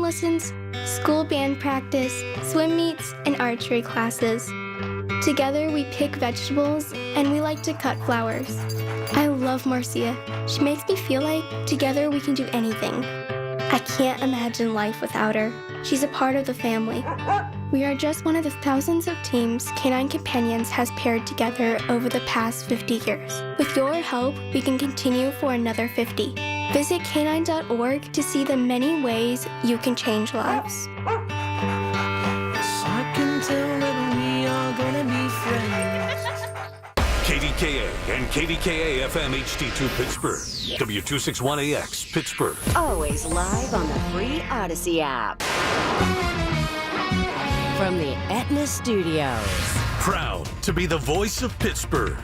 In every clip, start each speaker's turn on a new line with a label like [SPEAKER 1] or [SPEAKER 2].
[SPEAKER 1] lessons, school band practice, swim meets, and archery classes. Together we pick vegetables and we like to cut flowers. I love Marcia. She makes me feel like together we can do anything. I can't imagine life without her. She's a part of the family. We are just one of the thousands of teams Canine Companions has paired together over the past 50 years. With your help, we can continue for another 50. Visit canine.org to see the many ways you can change lives.
[SPEAKER 2] I can tell that we are gonna be friends.
[SPEAKER 3] KDKA and KDKA-FM HD2 Pittsburgh. W261AX Pittsburgh.
[SPEAKER 4] Always live on the free Odyssey app. From the Aetna Studios.
[SPEAKER 3] Proud to be the voice of Pittsburgh.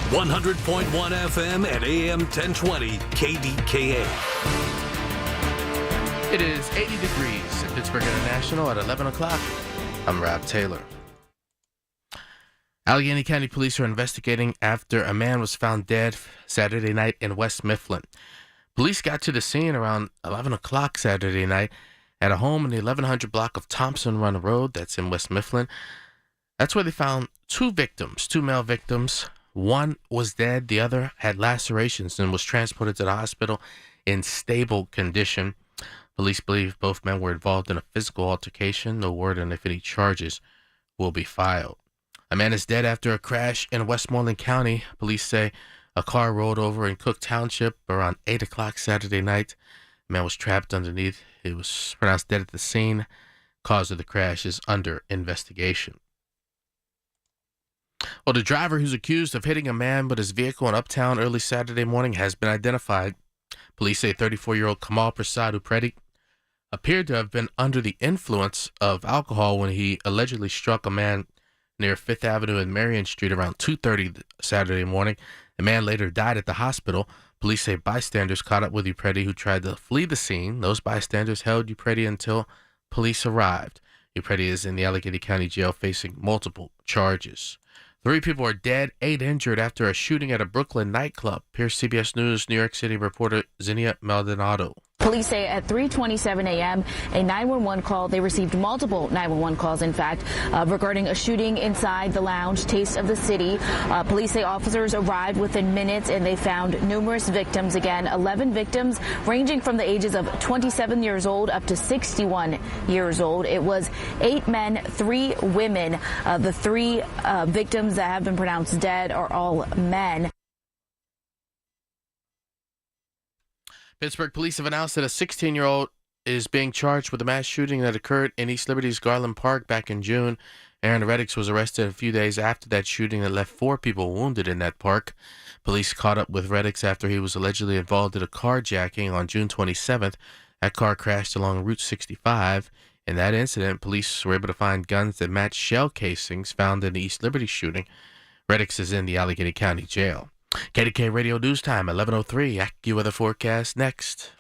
[SPEAKER 3] 100.1 FM and AM 1020 KDKA.
[SPEAKER 5] It is 80 degrees at Pittsburgh International at 11 o'clock. I'm Rob Taylor. Allegheny County Police are investigating after a man was found dead Saturday night in West Mifflin. Police got to the scene around 11 o'clock Saturday night at a home in the 1100 block of Thompson Run Road that's in West Mifflin. That's where they found two male victims. One was dead, the other had lacerations and was transported to the hospital in stable condition. Police believe both men were involved in a physical altercation. No word on if any charges will be filed. A man is dead after a crash in Westmoreland County. Police say a car rolled over in Cook Township around 8 o'clock Saturday night. The man was trapped underneath. He was pronounced dead at the scene. Cause of the crash is under investigation. Well, the driver who's accused of hitting a man with his vehicle in Uptown early Saturday morning has been identified. Police say 34-year-old Kamal Prasad Upreti appeared to have been under the influence of alcohol when he allegedly struck a man near 5th Avenue and Marion Street around 2:30 Saturday morning. The man later died at the hospital. Police say bystanders caught up with Upreti, who tried to flee the scene. Those bystanders held Upreti until police arrived. Upreti is in the Allegheny County Jail facing multiple charges. 3 people are dead, 8 injured after a shooting at a Brooklyn nightclub. Here's CBS News New York City reporter Zinnia Maldonado.
[SPEAKER 6] Police say at 3:27 a.m., a 911 call, they received multiple 911 calls, in fact, regarding a shooting inside the lounge, Taste of the City. Police say officers arrived within minutes and they found numerous victims. Again, 11 victims ranging from the ages of 27 years old up to 61 years old. It was 8 men, 3 women. The 3 victims that have been pronounced dead are all men.
[SPEAKER 5] Pittsburgh police have announced that a 16-year-old is being charged with a mass shooting that occurred in East Liberty's Garland Park back in June. Aaron Reddix was arrested a few days after that shooting that left 4 people wounded in that park. Police caught up with Reddix after he was allegedly involved in a carjacking on June 27th. That car crashed along Route 65. In that incident, police were able to find guns that matched shell casings found in the East Liberty shooting. Reddix is in the Allegheny County Jail. KDK Radio News Time, 11:03. AccuWeather forecast next.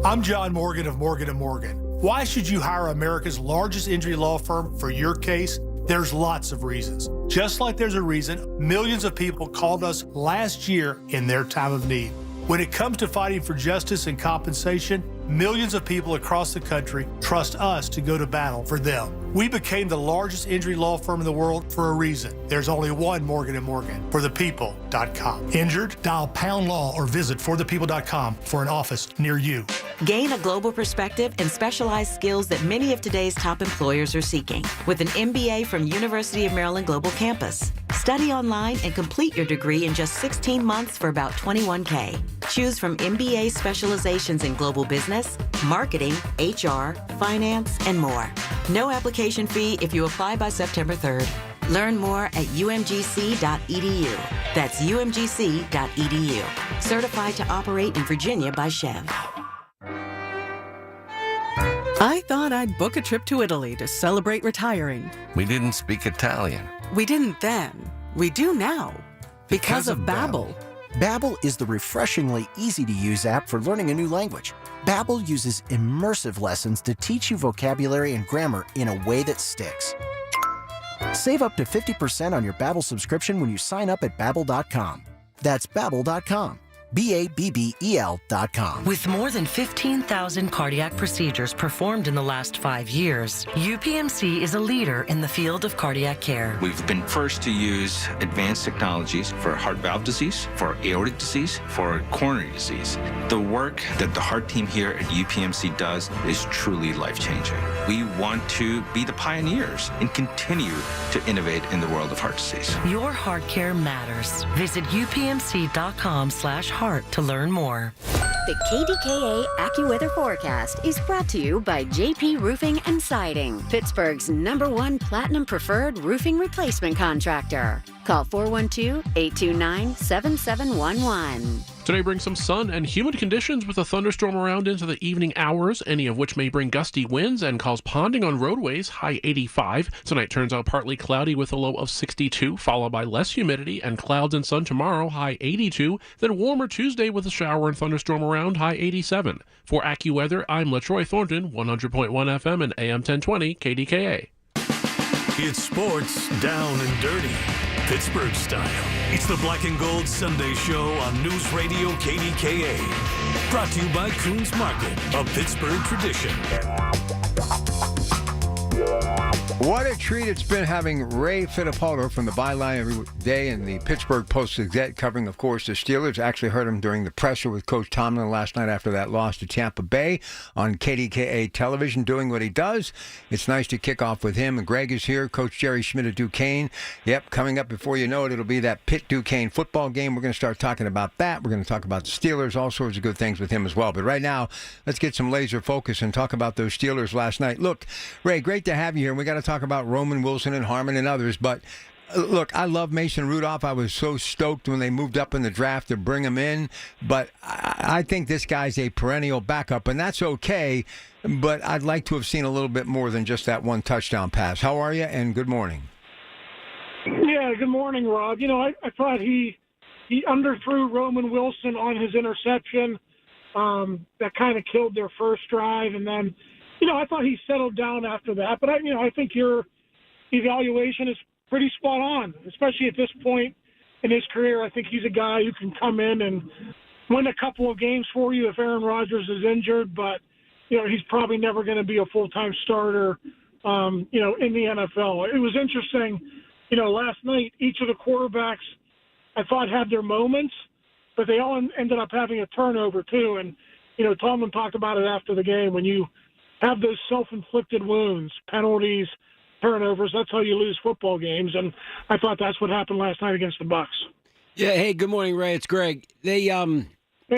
[SPEAKER 7] I'm John Morgan of Morgan & Morgan. Why should you hire America's largest injury law firm for your case? There's lots of reasons. Just like there's a reason millions of people called us last year in their time of need. When it comes to fighting for justice and compensation, millions of people across the country trust us to go to battle for them. We became the largest injury law firm in the world for a reason. There's only one Morgan & Morgan, forthepeople.com. Injured? Dial pound law or visit forthepeople.com for an office near you.
[SPEAKER 8] Gain a global perspective and specialized skills that many of today's top employers are seeking with an MBA from University of Maryland Global Campus. Study online and complete your degree in just 16 months for about $21K. Choose from MBA specializations in global business, marketing, HR, finance, and more. No application fee if you apply by September 3rd. Learn more at umgc.edu. That's umgc.edu. Certified to operate in Virginia by Chev.
[SPEAKER 9] I thought I'd book a trip to Italy to celebrate retiring.
[SPEAKER 10] We didn't speak Italian.
[SPEAKER 9] We didn't then. We do now. Because of Babbel.
[SPEAKER 11] Babbel is the refreshingly easy-to-use app for learning a new language. Babbel uses immersive lessons to teach you vocabulary and grammar in a way that sticks. Save up to 50% on your Babbel subscription when you sign up at Babbel.com. That's Babbel.com. BABBEL.com.
[SPEAKER 12] With more than 15,000 cardiac procedures performed in the last 5 years, UPMC is a leader in the field of cardiac care.
[SPEAKER 13] We've been first to use advanced technologies for heart valve disease, for aortic disease, for coronary disease. The work that the heart team here at UPMC does is truly life-changing. We want to be the pioneers and continue to innovate in the world of heart disease.
[SPEAKER 12] Your heart care matters. Visit upmc.com/heart to learn more.
[SPEAKER 4] The KDKA AccuWeather forecast is brought to you by JP Roofing and Siding, Pittsburgh's #1 Platinum Preferred Roofing Replacement Contractor. Call 412-829-7711.
[SPEAKER 14] Today brings some sun and humid conditions with a thunderstorm around into the evening hours, any of which may bring gusty winds and cause ponding on roadways, high 85. Tonight turns out partly cloudy with a low of 62, followed by less humidity and clouds and sun tomorrow, high 82. Then warmer Tuesday with a shower and thunderstorm around, high 87. For AccuWeather, I'm LaTroy Thornton, 100.1 FM and AM 1020 KDKA.
[SPEAKER 3] It's sports down and dirty, Pittsburgh style. It's the Black and Gold Sunday Show on News Radio KDKA. Brought to you by Coons Market, a Pittsburgh tradition.
[SPEAKER 15] What a treat it's been having Ray Fittipaldo from the Byline every day in the Pittsburgh Post-Gazette covering, of course, the Steelers. Actually heard him during the presser with Coach Tomlin last night after that loss to Tampa Bay on KDKA television, doing what he does. It's nice to kick off with him. And Greg is here, Coach Jerry Schmidt of Duquesne. Yep, coming up before you know it, it'll be that Pitt-Duquesne football game. We're going to start talking about that. We're going to talk about the Steelers, all sorts of good things with him as well. But right now, let's get some laser focus and talk about those Steelers last night. Look, Ray, great to have you here. And we got to talk about Roman Wilson and Harmon and others, but look, I love Mason Rudolph. I was so stoked when they moved up in the draft to bring him in, but I think this guy's a perennial backup, and that's okay, but I'd like to have seen a little bit more than just that one touchdown pass. How are you, and good morning.
[SPEAKER 16] Yeah, good morning, Rob. You know, I thought he underthrew Roman Wilson on his interception. That kind of killed their first drive, and then I thought he settled down after that. But I think your evaluation is pretty spot on, especially at this point in his career. I think he's a guy who can come in and win a couple of games for you if Aaron Rodgers is injured. But he's probably never going to be a full-time starter, in the NFL. It was interesting, last night each of the quarterbacks I thought had their moments, but they all ended up having a turnover too. And Tomlin talked about it after the game. When you have those self-inflicted wounds, penalties, turnovers, that's how you lose football games, and I thought that's what happened last night against the Bucs.
[SPEAKER 17] Yeah, hey, good morning, Ray. It's Greg.
[SPEAKER 16] Hey,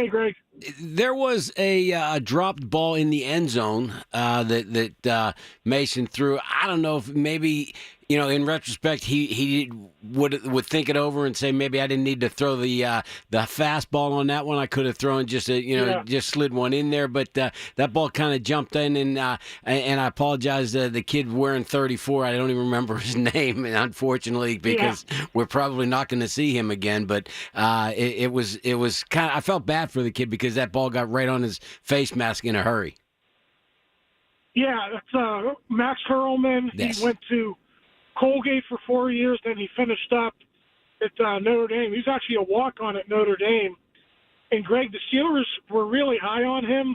[SPEAKER 16] Greg.
[SPEAKER 17] There was a dropped ball in the end zone that Mason threw. I don't know if maybe in retrospect he would think it over and say maybe I didn't need to throw the fastball on that one. I could have thrown just slid one in there, but that ball kind of jumped in and I apologize to the kid wearing 34. I don't even remember his name, unfortunately, because we're probably not going to see him again. But it was kind of, I felt bad for the kid because that ball got right on his face mask in a hurry.
[SPEAKER 16] Yeah, that's Max Hurlman.
[SPEAKER 17] Yes.
[SPEAKER 16] He went to Colgate for 4 years, then he finished up at Notre Dame. He's actually a walk-on at Notre Dame. And, Greg, the Steelers were really high on him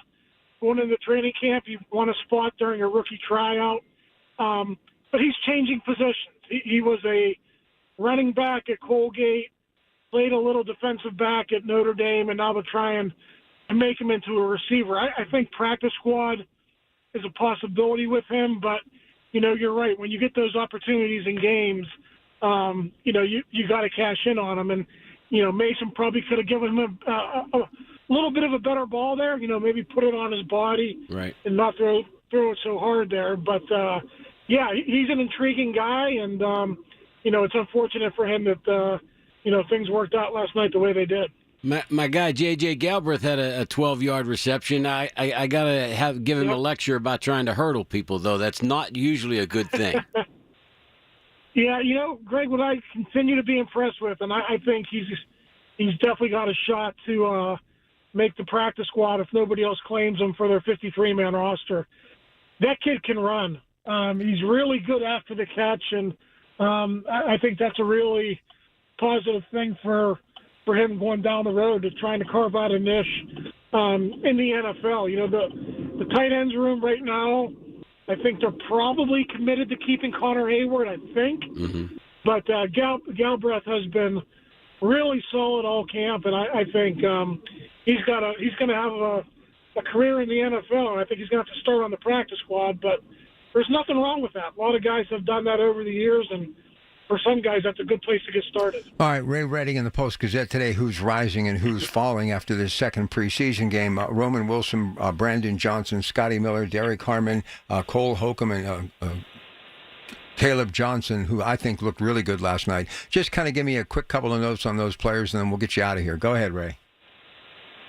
[SPEAKER 16] going into training camp. He won a spot during a rookie tryout. But he's changing positions. He was a running back at Colgate, played a little defensive back at Notre Dame, and now they're trying to make him into a receiver. I think practice squad is a possibility with him, but you're right. When you get those opportunities in games, you got to cash in on them. And, Mason probably could have given him a little bit of a better ball there, maybe put it on his body and not throw it so hard there. But, he's an intriguing guy. And, it's unfortunate for him that, things worked out last night the way they did.
[SPEAKER 17] My guy J.J. Galbraith had a 12-yard reception. I got to give him a lecture about trying to hurdle people, though. That's not usually a good thing.
[SPEAKER 16] Yeah, Greg, what I continue to be impressed with, and I think he's definitely got a shot to make the practice squad if nobody else claims him for their 53-man roster. That kid can run. He's really good after the catch, and I think that's a really positive thing for for him going down the road to trying to carve out a niche in the NFL. You know, the tight ends room right now, I think they're probably committed to keeping Connor Hayward, I think. But Galbraith has been really solid all camp, and I think he's going to have a career in the NFL, and I think he's going to have to start on the practice squad. But there's nothing wrong with that. A lot of guys have done that over the years, and for some guys, that's a good place to get started.
[SPEAKER 15] All right, Ray Redding in the Post-Gazette today, who's rising and who's falling after this second preseason game. Roman Wilson, Brandon Johnson, Scotty Miller, Derek Harmon, Cole Holcomb, and Caleb Johnson, who I think looked really good last night. Just kind of give me a quick couple of notes on those players, and then we'll get you out of here. Go ahead, Ray.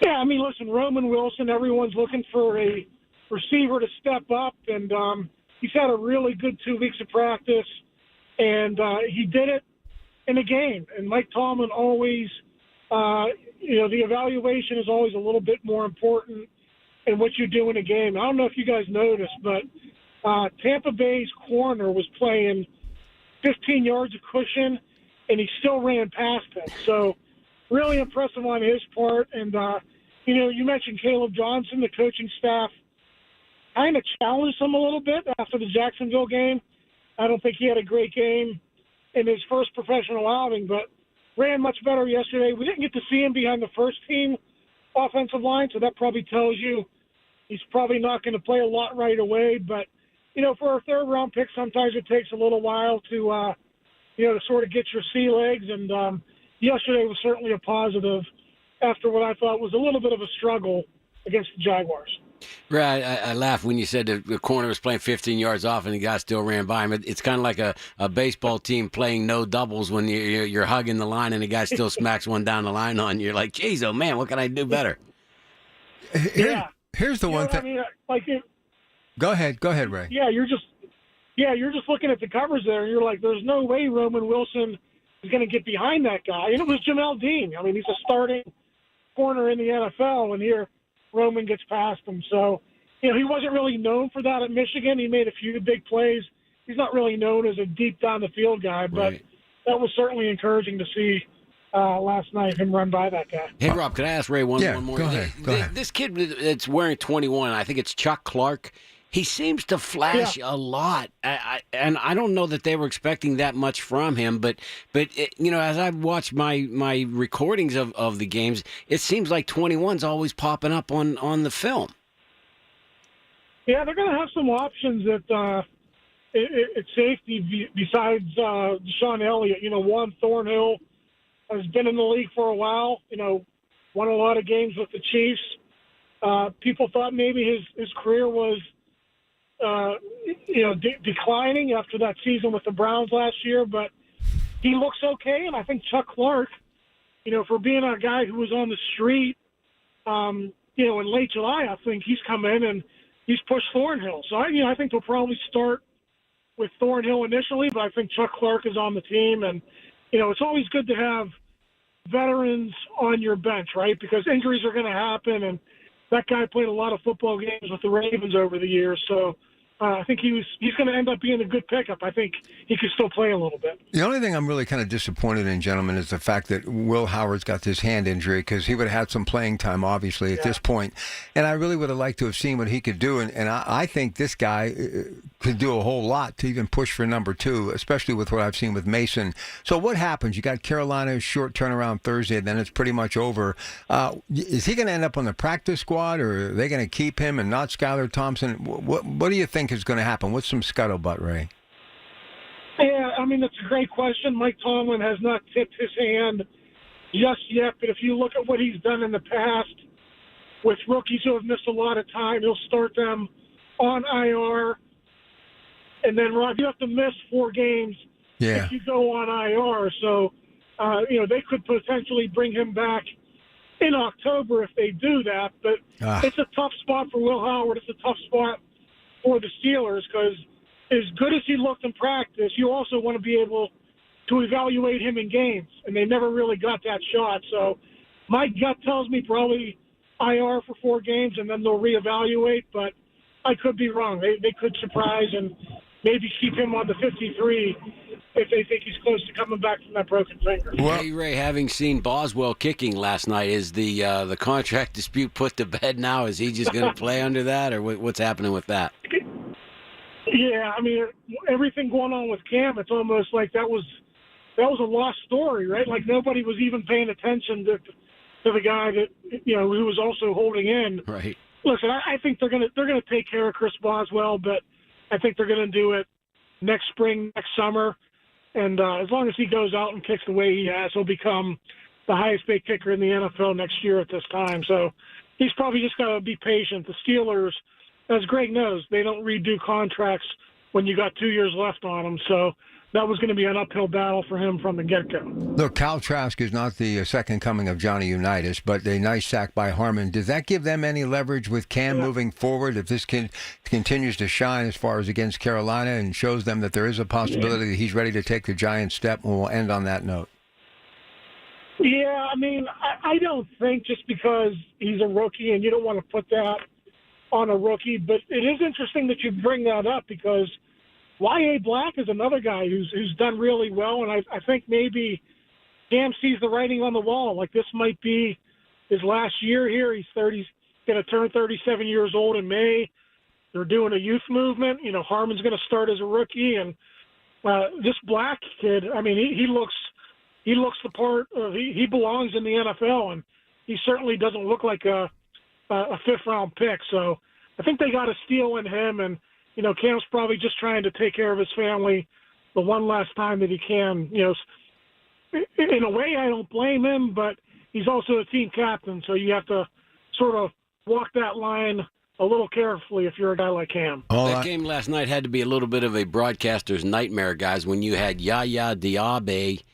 [SPEAKER 16] Yeah, I mean, listen, Roman Wilson, everyone's looking for a receiver to step up, and he's had a really good 2 weeks of practice. And he did it in a game. And Mike Tomlin always, the evaluation is always a little bit more important in what you do in a game. I don't know if you guys noticed, but Tampa Bay's corner was playing 15 yards of cushion, and he still ran past him. So really impressive on his part. And, you mentioned Caleb Johnson, the coaching staff kind of challenged him a little bit after the Jacksonville game. I don't think he had a great game in his first professional outing, but ran much better yesterday. We didn't get to see him behind the first team offensive line, so that probably tells you he's probably not going to play a lot right away. But, for a third-round pick, sometimes it takes a little while to sort of get your sea legs. And yesterday was certainly a positive after what I thought was a little bit of a struggle against the Jaguars.
[SPEAKER 17] Right, I laughed when you said the corner was playing 15 yards off and the guy still ran by him. It's kind of like a baseball team playing no doubles when you're hugging the line and the guy still smacks one down the line on you. You're like, geez, oh man, what can I do better?
[SPEAKER 15] Here's the one thing. Go ahead, Ray.
[SPEAKER 16] Yeah, you're just looking at the covers there, and you're like, there's no way Roman Wilson is going to get behind that guy. And it was Jamel Dean. I mean, he's a starting corner in the NFL, and here Roman gets past him. So, he wasn't really known for that at Michigan. He made a few big plays. He's not really known as a deep down the field guy, but that was certainly encouraging to see last night, him run by that guy.
[SPEAKER 17] Hey, Rob, can I ask Ray one more?
[SPEAKER 15] Go ahead.
[SPEAKER 17] This kid that's wearing 21, I think it's Chuck Clark. He seems to flash a lot, and I don't know that they were expecting that much from him. But as I've watched my recordings of the games, it seems like 21's always popping up on the film.
[SPEAKER 16] Yeah, they're going to have some options at safety besides Deshaun Elliott. Juan Thornhill has been in the league for a while. Won a lot of games with the Chiefs. People thought maybe his career was declining after that season with the Browns last year, but he looks okay. And I think Chuck Clark, for being a guy who was on the street, in late July, I think he's come in and he's pushed Thornhill. So I think they'll probably start with Thornhill initially, but I think Chuck Clark is on the team. And, it's always good to have veterans on your bench, right? Because injuries are going to happen, and that guy played a lot of football games with the Ravens over the years. So I think he's going to end up being a good pickup. I think he could still play a little bit.
[SPEAKER 15] The only thing I'm really kind of disappointed in, gentlemen, is the fact that Will Howard's got this hand injury, because he would have had some playing time, obviously, at this point. And I really would have liked to have seen what he could do. And I think this guy could do a whole lot to even push for number 2, especially with what I've seen with Mason. So what happens? You got Carolina's short turnaround Thursday, then it's pretty much over. Is he going to end up on the practice squad, or are they going to keep him and not Skylar Thompson? What do you think is going to happen? What's some scuttlebutt, Ray?
[SPEAKER 16] Yeah, I mean, that's a great question. Mike Tomlin has not tipped his hand just yet, but if you look at what he's done in the past with rookies who have missed a lot of time, he'll start them on IR. And then, Rob, you have to miss 4 games if you go on IR. So, they could potentially bring him back in October if they do that. But it's a tough spot for Will Howard. It's a tough spot for the Steelers, because as good as he looked in practice, you also want to be able to evaluate him in games, and they never really got that shot. So my gut tells me probably IR for 4 games, and then they'll reevaluate, but I could be wrong. They could surprise and maybe keep him on the 53 if they think he's close to coming back from that broken finger.
[SPEAKER 17] Hey, Ray, having seen Boswell kicking last night, is the contract dispute put to bed now? Is he just going to play under that, or what's happening with that?
[SPEAKER 16] Yeah, I mean, everything going on with Cam, it's almost like that was a lost story, right? Like nobody was even paying attention to the guy that who was also holding in.
[SPEAKER 17] Right.
[SPEAKER 16] Listen, I think they're gonna take care of Chris Boswell, but I think they're gonna do it next spring, next summer, and as long as he goes out and kicks the way he has, he'll become the highest paid kicker in the NFL next year at this time. So he's probably just got to be patient. The Steelers, as Greg knows, they don't redo contracts when you got 2 years left on them. So that was going to be an uphill battle for him from the get-go.
[SPEAKER 15] Look, Kyle Trask is not the second coming of Johnny Unitas, but a nice sack by Harmon. Does that give them any leverage with Cam moving forward if this continues to shine as far as against Carolina and shows them that there is a possibility that he's ready to take the giant step? And we'll end on that note.
[SPEAKER 16] Yeah, I mean, I don't think just because he's a rookie and you don't want to put that on a rookie, but it is interesting that you bring that up because Y.A. Black is another guy who's done really well, and I think maybe Cam sees the writing on the wall. Like this might be his last year here. He's going to turn 37 years old in May. They're doing a youth movement. Harmon's going to start as a rookie, and this Black kid, I mean, he looks the part. He belongs in the NFL, and he certainly doesn't look like a fifth-round pick. So I think they got a steal in him, and Cam's probably just trying to take care of his family the one last time that he can. In a way, I don't blame him, but he's also a team captain, so you have to sort of walk that line a little carefully if you're a guy like Cam.
[SPEAKER 17] That game last night had to be a little bit of a broadcaster's nightmare, guys, when you had Yaya Diaby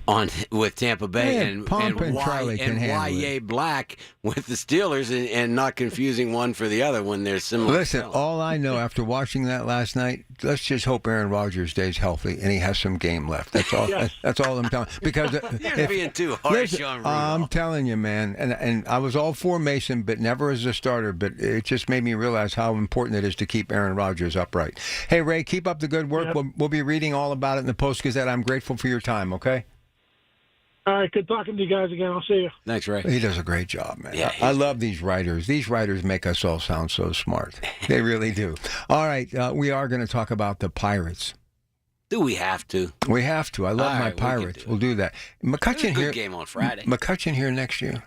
[SPEAKER 17] on with Tampa Bay and Y.A. Black with the Steelers and not confusing one for the other when they're similar.
[SPEAKER 15] Listen, all I know after watching that last night, let's just hope Aaron Rodgers stays healthy and he has some game left. That's all. That's all I'm telling. Because
[SPEAKER 17] you're being too harsh on Rudolph.
[SPEAKER 15] I'm telling you, man, and I was all for Mason, but never as a starter. But it just made me realize how important it is to keep Aaron Rodgers upright. Hey, Ray, keep up the good work.
[SPEAKER 16] Yep.
[SPEAKER 15] We'll be reading all about it in the Post-Gazette. I'm grateful for your time. Okay.
[SPEAKER 16] All right, good talking to you guys again. I'll see you.
[SPEAKER 17] Thanks, Ray.
[SPEAKER 15] He does a great job, man.
[SPEAKER 17] Yeah,
[SPEAKER 15] I love these writers. These writers make us all sound so smart. They really do. All right, we are going to talk about the Pirates.
[SPEAKER 17] Do we have to?
[SPEAKER 15] We have to. I love my Pirates. We'll do that. McCutcheon here.
[SPEAKER 17] Good game on Friday.
[SPEAKER 15] McCutcheon here next year.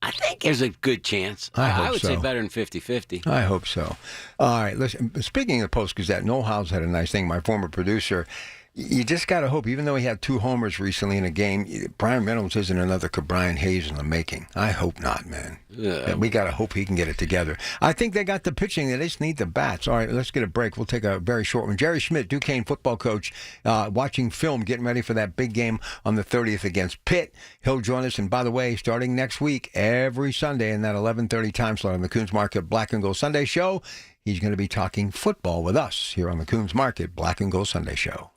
[SPEAKER 17] I think there's a good chance.
[SPEAKER 15] I
[SPEAKER 17] would
[SPEAKER 15] so.
[SPEAKER 17] say better than 50-50.
[SPEAKER 15] I hope so. All right, listen. Speaking of the Post-Gazette, Noel Howes had a nice thing. My former producer. You just got to hope, even though he had 2 homers recently in a game, Brian Reynolds isn't another Brian Hayes in the making. I hope not, man. We got to hope he can get it together. I think they got the pitching. They just need the bats. All right, let's get a break. We'll take a very short one. Jerry Schmidt, Duquesne football coach, watching film, getting ready for that big game on the 30th against Pitt. He'll join us. And by the way, starting next week, every Sunday in that 11:30 time slot on the Coons Market Black and Gold Sunday Show, he's going to be talking football with us here on the Coons Market Black and Gold Sunday Show.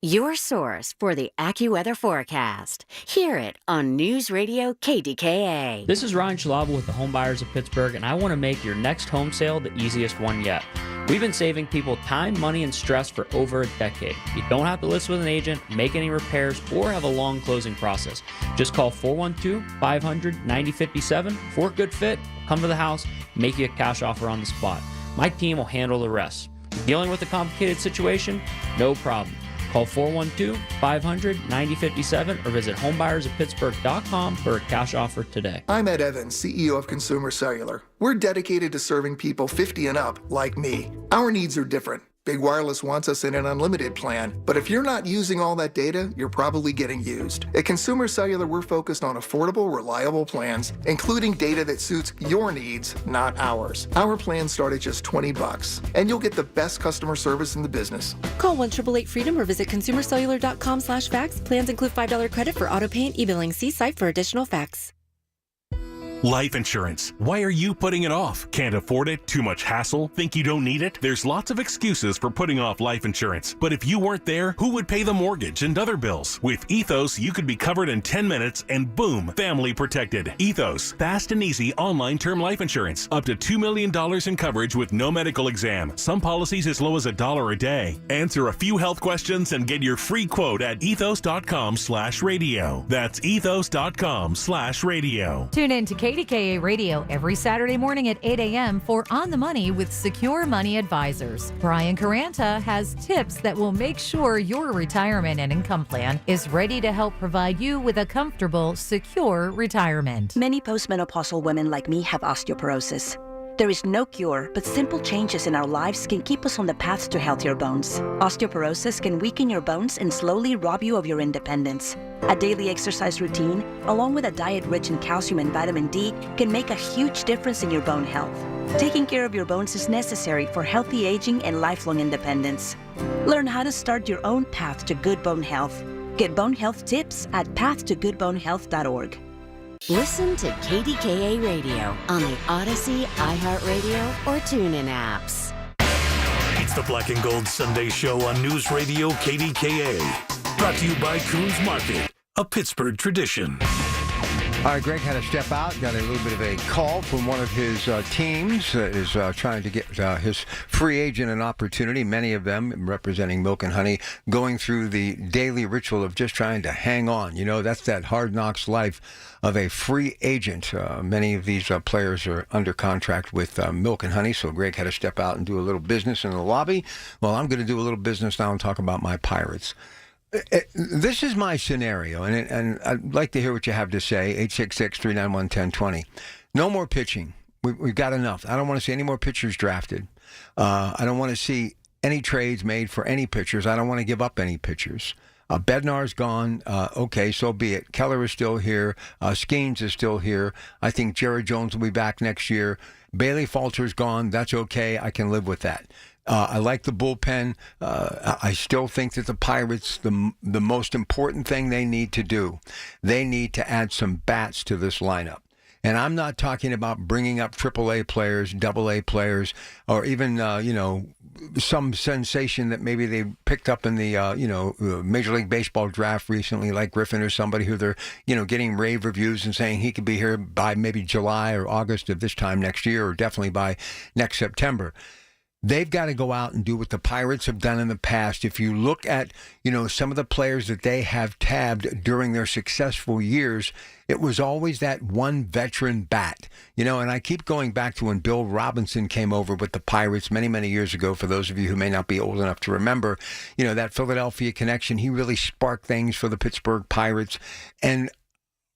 [SPEAKER 4] Your source for the AccuWeather forecast. Hear it on News Radio KDKA.
[SPEAKER 18] This is Ryan Schlabel with the Home Buyers of Pittsburgh, and I want to make your next home sale the easiest one yet. We've been saving people time, money, and stress for over a decade. You don't have to list with an agent, make any repairs, or have a long closing process. Just call 412-500-9057 for a good fit, come to the house, make you a cash offer on the spot. My team will handle the rest. Dealing with a complicated situation? No problem. Call 412-500-9057 or visit homebuyersoftpittsburgh.com for a cash offer today.
[SPEAKER 19] I'm Ed Evans, CEO of Consumer Cellular. We're dedicated to serving people 50 and up, like me. Our needs are different. Big Wireless wants us in an unlimited plan, but if you're not using all that data, you're probably getting used. At Consumer Cellular, we're focused on affordable, reliable plans, including data that suits your needs, not ours. Our plans start at just $20, and you'll get the best customer service in the business.
[SPEAKER 20] Call 1-888-FREEDOM or visit consumercellular.com/facts. Plans include $5 credit for auto pay and e-billing. See site for additional facts.
[SPEAKER 21] Life insurance. Why are you putting it off? Can't afford it? Too much hassle? Think you don't need it? There's lots of excuses for putting off life insurance. But if you weren't there, who would pay the mortgage and other bills? With Ethos, you could be covered in 10 minutes and boom, family protected. Ethos, fast and easy online term life insurance. Up to $2 million in coverage with no medical exam. Some policies as low as $1 a day. Answer a few health questions and get your free quote at ethos.com/radio. That's ethos.com/radio.
[SPEAKER 22] Tune in to KDKA Radio every Saturday morning at 8 a.m. for On the Money with Secure Money Advisors. Brian Caranta has tips that will make sure your retirement and income plan is ready to help provide you with a comfortable, secure retirement.
[SPEAKER 23] Many postmenopausal women like me have osteoporosis. There is no cure, but simple changes in our lives can keep us on the path to healthier bones. Osteoporosis can weaken your bones and slowly rob you of your independence. A daily exercise routine, along with a diet rich in calcium and vitamin D, can make a huge difference in your bone health. Taking care of your bones is necessary for healthy aging and lifelong independence. Learn how to start your own path to good bone health. Get bone health tips at pathtogoodbonehealth.org.
[SPEAKER 4] Listen to KDKA Radio on the Odyssey, iHeartRadio, or TuneIn apps.
[SPEAKER 3] It's the Black and Gold Sunday Show on News Radio KDKA. Brought to you by Coons Market, a Pittsburgh tradition.
[SPEAKER 15] All right, Greg had to step out. Got a little bit of a call from one of his teams that is trying to get his free agent an opportunity. Many of them representing Milk and Honey, going through the daily ritual of just trying to hang on. You know, that's that hard knocks life of a free agent. Many of these players are under contract with Milk and Honey, so Greg had to step out and do a little business in the lobby. Well, I'm going to do a little business now and talk about my Pirates. This is my scenario, and I'd like to hear what you have to say. 866-391-1020. No more pitching. We've got enough. I don't want to see any more pitchers drafted. I don't want to see any trades made for any pitchers. I don't want to give up any pitchers. Bednar's gone. Okay, so be it. Keller is still here. Skeens is still here. I think Jared Jones will be back next year. Bailey Falter's gone. That's okay. I can live with that. I like the bullpen. I still think that the Pirates, the most important thing they need to do, they need to add some bats to this lineup. And I'm not talking about bringing up AAA players, AA players, or even, some sensation that maybe they picked up in the, Major League Baseball draft recently, like Griffin or somebody who they're, getting rave reviews and saying he could be here by maybe July or August of this time next year, or definitely by next September. They've got to go out and do what the Pirates have done in the past. If you look at, some of the players that they have tabbed during their successful years, it was always that one veteran bat, and I keep going back to when Bill Robinson came over with the Pirates many, many years ago. For those of you who may not be old enough to remember, that Philadelphia connection, he really sparked things for the Pittsburgh Pirates. And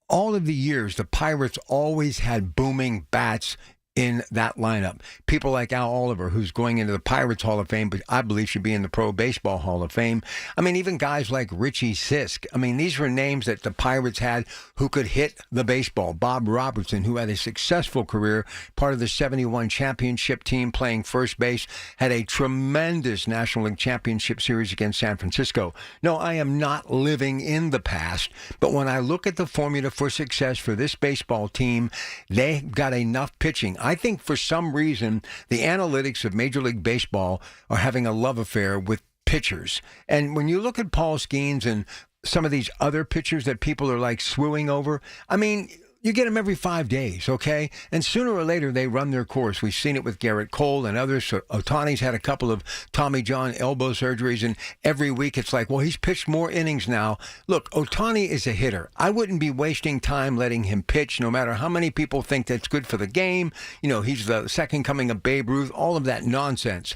[SPEAKER 15] all of the years, the Pirates always had booming bats in that lineup. People like Al Oliver, who's going into the Pirates Hall of Fame, but I believe should be in the Pro Baseball Hall of Fame. I mean, even guys like Richie Sisk. I mean, these were names that the Pirates had who could hit the baseball. Bob Robertson, who had a successful career, part of the 71 championship team playing first base, had a tremendous National League Championship Series against San Francisco. No, I am not living in the past, but when I look at the formula for success for this baseball team, they got enough pitching. I think for some reason, the analytics of Major League Baseball are having a love affair with pitchers. And when you look at Paul Skeens and some of these other pitchers that people are like swooning over, I mean, you get them every 5 days, okay? And sooner or later, they run their course. We've seen it with Garrett Cole and others. So Ohtani's had a couple of Tommy John elbow surgeries, and every week it's like, well, he's pitched more innings now. Look, Ohtani is a hitter. I wouldn't be wasting time letting him pitch, no matter how many people think that's good for the game. He's the second coming of Babe Ruth, all of that nonsense.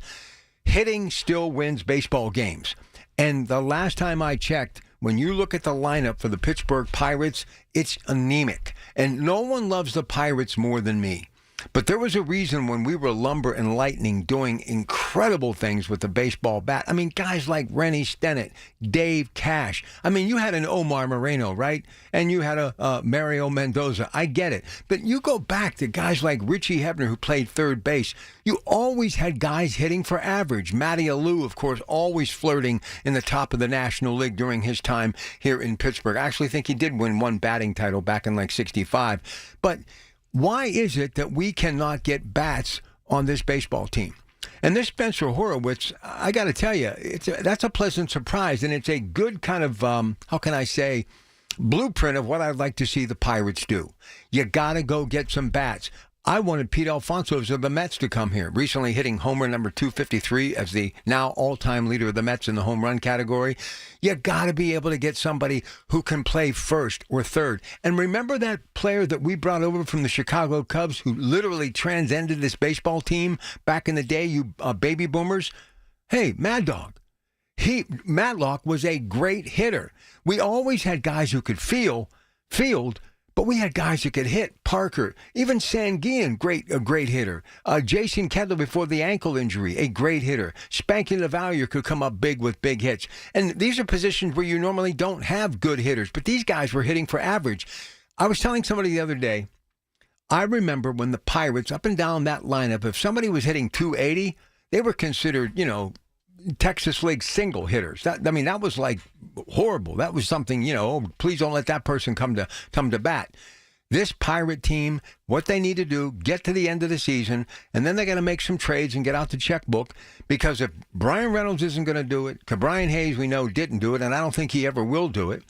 [SPEAKER 15] Hitting still wins baseball games. And the last time I checked, when you look at the lineup for the Pittsburgh Pirates, it's anemic. And no one loves the Pirates more than me. But there was a reason when we were Lumber and Lightning doing incredible things with the baseball bat. I mean, guys like Rennie Stennett, Dave Cash. I mean, you had an Omar Moreno, right? And you had a Mario Mendoza. I get it. But you go back to guys like Richie Hebner, who played third base. You always had guys hitting for average. Matty Alou, of course, always flirting in the top of the National League during his time here in Pittsburgh. I actually think he did win one batting title back in like 65. But why is it that we cannot get bats on this baseball team? And this Spencer Horowitz, I got to tell you, that's a pleasant surprise, and it's a good kind of, how can I say, blueprint of what I'd like to see the Pirates do. You got to go get some bats. I wanted Pete Alfonso of the Mets to come here, recently hitting homer number 253 as the now all-time leader of the Mets in the home run category. You got to be able to get somebody who can play first or third. And remember that player that we brought over from the Chicago Cubs who literally transcended this baseball team back in the day, you baby boomers? Hey, Mad Dog. Matlock was a great hitter. We always had guys who could field, but we had guys who could hit. Parker, even Sanguian, a great hitter. Jason Kendall before the ankle injury, a great hitter. Spanky LaValliere could come up big with big hits. And these are positions where you normally don't have good hitters, but these guys were hitting for average. I was telling somebody the other day, I remember when the Pirates, up and down that lineup, if somebody was hitting 280, they were considered, Texas League single hitters. That was like horrible. That was something, please don't let that person come to bat. This Pirate team, what they need to do, get to the end of the season, and then they got to make some trades and get out the checkbook, because if Brian Reynolds isn't going to do it, Brian Hayes, we know, didn't do it, and I don't think he ever will do it,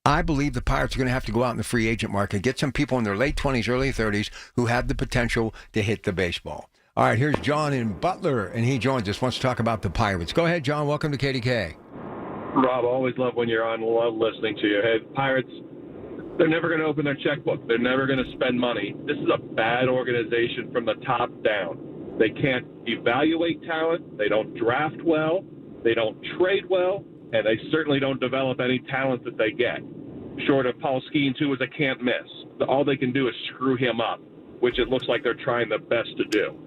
[SPEAKER 15] I believe the Pirates are going to have to go out in the free agent market, get some people in their late 20s, early 30s who have the potential to hit the baseball. All right, here's John in Butler, and he joins us, wants to talk about the Pirates. Go ahead, John. Welcome to KDKA.
[SPEAKER 1] Rob, always love when you're on. Love listening to you. Hey, Pirates, they're never going to open their checkbook. They're never going to spend money. This is a bad organization from the top down. They can't evaluate talent. They don't draft well. They don't trade well. And they certainly don't develop any talent that they get. Short of Paul Skeens, who is a can't miss. All they can do is screw him up, which it looks like they're trying their best to do.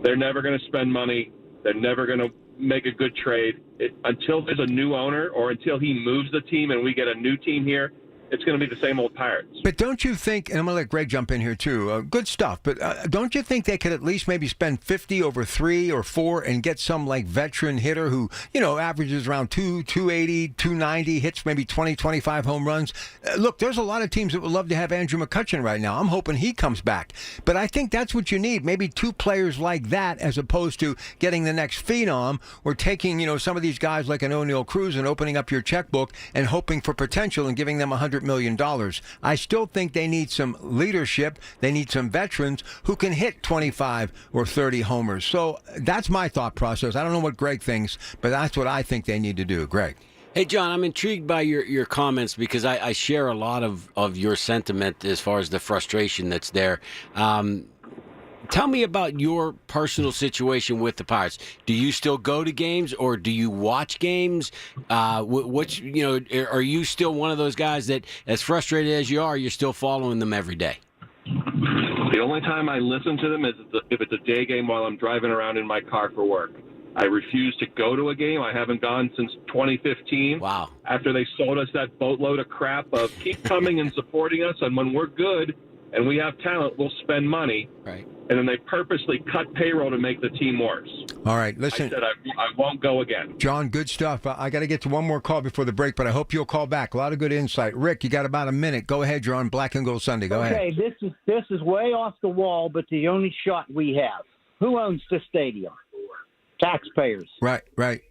[SPEAKER 1] They're never going to spend money. They're never going to make a good trade. Until there's a new owner or until he moves the team and we get a new team here, it's going to be the same old Pirates.
[SPEAKER 15] But don't you think, and I'm going to let Greg jump in here too, good stuff, but don't you think they could at least maybe spend 50 over 3 or 4 and get some like veteran hitter who, averages around 280, 290, hits maybe 20, 25 home runs? Look, there's a lot of teams that would love to have Andrew McCutchen right now. I'm hoping he comes back. But I think that's what you need, maybe 2 players like that as opposed to getting the next phenom or taking, some of these guys like an O'Neal Cruz and opening up your checkbook and hoping for potential and giving them $100 million. I still think they need some leadership. They need some veterans who can hit 25 or 30 homers. So that's my thought process. I don't know what Greg thinks, but that's what I think they need to do. Greg.
[SPEAKER 17] Hey, John, I'm intrigued by your comments because I share a lot of your sentiment as far as the frustration that's there. Tell me about your personal situation with the Pirates. Do you still go to games or do you watch games? Are you still one of those guys that, as frustrated as you are, you're still following them every day?
[SPEAKER 1] The only time I listen to them is if it's a day game while I'm driving around in my car for work. I refuse to go to a game. I haven't gone since 2015.
[SPEAKER 17] Wow.
[SPEAKER 1] After they sold us that boatload of crap of keep coming and supporting us, and when we're good and we have talent, we'll spend money.
[SPEAKER 17] Right.
[SPEAKER 1] And then they purposely cut payroll to make the team worse.
[SPEAKER 15] All right, listen.
[SPEAKER 1] I said I won't go again.
[SPEAKER 15] John, good stuff. I got to get to one more call before the break, but I hope you'll call back. A lot of good insight. Rick, you got about a minute. Go ahead. You're on Black and Gold Sunday. Go ahead.
[SPEAKER 2] Okay, this is way off the wall, but the only shot we have. Who owns the stadium? Taxpayers.
[SPEAKER 15] Right.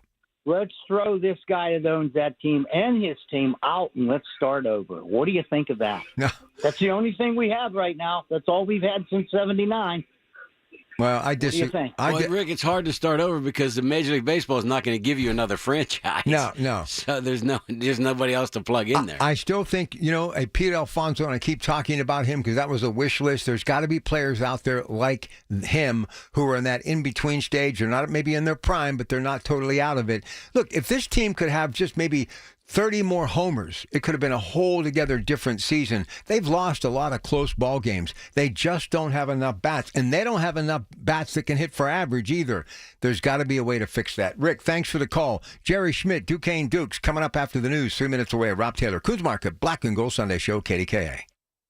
[SPEAKER 2] Let's throw this guy that owns that team and his team out, and let's start over. What do you think of that?
[SPEAKER 15] No.
[SPEAKER 2] That's the only thing we have right now. That's all we've had since '79.
[SPEAKER 15] Well, I disagree.
[SPEAKER 2] What do you think?
[SPEAKER 17] Rick, it's hard to start over because the Major League Baseball is not going to give you another franchise.
[SPEAKER 15] No.
[SPEAKER 17] So there's nobody else to plug in there.
[SPEAKER 15] I still think, a Pete Alfonso, and I keep talking about him because that was a wish list. There's got to be players out there like him who are in that in-between stage. They're not maybe in their prime, but they're not totally out of it. Look, if this team could have just maybe 30 more homers, it could have been a whole together different season. They've lost a lot of close ball games. They just don't have enough bats, and they don't have enough bats that can hit for average either. There's got to be a way to fix that. Rick, thanks for the call. Jerry Schmidt, Duquesne Dukes, coming up after the news, 3 minutes away. Rob Taylor, Coons Market, Black and Gold Sunday Show, KDKA.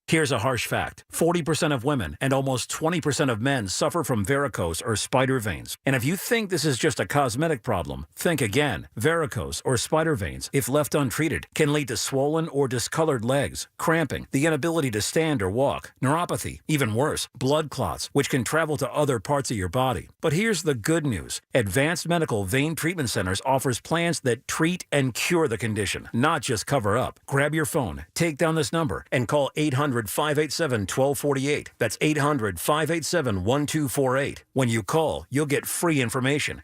[SPEAKER 5] Here's a harsh fact. 40% of women and almost 20% of men suffer from varicose or spider veins. And if you think this is just a cosmetic problem, think again. Varicose or spider veins, if left untreated, can lead to swollen or discolored legs, cramping, the inability to stand or walk, neuropathy, even worse, blood clots, which can travel to other parts of your body. But here's the good news. Advanced Medical Vein Treatment Centers offers plans that treat and cure the condition, not just cover up. Grab your phone, take down this number, and call 800-587-1248. That's 800-587-1248. When you call, you'll get free information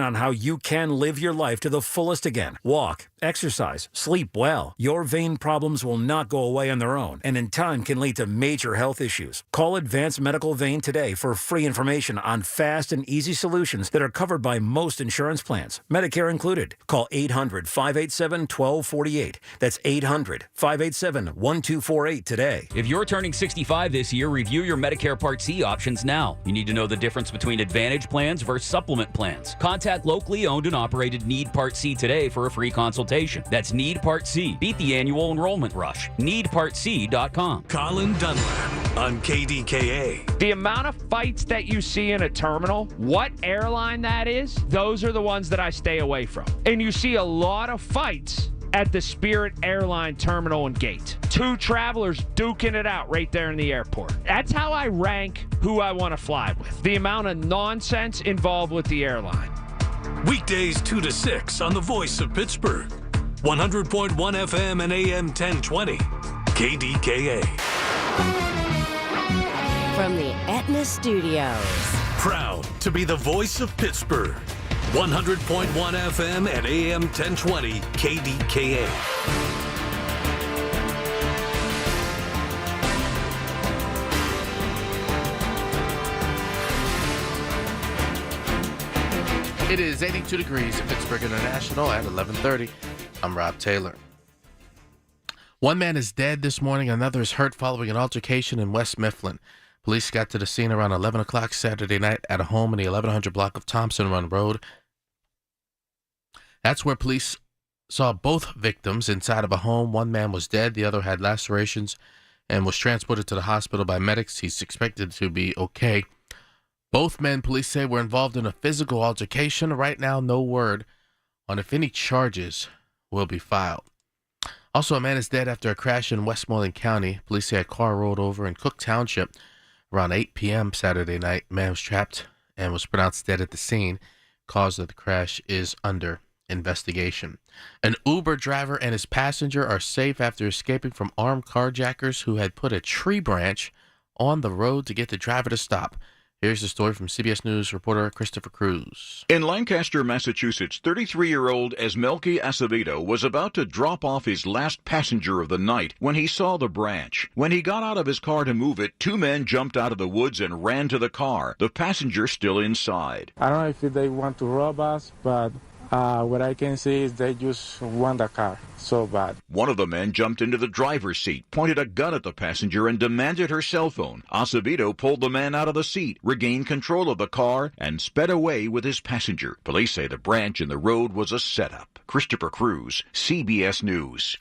[SPEAKER 5] on how you can live your life to the fullest again. Walk, exercise, sleep well. Your vein problems will not go away on their own, and in time can lead to major health issues. Call Advanced Medical Vein today for free information on fast and easy solutions that are covered by most insurance plans, Medicare included. Call 800-587-1248. That's 800-587-1248 today.
[SPEAKER 6] If you're turning 65 this year, review your Medicare Part C options now. You need to know the difference between Advantage plans versus supplement plans. Contact locally owned and operated Need Part C today for a free consultation. That's Need Part C. Beat the annual enrollment rush. NeedPartC.com.
[SPEAKER 3] Colin Dunlap on KDKA.
[SPEAKER 7] The amount of fights that you see in a terminal, what airline that is, those are the ones that I stay away from. And you see a lot of fights at the Spirit Airline terminal and gate. Two travelers duking it out right there in the airport. That's how I rank who I want to fly with. The amount of nonsense involved with the airline.
[SPEAKER 3] Weekdays 2 to 6 on the Voice of Pittsburgh. 100.1 FM and AM 1020. KDKA.
[SPEAKER 4] From the Aetna Studios.
[SPEAKER 3] Proud to be the voice of Pittsburgh. 100.1 FM and AM 1020 KDKA.
[SPEAKER 24] It is 82 degrees at Pittsburgh International at 11:30. I'm Rob Taylor. One man is dead this morning. Another is hurt following an altercation in West Mifflin. Police got to the scene around 11 o'clock Saturday night at a home in the 1100 block of Thompson Run Road. That's where police saw both victims inside of a home. One man was dead. The other had lacerations and was transported to the hospital by medics. He's expected to be okay. Both men, police say, were involved in a physical altercation. Right now, no word on if any charges will be filed. Also, a man is dead after a crash in Westmoreland County. Police say a car rolled over in Cook Township around 8 p.m. Saturday night. Man was trapped and was pronounced dead at the scene. Cause of the crash is under investigation. An Uber driver and his passenger are safe after escaping from armed carjackers who had put a tree branch on the road to get the driver to stop. Here's the story from CBS News reporter Christopher Cruz.
[SPEAKER 25] In Lancaster, Massachusetts, 33-year-old Esmelki Acevedo was about to drop off his last passenger of the night when he saw the branch. When he got out of his car to move it, two men jumped out of the woods and ran to the car, the passenger still inside.
[SPEAKER 26] I don't know if they want to rob us, but what I can see is they just want the car so bad.
[SPEAKER 25] One of the men jumped into the driver's seat, pointed a gun at the passenger, and demanded her cell phone. Acevedo pulled the man out of the seat, regained control of the car, and sped away with his passenger. Police say the branch in the road was a setup. Christopher Cruz, CBS News.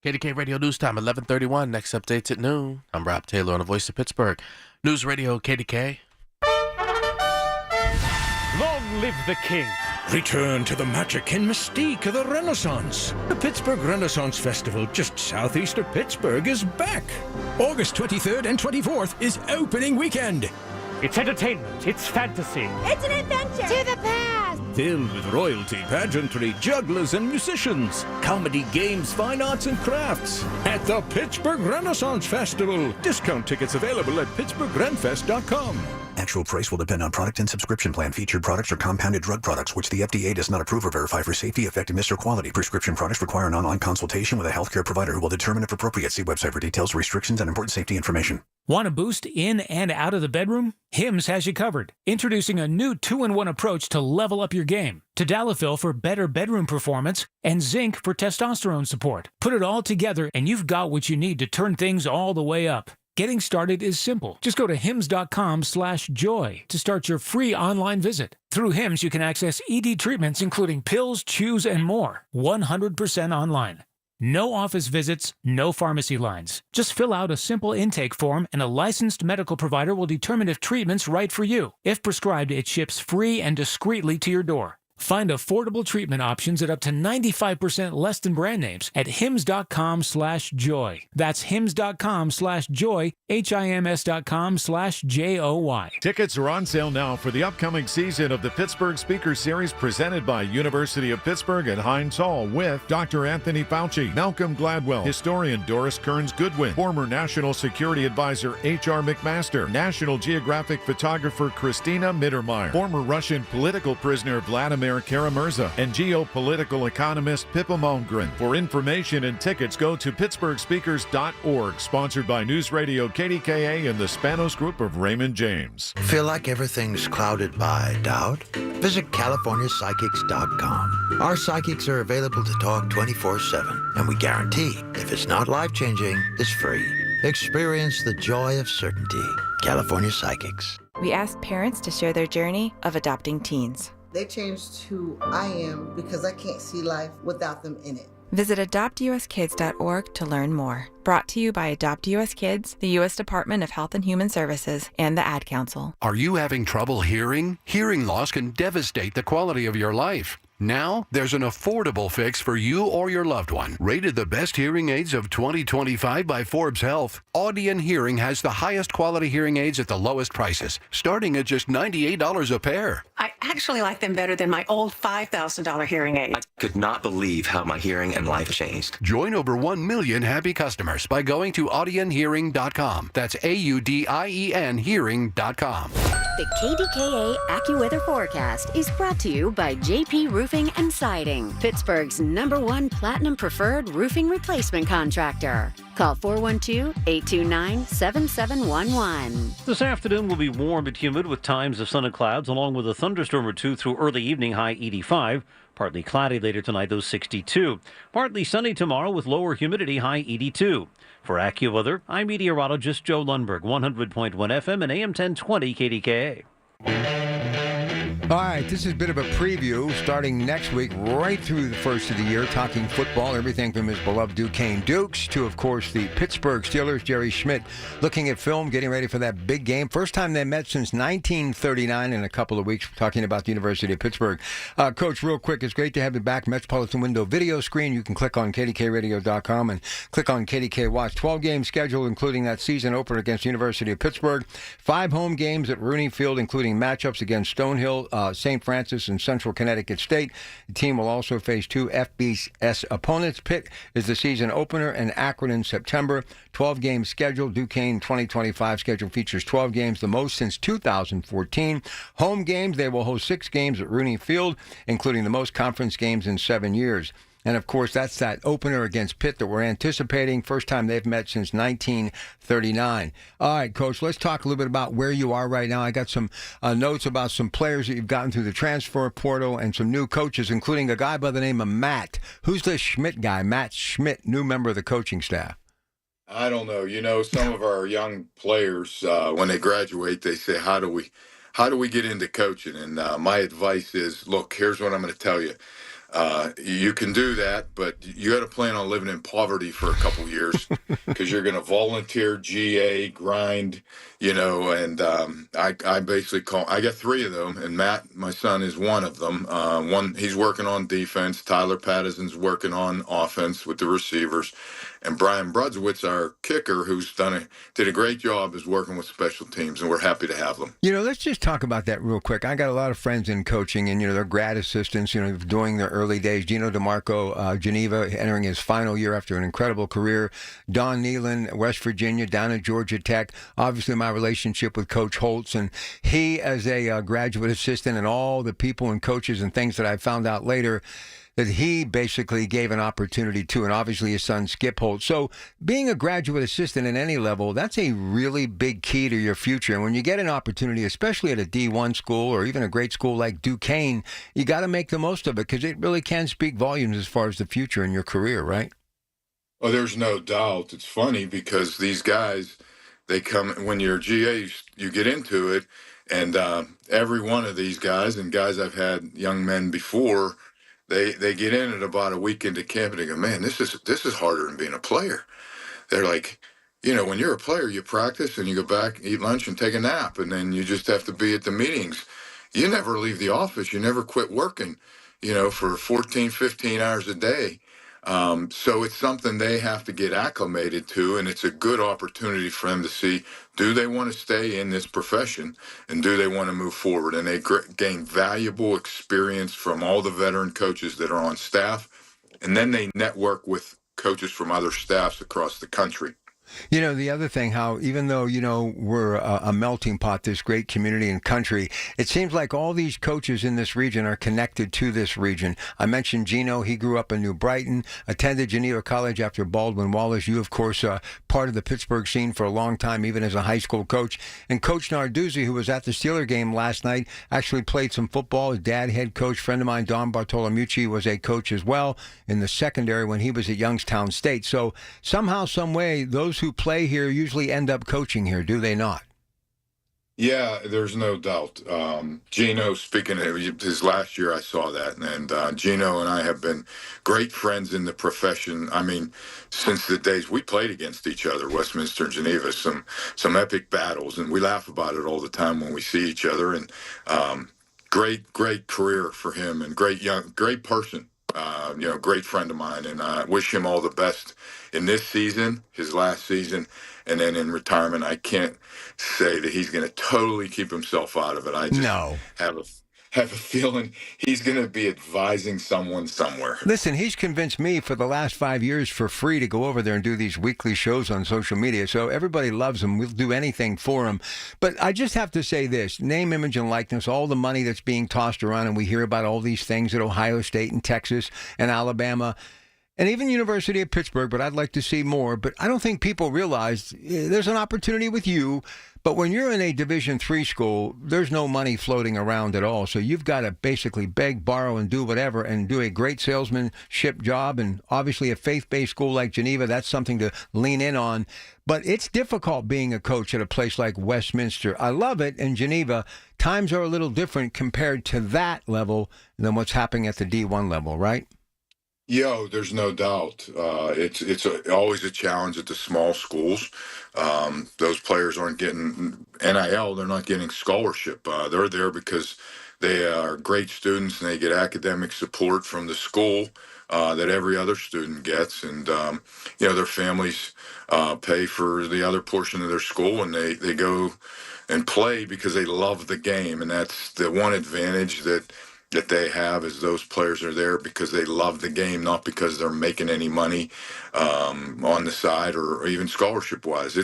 [SPEAKER 24] KDK Radio News Time, 11:31. Next updates at noon. I'm Rob Taylor on the Voice of Pittsburgh. News Radio KDK.
[SPEAKER 27] Long live the king. Return to the magic and mystique of the Renaissance. The Pittsburgh Renaissance Festival, just southeast of Pittsburgh, is back. August 23rd and 24th is opening weekend. It's entertainment, it's fantasy.
[SPEAKER 28] It's an adventure to the past.
[SPEAKER 27] Filled with royalty, pageantry, jugglers, and musicians. Comedy, games, fine arts, and crafts. At the Pittsburgh Renaissance Festival. Discount tickets available at pittsburghrenfest.com.
[SPEAKER 29] Actual price will depend on product and subscription plan. Featured products are compounded drug products, which the FDA does not approve or verify for safety, effectiveness, or quality. Prescription products require an online consultation with a healthcare provider who will determine if appropriate. See website for details, restrictions, and important safety information.
[SPEAKER 30] Want a boost in and out of the bedroom? Hims has you covered. Introducing a new 2-in-1 approach to level up your game. Tadalafil for better bedroom performance and zinc for testosterone support. Put it all together and you've got what you need to turn things all the way up. Getting started is simple. Just go to hims.com/joy to start your free online visit. Through Hims, you can access ED treatments including pills, chews, and more. 100% online. No office visits, no pharmacy lines. Just fill out a simple intake form and a licensed medical provider will determine if treatment's right for you. If prescribed, it ships free and discreetly to your door. Find affordable treatment options at up to 95% less than brand names at hims.com/joy. That's hims.com/joy, hims.com/joy.
[SPEAKER 8] Tickets are on sale now for the upcoming season of the Pittsburgh Speaker Series presented by University of Pittsburgh and Heinz Hall with Dr. Anthony Fauci, Malcolm Gladwell, historian Doris Kearns Goodwin, former National Security Advisor H.R. McMaster, National Geographic photographer Christina Mittermeier, former Russian political prisoner Vladimir Kara-Murza, and geopolitical economist Pippa Malmgren. For information and tickets, go to pittsburghspeakers.org. Sponsored by News Radio KDKA and the Spanos Group of Raymond James.
[SPEAKER 9] Feel like everything's clouded by doubt? Visit CaliforniaPsychics.com. Our psychics are available to talk 24/7, and we guarantee if it's not life-changing, it's free. Experience the joy of certainty. California Psychics.
[SPEAKER 10] We asked parents to share their journey of adopting teens.
[SPEAKER 11] They changed who I am because I can't see life without them in it.
[SPEAKER 10] Visit adoptuskids.org to learn more. Brought to you by Adopt US Kids, the U.S. Department of Health and Human Services, and the Ad Council.
[SPEAKER 12] Are you having trouble hearing? Hearing loss can devastate the quality of your life. Now, there's an affordable fix for you or your loved one. Rated the best hearing aids of 2025 by Forbes Health, Audion Hearing has the highest quality hearing aids at the lowest prices, starting at just $98 a pair.
[SPEAKER 13] I actually like them better than my old $5,000 hearing aid.
[SPEAKER 14] I could not believe how my hearing and life changed.
[SPEAKER 12] Join over 1 million happy customers by going to audionhearing.com. That's AUDIEN hearing.com.
[SPEAKER 4] The KDKA AccuWeather forecast is brought to you by JP Roofing and Siding, Pittsburgh's #1 Platinum Preferred Roofing Replacement Contractor. Call 412-829-7711.
[SPEAKER 16] This afternoon will be warm but humid with times of sun and clouds, along with a thunderstorm or two through early evening, high 85. Partly cloudy later tonight, though 62. Partly sunny tomorrow with lower humidity, high 82. For AccuWeather, I'm meteorologist Joe Lundberg, 100.1 FM and AM 1020 KDKA.
[SPEAKER 15] All right, this is a bit of a preview starting next week, right through the first of the year, talking football, everything from his beloved Duquesne Dukes to, of course, the Pittsburgh Steelers. Jerry Schmidt looking at film, getting ready for that big game. First time they met since 1939 in a couple of weeks, talking about the University of Pittsburgh. Coach, real quick, it's great to have you back. Metropolitan Window video screen. You can click on KDKRadio.com and click on KDK Watch. 12-game schedule, including that season opener against the University of Pittsburgh. 5 home games at Rooney Field, including matchups against Stonehill, St. Francis, and Central Connecticut State. The team will also face 2 FBS opponents. Pitt is the season opener, and Akron in September. 12-game schedule. Duquesne 2025 schedule features 12 games, the most since 2014. Home games, they will host 6 games at Rooney Field, including the most conference games in 7 years. And, of course, that's that opener against Pitt that we're anticipating. First time they've met since 1939. All right, Coach, let's talk a little bit about where you are right now. I got some notes about some players that you've gotten through the transfer portal and some new coaches, including a guy by the name of Matt. Who's this Schmidt guy? Matt Schmidt, new member of the coaching staff.
[SPEAKER 18] I don't know. You know, some of our young players, when they graduate, they say, how do we get into coaching? And my advice is, look, here's what I'm going to tell you. You can do that, but you got to plan on living in poverty for a couple years because you're going to volunteer, GA, grind, you know, and I basically I got 3 of them, and Matt, my son, is one of them. One, he's working on defense. Tyler Patterson's working on offense with the receivers. And Brian Brudzowitz, our kicker, who's did a great job, is working with special teams, and we're happy to have them.
[SPEAKER 15] You know, let's just talk about that real quick. I got a lot of friends in coaching, and, you know, they're grad assistants, you know, doing their early days. Gino DeMarco, Geneva, entering his final year after an incredible career. Don Nealon, West Virginia, down at Georgia Tech. Obviously, my relationship with Coach Holtz, and he as a graduate assistant, and all the people and coaches and things that I found out later that he basically gave an opportunity to, and obviously his son Skip Holt. So being a graduate assistant at any level, that's a really big key to your future. And when you get an opportunity, especially at a D1 school or even a great school like Duquesne, you got to make the most of it because it really can speak volumes as far as the future in your career, right?
[SPEAKER 18] Well, there's no doubt. It's funny because these guys, they come, when you're a GA, you get into it, and every one of these guys, and guys I've had young men before, they get in at about a week into camp and they go, man, this is harder than being a player. They're like, when you're a player, you practice and you go back, eat lunch, and take a nap, and then you just have to be at the meetings. You never leave the office. You never quit working, for 14, 15 hours a day. So it's something they have to get acclimated to, and it's a good opportunity for them to see, do they want to stay in this profession, and do they want to move forward? And they gain valuable experience from all the veteran coaches that are on staff, and then they network with coaches from other staffs across the country.
[SPEAKER 15] The other thing, how even though, we're a melting pot, this great community and country, it seems like all these coaches in this region are connected to this region. I mentioned Gino. He grew up in New Brighton, attended Geneva College after Baldwin Wallace. You, of course, part of the Pittsburgh scene for a long time, even as a high school coach. And Coach Narduzzi, who was at the Steeler game last night, actually played some football. His dad, head coach, friend of mine, Don Bartolomucci, was a coach as well in the secondary when he was at Youngstown State. So somehow, some way, those who play here usually end up coaching here, do they not?
[SPEAKER 18] Yeah, there's no doubt. Gino, speaking of his last year, I saw that. And Gino and I have been great friends in the profession. I mean, since the days we played against each other, Westminster and Geneva, some epic battles. And we laugh about it all the time when we see each other. And great career for him, and great person. Great friend of mine, and I wish him all the best in this season, his last season, and then in retirement. I can't say that he's going to totally keep himself out of it. I just have a feeling he's going to be advising someone somewhere.
[SPEAKER 15] Listen, he's convinced me for the last 5 years for free to go over there and do these weekly shows on social media. So everybody loves him. We'll do anything for him. But I just have to say this, name, image, and likeness, all the money that's being tossed around, and we hear about all these things at Ohio State and Texas and Alabama and even University of Pittsburgh, but I'd like to see more. But I don't think people realize there's an opportunity with you. But when you're in a Division III school, there's no money floating around at all. So you've got to basically beg, borrow, and do whatever, and do a great salesmanship job. And obviously a faith-based school like Geneva, that's something to lean in on. But it's difficult being a coach at a place like Westminster. I love it in Geneva. Times are a little different compared to that level than what's happening at the D1 level, right?
[SPEAKER 18] There's no doubt. It's always a challenge at the small schools. Those players aren't getting NIL. They're not getting scholarship. They're there because they are great students and they get academic support from the school that every other student gets. And, their families pay for the other portion of their school, and they go and play because they love the game. And that's the one advantage that they have, is those players are there because they love the game, not because they're making any money on the side or even scholarship-wise.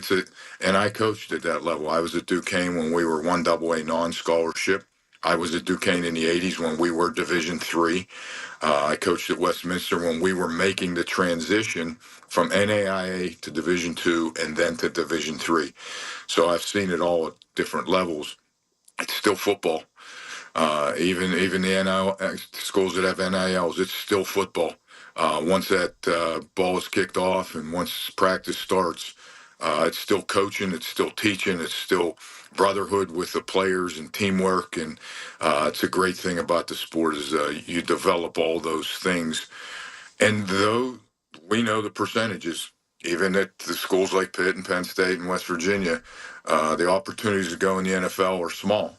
[SPEAKER 18] And I coached at that level. I was at Duquesne when we were 1AA non-scholarship. I was at Duquesne in the 80s when we were Division III. I coached at Westminster when we were making the transition from NAIA to Division II and then to Division III. So I've seen it all at different levels. It's still football. Even the NIL schools that have NILs, it's still football. Once that ball is kicked off and once practice starts, it's still coaching, it's still teaching, it's still brotherhood with the players and teamwork. And it's a great thing about the sport is you develop all those things. And though we know the percentages, even at the schools like Pitt and Penn State and West Virginia, the opportunities to go in the NFL are small.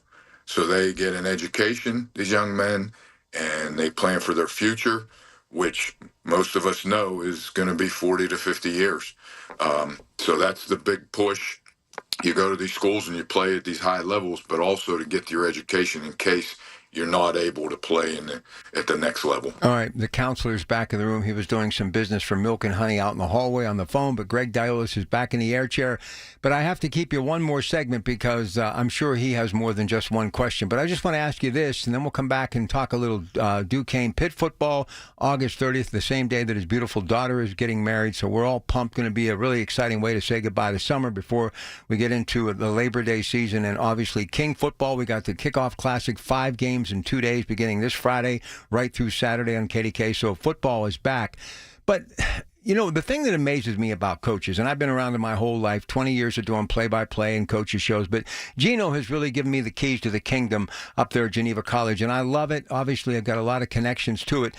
[SPEAKER 18] So they get an education, these young men, and they plan for their future, which most of us know is going to be 40 to 50 years. So that's the big push. You go to these schools and you play at these high levels, but also to get your education in case you're not able to play at the next level.
[SPEAKER 15] All right, the counselor's back in the room. He was doing some business for Milk and Honey out in the hallway on the phone, but Greg Diolis is back in the air chair. But I have to keep you one more segment because I'm sure he has more than just one question. But I just want to ask you this, and then we'll come back and talk a little Duquesne Pitt football, August 30th, the same day that his beautiful daughter is getting married. So we're all pumped. Going to be a really exciting way to say goodbye to summer before we get into the Labor Day season. And obviously King football, we got the Kickoff Classic, 5 games in 2 days beginning this Friday right through Saturday on KDK. So football is back. But the thing that amazes me about coaches, and I've been around in my whole life, 20 years of doing play-by-play and coaches shows, but Gino has really given me the keys to the kingdom up there at Geneva College, and I love it. Obviously, I've got a lot of connections to it.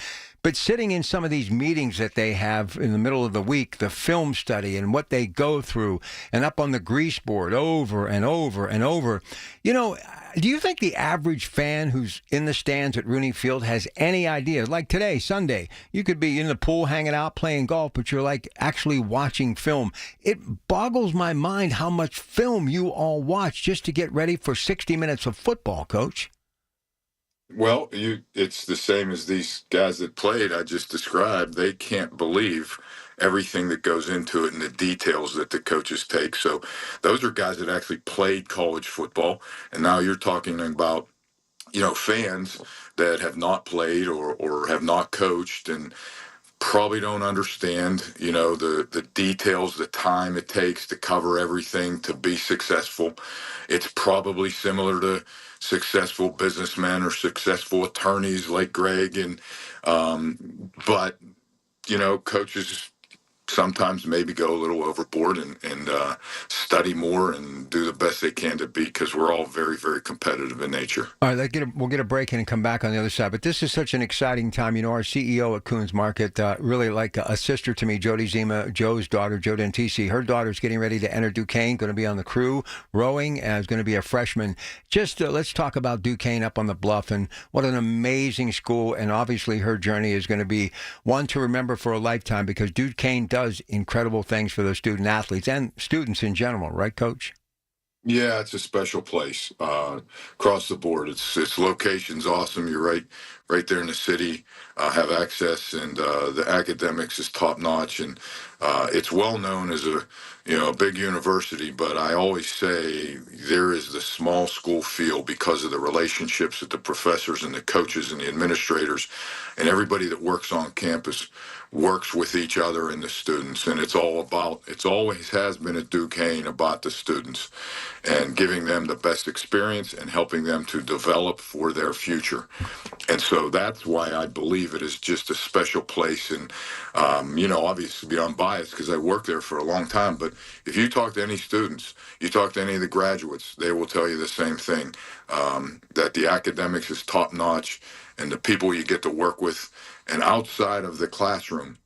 [SPEAKER 15] But sitting in some of these meetings that they have in the middle of the week, the film study and what they go through, and up on the grease board over and over and over, do you think the average fan who's in the stands at Rooney Field has any idea? Like today, Sunday, you could be in the pool hanging out playing golf, but you're like actually watching film. It boggles my mind how much film you all watch just to get ready for 60 minutes of football, Coach.
[SPEAKER 18] Well, it's the same as these guys that played I just described. They can't believe everything that goes into it and the details that the coaches take. So those are guys that actually played college football. And now you're talking about, fans that have not played or have not coached and probably don't understand, the details, the time it takes to cover everything to be successful. It's probably similar to successful businessmen or successful attorneys like Greg, and but coaches sometimes maybe go a little overboard and study more and do the best they can to be, because we're all very, very competitive in nature.
[SPEAKER 15] All right, we'll get a break in and come back on the other side. But this is such an exciting time. Our CEO at Coons Market, really like a sister to me, Jody Zima, Joe's daughter, Joe Dentisi. Her daughter's getting ready to enter Duquesne, going to be on the crew, rowing, is going to be a freshman. Just let's talk about Duquesne up on the bluff and what an amazing school. And obviously her journey is going to be one to remember for a lifetime, because Duquesne does incredible things for those student athletes and students in general, right, Coach?
[SPEAKER 18] Yeah, it's a special place across the board. Its location's awesome. You're right there in the city. Have access, and the academics is top notch, and it's well known as a big university. But I always say there is the small school feel because of the relationships that the professors and the coaches and the administrators and everybody that works on campus works with each other and the students. And it's always has been at Duquesne about the students and giving them the best experience and helping them to develop for their future. And so that's why I believe it is just a special place. And, obviously I'm biased because I worked there for a long time, but if you talk to any students, you talk to any of the graduates, they will tell you the same thing, that the academics is top notch and the people you get to work with, and outside of the classroom,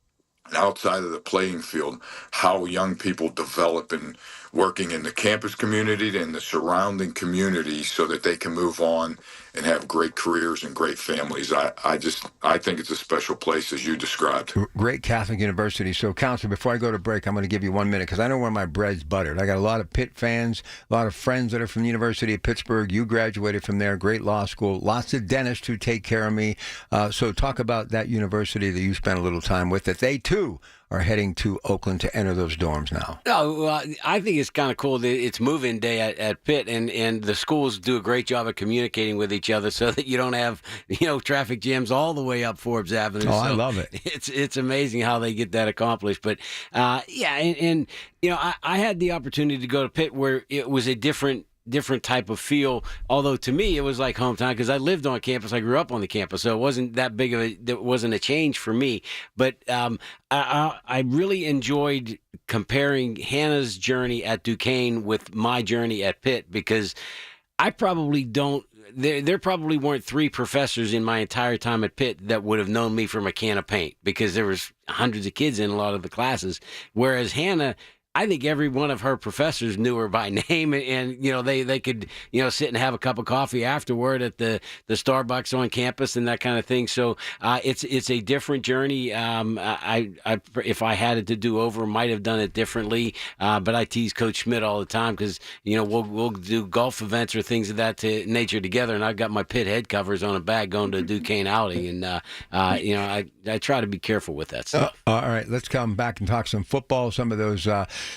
[SPEAKER 18] and outside of the playing field, how young people develop in working in the campus community and the surrounding community so that they can move on and have great careers and great families. I think it's a special place, as you described.
[SPEAKER 15] Great Catholic university. So, Counselor, before I go to break, I'm going to give you 1 minute because I know where my bread's buttered. I got a lot of Pitt fans, a lot of friends that are from the University of Pittsburgh. You graduated from there, great law school, lots of dentists who take care of me. So talk about that university that you spent a little time with, that they, too, are heading to Oakland to enter those dorms now.
[SPEAKER 1] Oh, well, I think it's kind of cool that it's move-in day at Pitt, and the schools do a great job of communicating with each other so that you don't have, traffic jams all the way up Forbes Avenue.
[SPEAKER 15] Oh,
[SPEAKER 1] so
[SPEAKER 15] I love it.
[SPEAKER 1] It's amazing how they get that accomplished. But, I had the opportunity to go to Pitt where it was a different type of feel, although to me it was like hometown because I lived on campus. I grew up on the campus, so it wasn't that big of it wasn't a change for me. But I really enjoyed comparing Hannah's journey at Duquesne with my journey at Pitt, because I probably don't. There probably weren't 3 professors in my entire time at Pitt that would have known me from a can of paint, because there was hundreds of kids in a lot of the classes, whereas Hannah, I think every one of her professors knew her by name, and they could sit and have a cup of coffee afterward at the Starbucks on campus and that kind of thing. So it's a different journey. I if I had it to do over, might have done it differently. But I tease Coach Schmidt all the time because we'll do golf events or things of that nature together, and I've got my Pitt head covers on a bag going to a Duquesne outing, and I try to be careful with that stuff.
[SPEAKER 15] All right, let's come back and talk some football. Some of those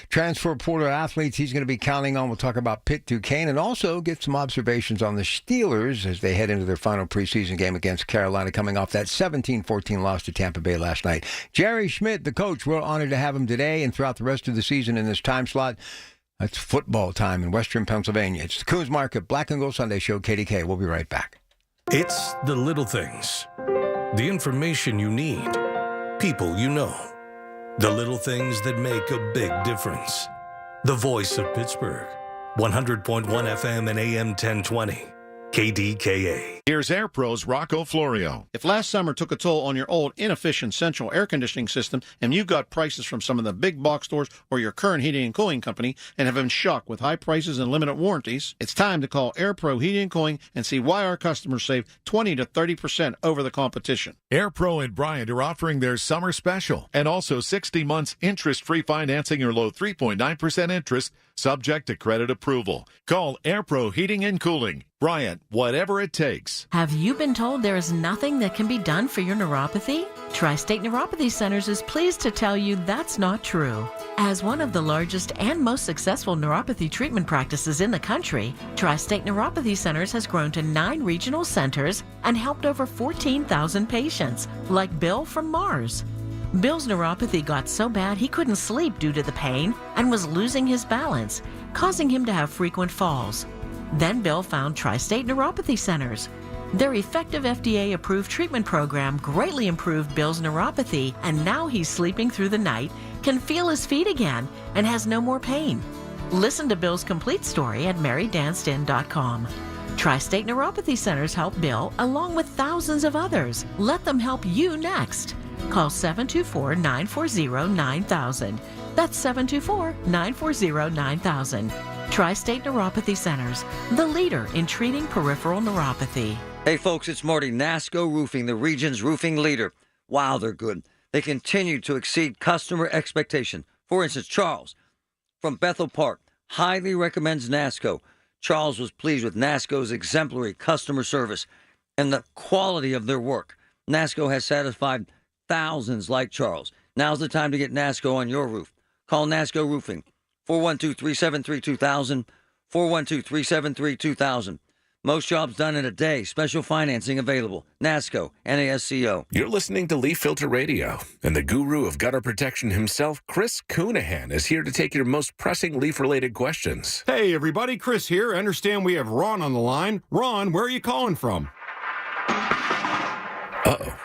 [SPEAKER 15] transfer portal athletes he's going to be counting on. We'll talk about Pitt Duquesne and also get some observations on the Steelers as they head into their final preseason game against Carolina, coming off that 17-14 loss to Tampa Bay last night. Jerry Schmidt, the coach, we're honored to have him today and throughout the rest of the season in this time slot. It's football time in Western Pennsylvania. It's the Coons Market Black and Gold Sunday Show, KDKA. We'll be right back.
[SPEAKER 3] It's the little things, the information you need, people you know. The little things that make a big difference. The voice of Pittsburgh. 100.1 FM and AM 1020. KDKA.
[SPEAKER 8] Here's AirPro's Rocco Florio.
[SPEAKER 2] If last summer took a toll on your old, inefficient central air conditioning system and you got prices from some of the big box stores or your current heating and cooling company and have been shocked with high prices and limited warranties, it's time to call AirPro Heating and Cooling and see why our customers save 20 to 30% over the competition.
[SPEAKER 8] AirPro and Bryant are offering their summer special and also 60 months interest-free financing or low 3.9% interest subject to credit approval. Call AirPro Heating and Cooling. Bryant, whatever it takes.
[SPEAKER 5] Have you been told there is nothing that can be done for your neuropathy? Tri-State Neuropathy Centers is pleased to tell you that's not true. As one of the largest and most successful neuropathy treatment practices in the country, Tri-State Neuropathy Centers has grown to 9 regional centers and helped over 14,000 patients, like Bill from Mars. Bill's neuropathy got so bad he couldn't sleep due to the pain and was losing his balance, causing him to have frequent falls. Then Bill found Tri-State Neuropathy Centers. Their effective FDA-approved treatment program greatly improved Bill's neuropathy, and now he's sleeping through the night, can feel his feet again, and has no more pain. Listen to Bill's complete story at marydanston.com. Tri-State Neuropathy Centers help Bill along with thousands of others. Let them help you next. Call 724-940-9000. That's 724-940-9000. Tri-State Neuropathy Centers, the leader in treating peripheral neuropathy.
[SPEAKER 6] Hey folks, it's Marty. NASCO Roofing, the region's roofing leader. Wow, they're good. They continue to exceed customer expectation. For instance, Charles from Bethel Park highly recommends NASCO. Charles was pleased with NASCO's exemplary customer service and the quality of their work. NASCO has satisfied thousands like Charles. Now's the time to get NASCO on your roof. Call NASCO Roofing, 412-373-2000, 412-373-2000. Most jobs done in a day. Special financing available. NASCO, NASCO.
[SPEAKER 7] You're listening to Leaf Filter Radio, and the guru of gutter protection himself, Chris Coonahan, is here to take your most pressing leaf-related questions.
[SPEAKER 17] Hey, everybody. Chris here. I understand we have Ron on the line. Ron, where are you calling from?
[SPEAKER 7] Uh-oh.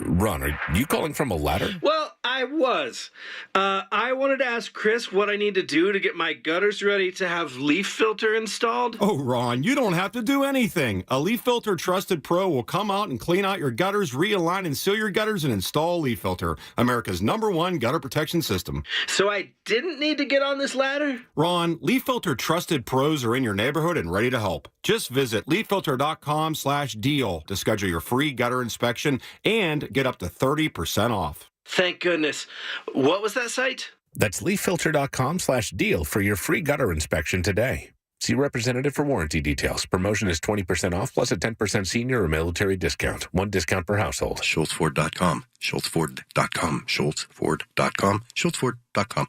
[SPEAKER 7] Ron, are you calling from a ladder?
[SPEAKER 19] Well, I was. I wanted to ask Chris what I need to do to get my gutters ready to have leaf filter installed.
[SPEAKER 17] Oh, Ron, you don't have to do anything. A Leaf Filter Trusted Pro will come out and clean out your gutters, realign and seal your gutters, and install Leaf Filter, America's #1 gutter protection system.
[SPEAKER 19] So I didn't need to get on this ladder?
[SPEAKER 17] Ron, Leaf Filter Trusted Pros are in your neighborhood and ready to help. Just visit leaffilter.com/deal to schedule your free gutter inspection and get up to 30% off.
[SPEAKER 19] Thank goodness. What was that site?
[SPEAKER 7] That's leaffilter.com/deal for your free gutter inspection today. See representative for warranty details. Promotion is 20% off plus a 10% senior or military discount. One discount per household.
[SPEAKER 20] SchultzFord.com. SchultzFord.com. SchultzFord.com. SchultzFord.com.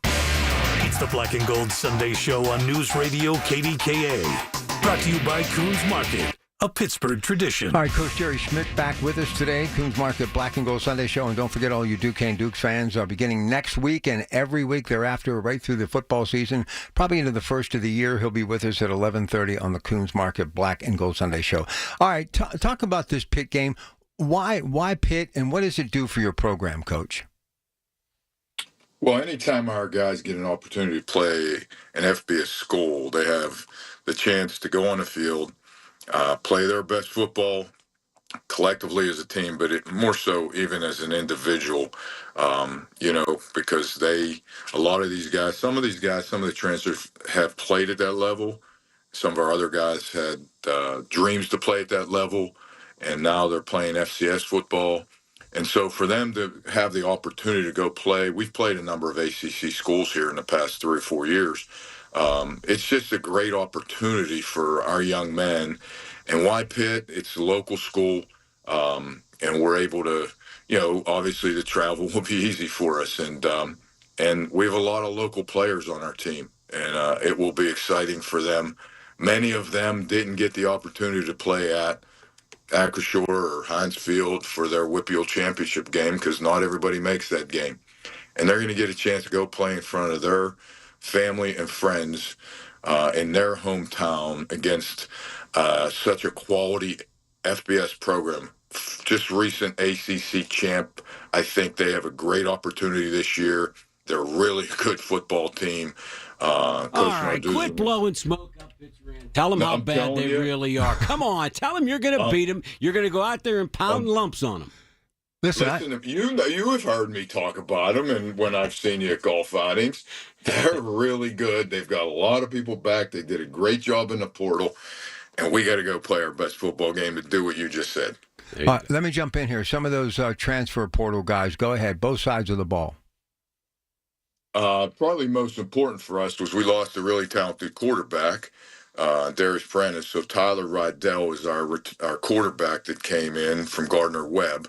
[SPEAKER 3] It's the Black and Gold Sunday Show on News Radio KDKA. Brought to you by Coons Market, a Pittsburgh tradition.
[SPEAKER 15] All right, Coach Jerry Schmidt back with us today. Coons Market Black and Gold Sunday Show. And don't forget, all you Duquesne Dukes fans are beginning next week and every week thereafter, right through the football season, probably into the first of the year. He'll be with us at 11:30 on the Coons Market Black and Gold Sunday Show. All right, talk about this Pitt game. Why Pitt, and what does it do for your program, Coach?
[SPEAKER 18] Well, anytime our guys get an opportunity to play an FBS school, they have the chance to go on the field, play their best football collectively as a team, but more so even as an individual, because a lot of these guys, some of the transfers have played at that level. Some of our other guys had dreams to play at that level, and now they're playing FCS football. And so for them to have the opportunity to go play, we've played a number of ACC schools here in the past 3 or 4 years. It's just a great opportunity for our young men. And why Pitt? It's a local school, and we're able to, obviously the travel will be easy for us. And we have a lot of local players on our team, and it will be exciting for them. Many of them didn't get the opportunity to play at Acrisure or Heinz Field for their WPIAL championship game because not everybody makes that game. And they're going to get a chance to go play in front of their family and friends in their hometown against such a quality FBS program just recent ACC champ. I think they have a great opportunity this year. They're a really good football team.
[SPEAKER 1] All right, quit blowing smoke up Fitzgerald. Tell them how bad they really are. Come on, tell them you're going to beat them. You're going to go out there and pound lumps on them.
[SPEAKER 18] Listen, you have heard me talk about them, and when I've seen you at golf outings, they're really good. They've got a lot of people back. They did a great job in the portal, and we got to go play our best football game to do what you just said.
[SPEAKER 15] Let me jump in here. Some of those transfer portal guys, go ahead, both sides of the ball.
[SPEAKER 18] Probably most important for us was we lost a really talented quarterback, Darius Prentice. So Tyler Rydell is our quarterback that came in from Gardner-Webb.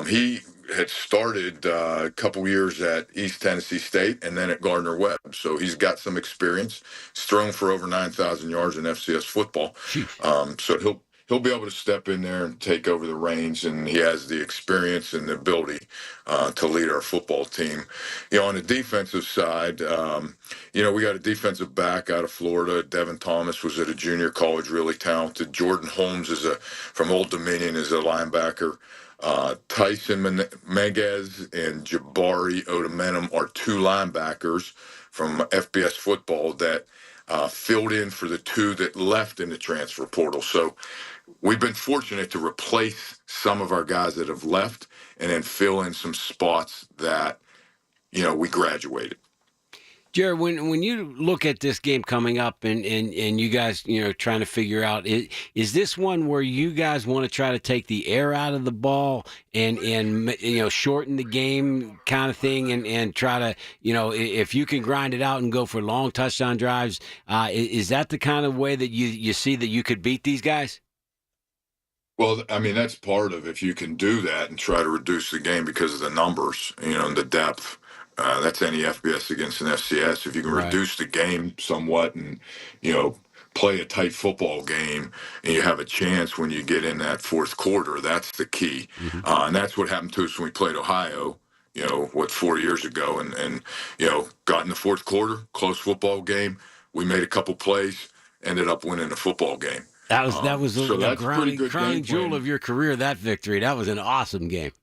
[SPEAKER 18] He had started a couple years at East Tennessee State and then at Gardner-Webb. So he's got some experience. He's thrown for over 9,000 yards in FCS football. So he'll be able to step in there and take over the reins, and he has the experience and the ability to lead our football team. On the defensive side, we got a defensive back out of Florida. Devin Thomas was at a junior college, really talented. Jordan Holmes from Old Dominion is a linebacker. Tyson Meguez and Jabari Odomenum are two linebackers from FBS football that filled in for the two that left in the transfer portal. So we've been fortunate to replace some of our guys that have left and then fill in some spots that, we graduated.
[SPEAKER 1] Jared, when you look at this game coming up and you guys, trying to figure out, is this one where you guys want to try to take the air out of the ball and shorten the game kind of thing and try to, if you can grind it out and go for long touchdown drives, is that the kind of way that you see that you could beat these guys?
[SPEAKER 18] Well, I mean, that's part of if you can do that and try to reduce the game because of the numbers, and the depth. That's any FBS against an FCS. If you can reduce the game somewhat and, play a tight football game and you have a chance when you get in that fourth quarter, that's the key. And that's what happened to us when we played Ohio, 4 years ago and got in the fourth quarter, close football game. We made a couple plays, ended up winning the football game.
[SPEAKER 1] That was the crowning jewel
[SPEAKER 18] plan.
[SPEAKER 1] of your career, that victory. That was an awesome game.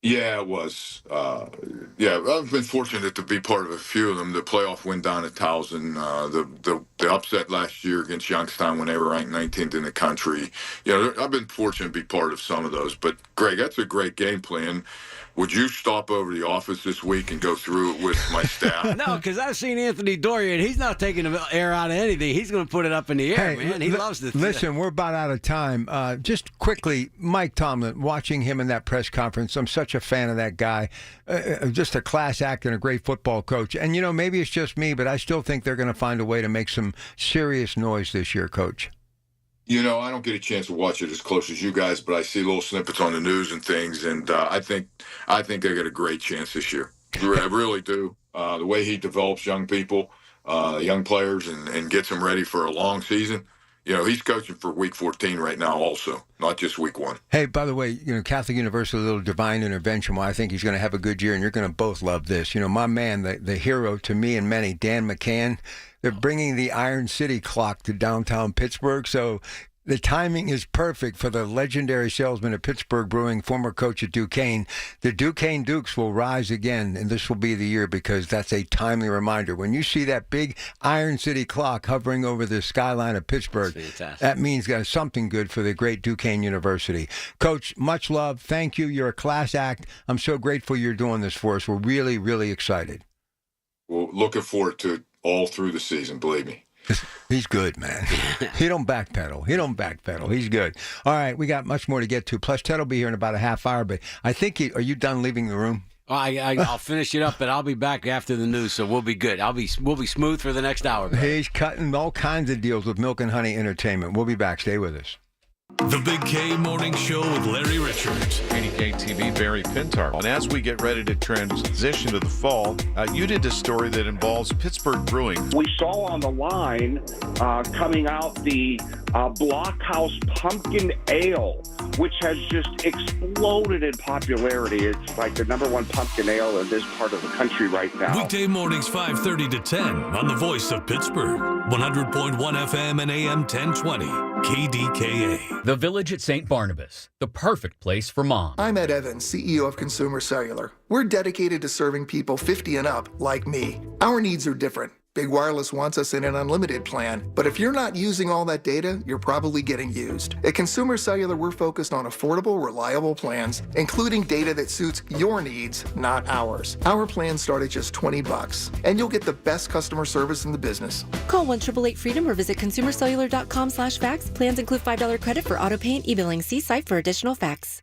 [SPEAKER 18] Yeah, it was. I've been fortunate to be part of a few of them. The playoff win down at Towson, the upset last year against Youngstown when they were ranked 19th in the country. I've been fortunate to be part of some of those. But, Greg, that's a great game plan. Would you stop over to the office this week and go through it with my staff?
[SPEAKER 1] No, because I've seen Anthony Dorian. He's not taking the air out of anything. He's going to put it up in the air, man. He loves this.
[SPEAKER 15] Listen, we're about out of time. Just quickly, Mike Tomlin, watching him in that press conference, I'm such a fan of that guy. Just a class act and a great football coach. And, maybe it's just me, but I still think they're going to find a way to make some serious noise this year, Coach.
[SPEAKER 18] I don't get a chance to watch it as close as you guys, but I see little snippets on the news and things, and I think they got a great chance this year. I really do. The way he develops young people, young players, and gets them ready for a long season. He's coaching for Week 14 right now also, not just Week 1.
[SPEAKER 15] Hey, by the way, Catholic University, a little divine intervention. Well, I think he's going to have a good year, and you're going to both love this. My man, the hero to me and many, Dan McCann, they're bringing the Iron City clock to downtown Pittsburgh, so the timing is perfect for the legendary salesman at Pittsburgh Brewing, former coach at Duquesne. The Duquesne Dukes will rise again, and this will be the year because that's a timely reminder. When you see that big Iron City clock hovering over the skyline of Pittsburgh, that means something good for the great Duquesne University. Coach, much love. Thank you. You're a class act. I'm so grateful you're doing this for us. We're really, really excited.
[SPEAKER 18] Well, looking forward to it all through the season, believe me.
[SPEAKER 15] He's good, man. He don't backpedal. He's good. All right, we got much more to get to. Plus, Ted will be here in about a half hour. But I think are you done leaving the room?
[SPEAKER 1] I'll finish it up, but I'll be back after the news, so we'll be good. We'll be smooth for the next hour. Buddy.
[SPEAKER 15] He's cutting all kinds of deals with Milk and Honey Entertainment. We'll be back. Stay with us.
[SPEAKER 3] The Big K Morning Show with Larry Richards.
[SPEAKER 8] KDKA-TV, Barry Pintar. And as we get ready to transition to the fall, you did a story that involves Pittsburgh Brewing.
[SPEAKER 21] We saw on the line coming out the Blockhouse Pumpkin Ale, which has just exploded in popularity. It's like the #1 pumpkin ale in this part of the country right now.
[SPEAKER 3] Weekday mornings 5:30 to 10 on the voice of Pittsburgh. 100.1 FM and AM 1020. KDKA.
[SPEAKER 9] The Village at St. Barnabas, the perfect place for mom.
[SPEAKER 22] I'm Ed Evans, CEO of Consumer Cellular. We're dedicated to serving people 50 and up, like me. Our needs are different. Big Wireless wants us in an unlimited plan, but if you're not using all that data, you're probably getting used. At Consumer Cellular, we're focused on affordable, reliable plans, including data that suits your needs, not ours. Our plans start at just $20, and you'll get the best customer service in the business.
[SPEAKER 23] Call 1-888-FREEDOM or visit consumercellular.com/facts. Plans include $5 credit for auto pay and e-billing. See site for additional facts.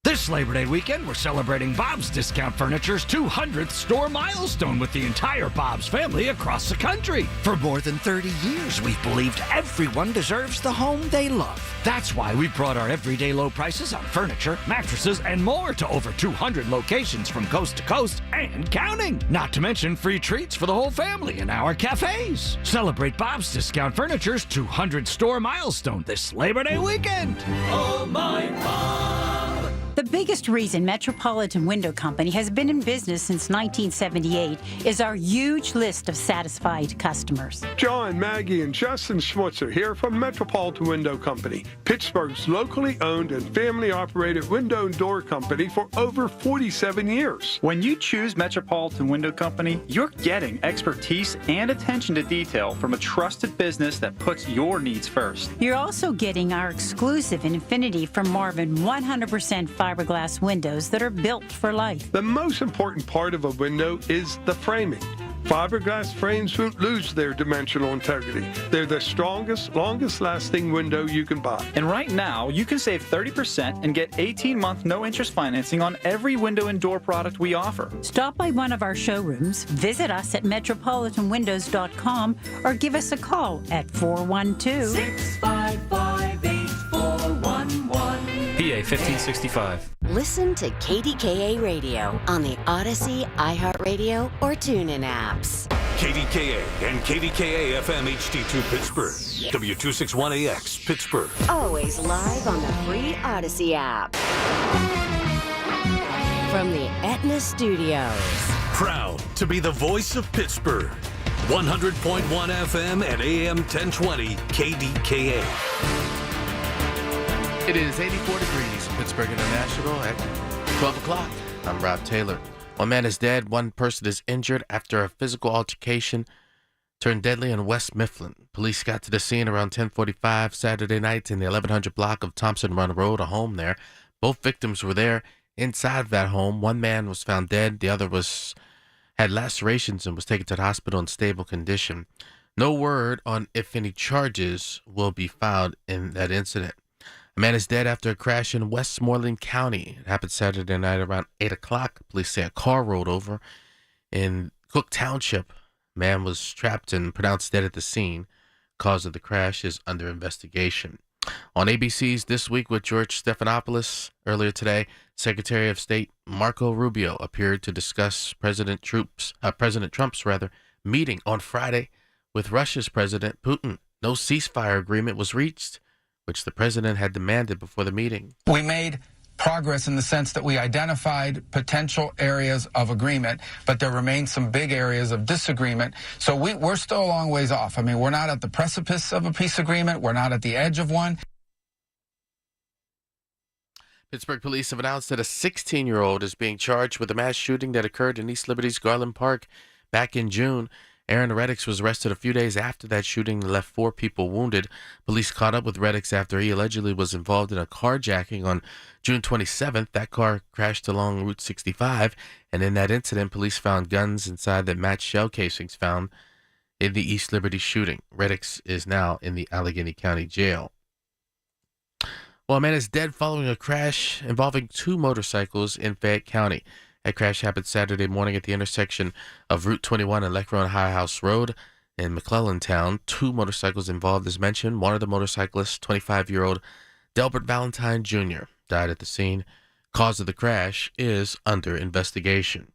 [SPEAKER 24] This Labor Day weekend, we're celebrating Bob's Discount Furniture's 200th store milestone with the entire Bob's family across the country. For more than 30 years, we've believed everyone deserves the home they love. That's why we brought our everyday low prices on furniture, mattresses, and more to over 200 locations from coast to coast and counting. Not to mention free treats for the whole family in our cafes. Celebrate Bob's Discount Furniture's 200 store milestone this Labor Day weekend.
[SPEAKER 25] Oh, my Bob! The biggest reason Metropolitan Window Company has been in business since 1978 is our huge list of satisfied customers.
[SPEAKER 26] John, Maggie, and Justin Schmutzer here from Metropolitan Window Company, Pittsburgh's locally owned and family-operated window and door company for over 47 years.
[SPEAKER 27] When you choose Metropolitan Window Company, you're getting expertise and attention to detail from a trusted business that puts your needs first.
[SPEAKER 25] You're also getting our exclusive Infinity from Marvin 100% fiberglass windows that are built for life.
[SPEAKER 26] The most important part of a window is the framing. Fiberglass frames won't lose their dimensional integrity. They're the strongest, longest-lasting window you can buy.
[SPEAKER 27] And right now, you can save 30% and get 18-month no-interest financing on every window and door product we offer.
[SPEAKER 25] Stop by one of our showrooms, visit us at metropolitanwindows.com, or give us a call at 412-655-8411.
[SPEAKER 28] PA 1565.
[SPEAKER 4] Listen to KDKA Radio on the Odyssey, iHeartRadio, or TuneIn apps.
[SPEAKER 3] KDKA and KDKA-FM HD2 Pittsburgh. W261AX Pittsburgh.
[SPEAKER 4] Always live on the free Odyssey app. From the Aetna Studios.
[SPEAKER 3] Proud to be the voice of Pittsburgh. 100.1 FM and AM 1020 KDKA.
[SPEAKER 29] It is 84 degrees in Pittsburgh International at 12 o'clock. I'm Rob Taylor. One man is dead. One person is injured after a physical altercation turned deadly in West Mifflin. Police got to the scene around 10:45 Saturday night in the 1100 block of Thompson Run Road, a home there. Both victims were there inside of that home. One man was found dead. The other had lacerations and was taken to the hospital in stable condition. No word on if any charges will be filed in that incident. A man is dead after a crash in Westmoreland County. It happened Saturday night around 8 o'clock. Police say a car rolled over in Cook Township. A man was trapped and pronounced dead at the scene. Cause of the crash is under investigation. On ABC's This Week with George Stephanopoulos, earlier today, Secretary of State Marco Rubio appeared to discuss President Trump's meeting on Friday with Russia's President Putin. No ceasefire agreement was reached, which the president had demanded before the meeting.
[SPEAKER 30] We made progress in the sense that we identified potential areas of agreement, but there remain some big areas of disagreement. So we're still a long ways off. I mean, we're not at the precipice of a peace agreement. We're not at the edge of one.
[SPEAKER 29] Pittsburgh police have announced that a 16-year-old is being charged with a mass shooting that occurred in East Liberty's Garland Park back in June. Aaron Reddix was arrested a few days after that shooting and left 4 people wounded. Police caught up with Reddix after he allegedly was involved in a carjacking on June 27th. That car crashed along Route 65, and in that incident, police found guns inside that matched shell casings found in the East Liberty shooting. Reddix is now in the Allegheny County Jail. Well, a man is dead following a crash involving 2 motorcycles in Fayette County. That crash happened Saturday morning at the intersection of Route 21 and Leckrone High House Road in McClellantown. 2 motorcycles involved, as mentioned. One of the motorcyclists, 25-year-old Delbert Valentine Jr., died at the scene. Cause of the crash is under investigation.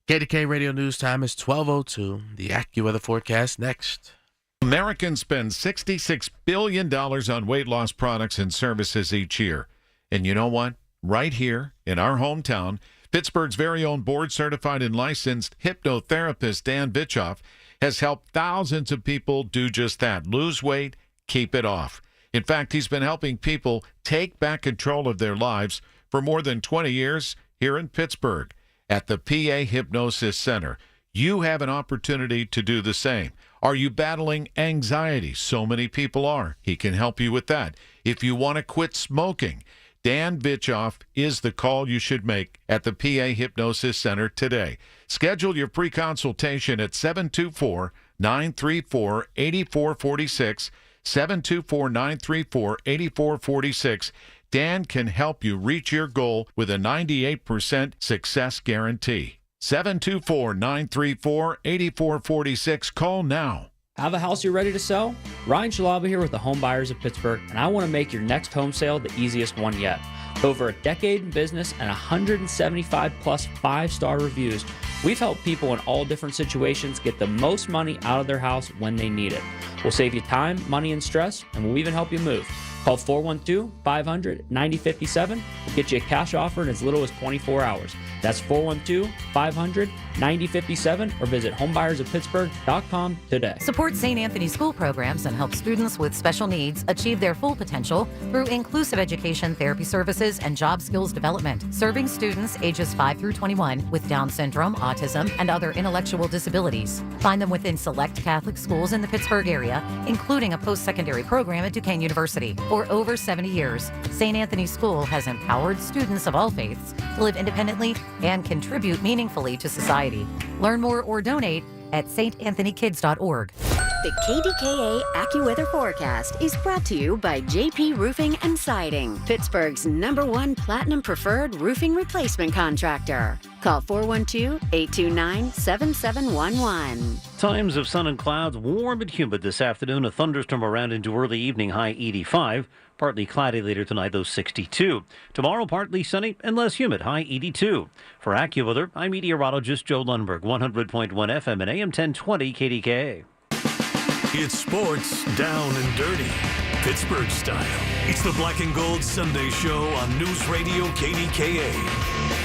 [SPEAKER 29] KDKA Radio News Time is 12:02. The AccuWeather forecast next.
[SPEAKER 8] Americans spend $66 billion on weight loss products and services each year. And you know what? Right here in our hometown, Pittsburgh's very own board-certified and licensed hypnotherapist Dan Bitchoff has helped thousands of people do just that, lose weight, keep it off. In fact, he's been helping people take back control of their lives for more than 20 years here in Pittsburgh at the PA Hypnosis Center. You have an opportunity to do the same. Are you battling anxiety? So many people are. He can help you with that. If you want to quit smoking, Dan Vitchoff is the call you should make at the PA Hypnosis Center today. Schedule your free consultation at 724-934-8446, 724-934-8446. Dan can help you reach your goal with a 98% success guarantee. 724-934-8446. Call now.
[SPEAKER 28] Have a house you're ready to sell? Ryan Shalaba here with the Home Buyers of Pittsburgh, and I want to make your next home sale the easiest one yet. With over a decade in business and 175 plus 5-star reviews, we've helped people in all different situations get the most money out of their house when they need it. We'll save you time, money, and stress, and we'll even help you move. Call 412-500-9057. We'll get you a cash offer in as little as 24 hours. That's 412-500-9057 or visit homebuyersofpittsburgh.com today.
[SPEAKER 2] Support St. Anthony School programs and help students with special needs achieve their full potential through inclusive education, therapy services, and job skills development, serving students ages 5 through 21 with Down syndrome, autism, and other intellectual disabilities. Find them within select Catholic schools in the Pittsburgh area, including a post-secondary program at Duquesne University. For over 70 years, St. Anthony School has empowered students of all faiths to live independently and contribute meaningfully to society. Learn more or donate at stanthonykids.org.
[SPEAKER 4] The KDKA AccuWeather forecast is brought to you by JP Roofing and Siding, Pittsburgh's #1 Platinum Preferred Roofing Replacement Contractor. Call 412-829-7711.
[SPEAKER 5] Times of sun and clouds, warm and humid this afternoon. A thunderstorm around into early evening, high 85. Partly cloudy later tonight, though 62. Tomorrow, partly sunny and less humid, high 82. For AccuWeather, I'm meteorologist Joe Lundberg, 100.1 FM and AM 1020 KDKA.
[SPEAKER 3] It's sports down and dirty, Pittsburgh style. It's the Black and Gold Sunday Show on News Radio KDKA.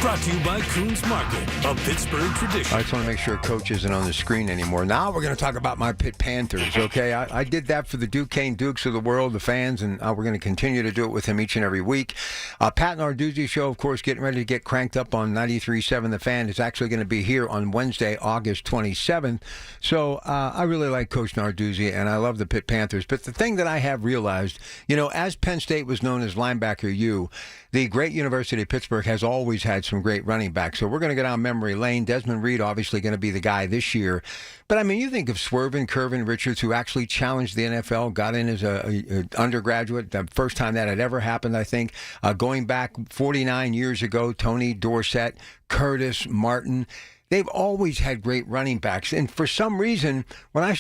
[SPEAKER 3] Brought to you by Coons Market, a Pittsburgh tradition.
[SPEAKER 15] I just want to make sure Coach isn't on the screen anymore. Now we're going to talk about my Pitt Panthers, okay? I did that for the Duquesne Dukes of the world, the fans, and we're going to continue to do it with him each and every week. Pat Narduzzi Show, of course, getting ready to get cranked up on 93.7 The Fan. It's actually going to be here on Wednesday, August 27th. So I really like Coach Narduzzi, and I love the Pitt Panthers. But the thing that I have realized, you know, as Penn State was known as Linebacker U, the great University of Pittsburgh has always had some great running backs. So we're going to go down memory lane. Desmond Reed obviously going to be the guy this year. But, I mean, you think of Swervin, Curvin Richards, who actually challenged the NFL, got in as a undergraduate, the first time that had ever happened, I think. Going back 49 years ago, Tony Dorsett, Curtis Martin. They've always had great running backs. And for some reason, when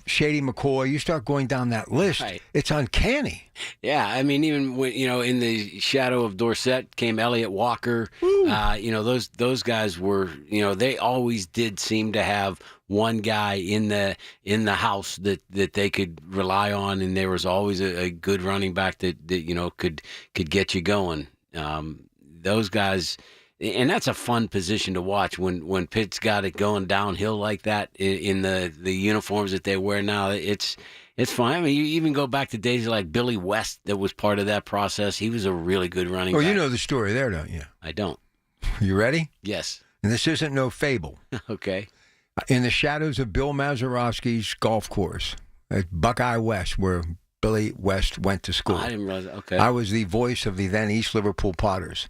[SPEAKER 15] Shady McCoy, you start going down that list, right. It's uncanny.
[SPEAKER 1] Yeah, I mean, even when, you know, in the shadow of Dorsett came Elliott Walker. You know, those guys were, you know, they always did seem to have one guy in the house that they could rely on, and there was always a good running back that you know could get you going. Those guys. And that's a fun position to watch when Pitt's got it going downhill like that in the uniforms that they wear now. It's fun. I mean, you even go back to days like Billy West that was part of that process. He was a really good running back.
[SPEAKER 15] Well, you know the story there, don't you?
[SPEAKER 1] I don't.
[SPEAKER 15] You ready?
[SPEAKER 1] Yes.
[SPEAKER 15] And this isn't no fable.
[SPEAKER 1] Okay.
[SPEAKER 15] In the shadows of Bill Mazeroski's golf course at Buckeye West, where Billy West went to school.
[SPEAKER 1] I didn't realize that. Okay.
[SPEAKER 15] I was the voice of the then East Liverpool Potters.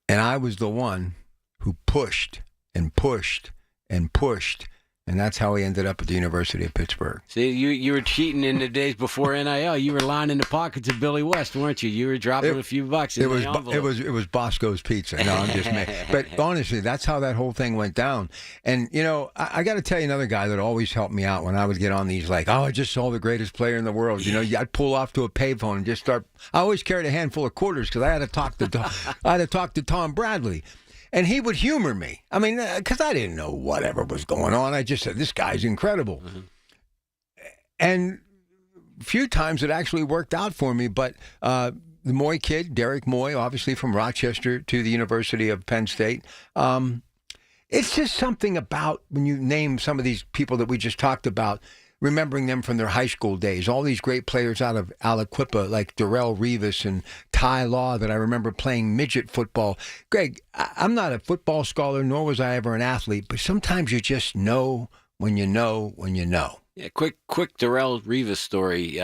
[SPEAKER 15] And I was the one who pushed and pushed and pushed, and that's how he ended up at the University of Pittsburgh.
[SPEAKER 1] See, you were cheating in the days before NIL. You were lining the pockets of Billy West, weren't you? You were dropping a few bucks in the envelope.
[SPEAKER 15] It was Bosco's Pizza. No, I'm just making. But honestly, that's how that whole thing went down. And you know, I got to tell you another guy that always helped me out when I would get on these like, I just saw the greatest player in the world. You know, I'd pull off to a payphone and just start. I always carried a handful of quarters because I had to talk to Tom Bradley. And he would humor me. I mean, because I didn't know whatever was going on. I just said, this guy's incredible. Mm-hmm. And a few times it actually worked out for me. But the Moy kid, Derek Moy, obviously from Rochester to the University of Penn State. It's just something about when you name some of these people that we just talked about. remembering them from their high school days. All these great players out of Aliquippa, like Darrell Rivas and Ty Law, that I remember playing midget football. Greg, I'm not a football scholar, nor was I ever an athlete, but sometimes you just know when you know when you know.
[SPEAKER 1] Yeah, quick Darrell Rivas story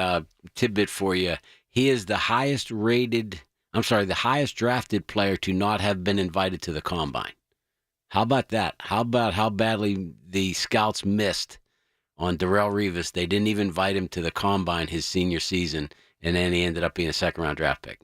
[SPEAKER 1] tidbit for you. He is the highest drafted player to not have been invited to the combine. How about that? How about how badly the scouts missed on Darrell Rivas? They didn't even invite him to the combine his senior season, and then he ended up being a second-round draft pick.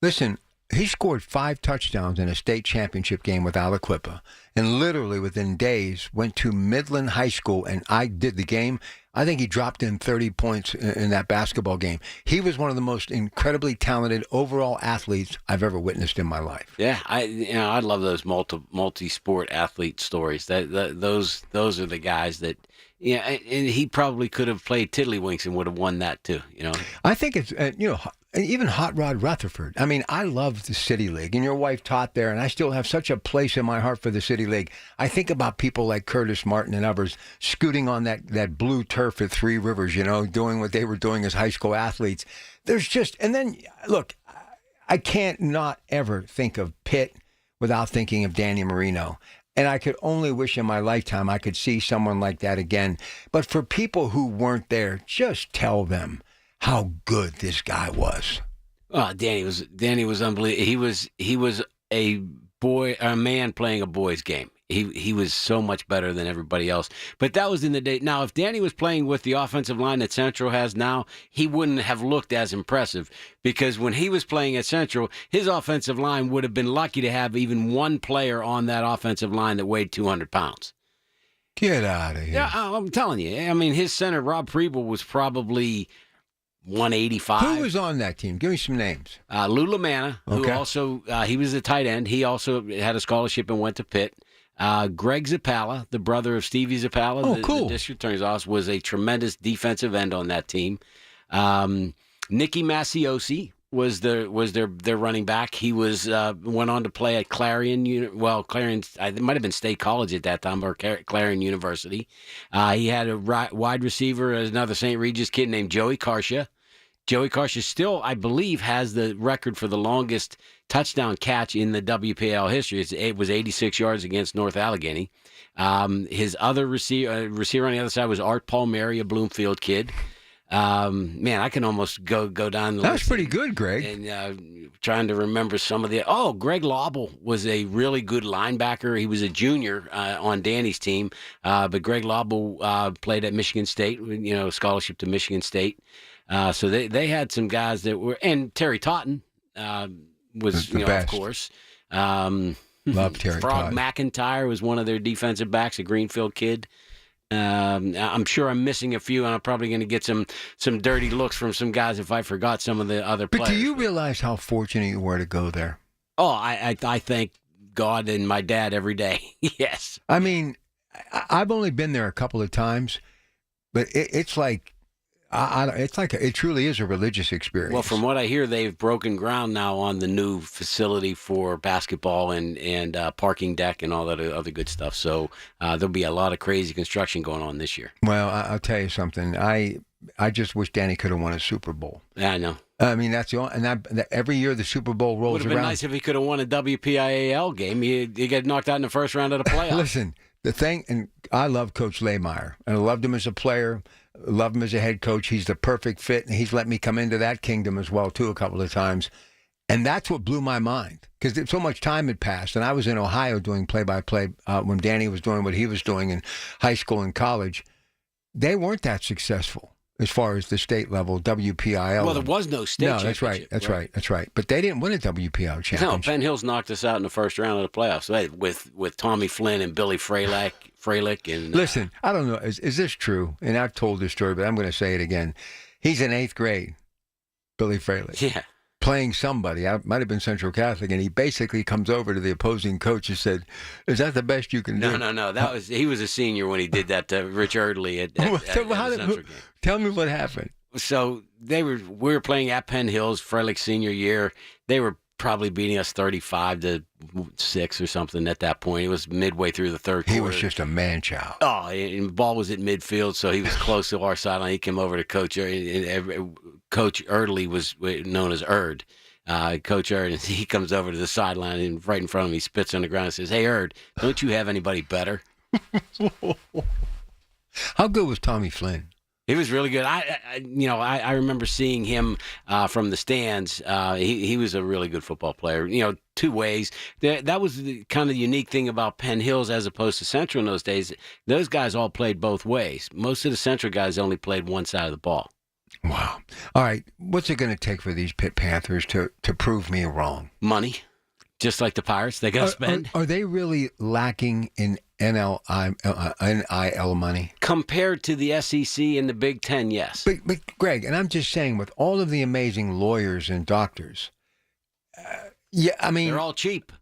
[SPEAKER 15] Listen, he scored 5 touchdowns in a state championship game with Aliquippa, and literally within days went to Midland High School, and I did the game. I think he dropped in 30 points in that basketball game. He was one of the most incredibly talented overall athletes I've ever witnessed in my life.
[SPEAKER 1] Yeah, I love those multi-sport athlete stories. Those are the guys that, yeah, and he probably could have played tiddlywinks and would have won that too.
[SPEAKER 15] I think it's even Hot Rod Rutherford. I mean, I love the City League, and your wife taught there, and I still have such a place in my heart for the City League. I think about people like Curtis Martin and others scooting on that blue turf at Three Rivers, doing what they were doing as high school athletes. And then, look, I can't not ever think of Pitt without thinking of Danny Marino. And I could only wish in my lifetime I could see someone like that again. But for people who weren't there, just tell them how good this guy was.
[SPEAKER 1] Oh, Danny was unbelievable. He was a man playing a boy's game. He was so much better than everybody else. But that was in the day. Now, if Danny was playing with the offensive line that Central has now, he wouldn't have looked as impressive, because when he was playing at Central, his offensive line would have been lucky to have even one player on that offensive line that weighed 200 pounds.
[SPEAKER 15] Get out of here.
[SPEAKER 1] Yeah, I'm telling you. I mean, his center, Rob Preble, was probably 185.
[SPEAKER 15] Who was on that team? Give me some names.
[SPEAKER 1] Lou Lamanna, who
[SPEAKER 15] Okay.
[SPEAKER 1] also, he was a tight end. He also had a scholarship and went to Pitt. Greg Zappala, the brother of Stevie Zappala, the district attorney's office, was a tremendous defensive end on that team. Nicky Masiosi was their running back. He went on to play at Clarion. Clarion, it might have been State College at that time, or Clarion University. He had a wide receiver, another St. Regis kid named Joey Karsha. Joey Karsha still, I believe, has the record for the longest touchdown catch in the WPL history. It was 86 yards against North Allegheny. His other receiver on the other side was Art Palmieri, a Bloomfield kid. Man, I can almost go down the list.
[SPEAKER 15] That's pretty good, Greg.
[SPEAKER 1] And trying to remember some of the... Greg Lobble was a really good linebacker. He was a junior on Danny's team. But Greg Lobble played at Michigan State, scholarship to Michigan State. So they had some guys that were... And Terry Totten was, of course.
[SPEAKER 15] Love Terry
[SPEAKER 1] Frog
[SPEAKER 15] Totten.
[SPEAKER 1] McIntyre was one of their defensive backs, a Greenfield kid. I'm sure I'm missing a few, and I'm probably going to get some dirty looks from some guys if I forgot some of the other players.
[SPEAKER 15] But do you realize how fortunate you were to go there?
[SPEAKER 1] Oh, I thank God and my dad every day. Yes.
[SPEAKER 15] I mean, I've only been there a couple of times, but it's like... it truly is a religious experience.
[SPEAKER 1] Well, from what I hear, they've broken ground now on the new facility for basketball and parking deck and all that other good stuff. So there'll be a lot of crazy construction going on this year.
[SPEAKER 15] Well, I'll tell you something. I just wish Danny could have won a Super Bowl.
[SPEAKER 1] Yeah, I know.
[SPEAKER 15] I mean, that's the only, and every year the Super Bowl rolls around.
[SPEAKER 1] Would have been nice if he could have won a WPIAL game. He got knocked out in the first round of the playoffs.
[SPEAKER 15] Listen, the thing, and I love Coach Lehmeyer, and I loved him as a player. Love him as a head coach. He's the perfect fit, and he's let me come into that kingdom as well, too, a couple of times. And that's what blew my mind, because so much time had passed, and I was in Ohio doing play-by-play when Danny was doing what he was doing in high school and college. They weren't that successful as far as the state level, WPIL.
[SPEAKER 1] Well, there was no state championship.
[SPEAKER 15] That's right. But they didn't win a WPIL championship.
[SPEAKER 1] No, Penn Hills knocked us out in the first round of the playoffs with Tommy Flynn and Billy Fralick and...
[SPEAKER 15] Listen, I don't know. Is this true? And I've told this story, but I'm going to say it again. He's in 8th grade, Billy Fralick.
[SPEAKER 1] Yeah.
[SPEAKER 15] Playing somebody. I might have been Central Catholic, and he basically comes over to the opposing coach and said, "Is that the best you can do?"
[SPEAKER 1] No. He was a senior when he did that to Rich Erdley at the Central game.
[SPEAKER 15] Tell me what happened.
[SPEAKER 1] So we were playing at Penn Hills, Frelick's senior year. They were probably beating us 35-6 or something at that point. It was midway through the third quarter.
[SPEAKER 15] He was just a man-child.
[SPEAKER 1] Oh, and the ball was at midfield, so he was close to our sideline. He came over to Coach Coach Erdley was known as Erd. Coach Erd, and he comes over to the sideline and right in front of me, spits on the ground and says, "Hey, Erd, don't you have anybody better?"
[SPEAKER 15] How good was Tommy Flynn?
[SPEAKER 1] He was really good. I remember seeing him from the stands. He was a really good football player. Two ways. That was the kind of unique thing about Penn Hills as opposed to Central in those days. Those guys all played both ways. Most of the Central guys only played one side of the ball.
[SPEAKER 15] Wow. All right. What's it going to take for these Pitt Panthers to prove me wrong?
[SPEAKER 1] Money. Just like the Pirates, they got to spend.
[SPEAKER 15] Are they really lacking in NIL money?
[SPEAKER 1] Compared to the SEC and the Big Ten, yes.
[SPEAKER 15] But Greg, and I'm just saying, with all of the amazing lawyers and doctors,
[SPEAKER 1] they're all cheap.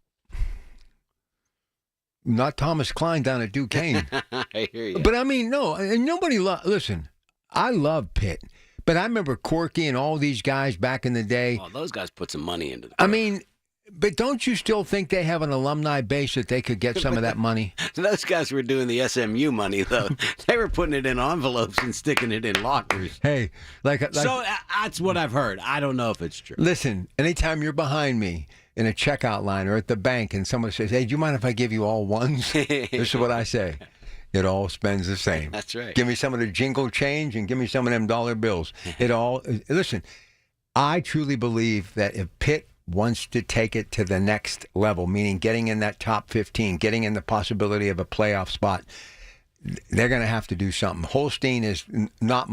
[SPEAKER 15] Not Thomas Klein down at Duquesne.
[SPEAKER 1] I hear you.
[SPEAKER 15] But no, and nobody listen, I love Pitt, but I remember Corky and all these guys back in the day.
[SPEAKER 1] Well, those guys put some money into it.
[SPEAKER 15] But don't you still think they have an alumni base that they could get some of that money?
[SPEAKER 1] Those guys were doing the SMU money, though. They were putting it in envelopes and sticking it in lockers.
[SPEAKER 15] Hey,
[SPEAKER 1] so that's what I've heard. I don't know if it's true.
[SPEAKER 15] Listen, anytime you're behind me in a checkout line or at the bank and someone says, "Hey, do you mind if I give you all ones?" This is what I say. It all spends the same.
[SPEAKER 1] That's right.
[SPEAKER 15] Give me some of the jingle change and give me some of them dollar bills. Listen, I truly believe that if Pitt wants to take it to the next level, meaning getting in that top 15, getting in the possibility of a playoff spot, they're going to have to do something. Holstein is not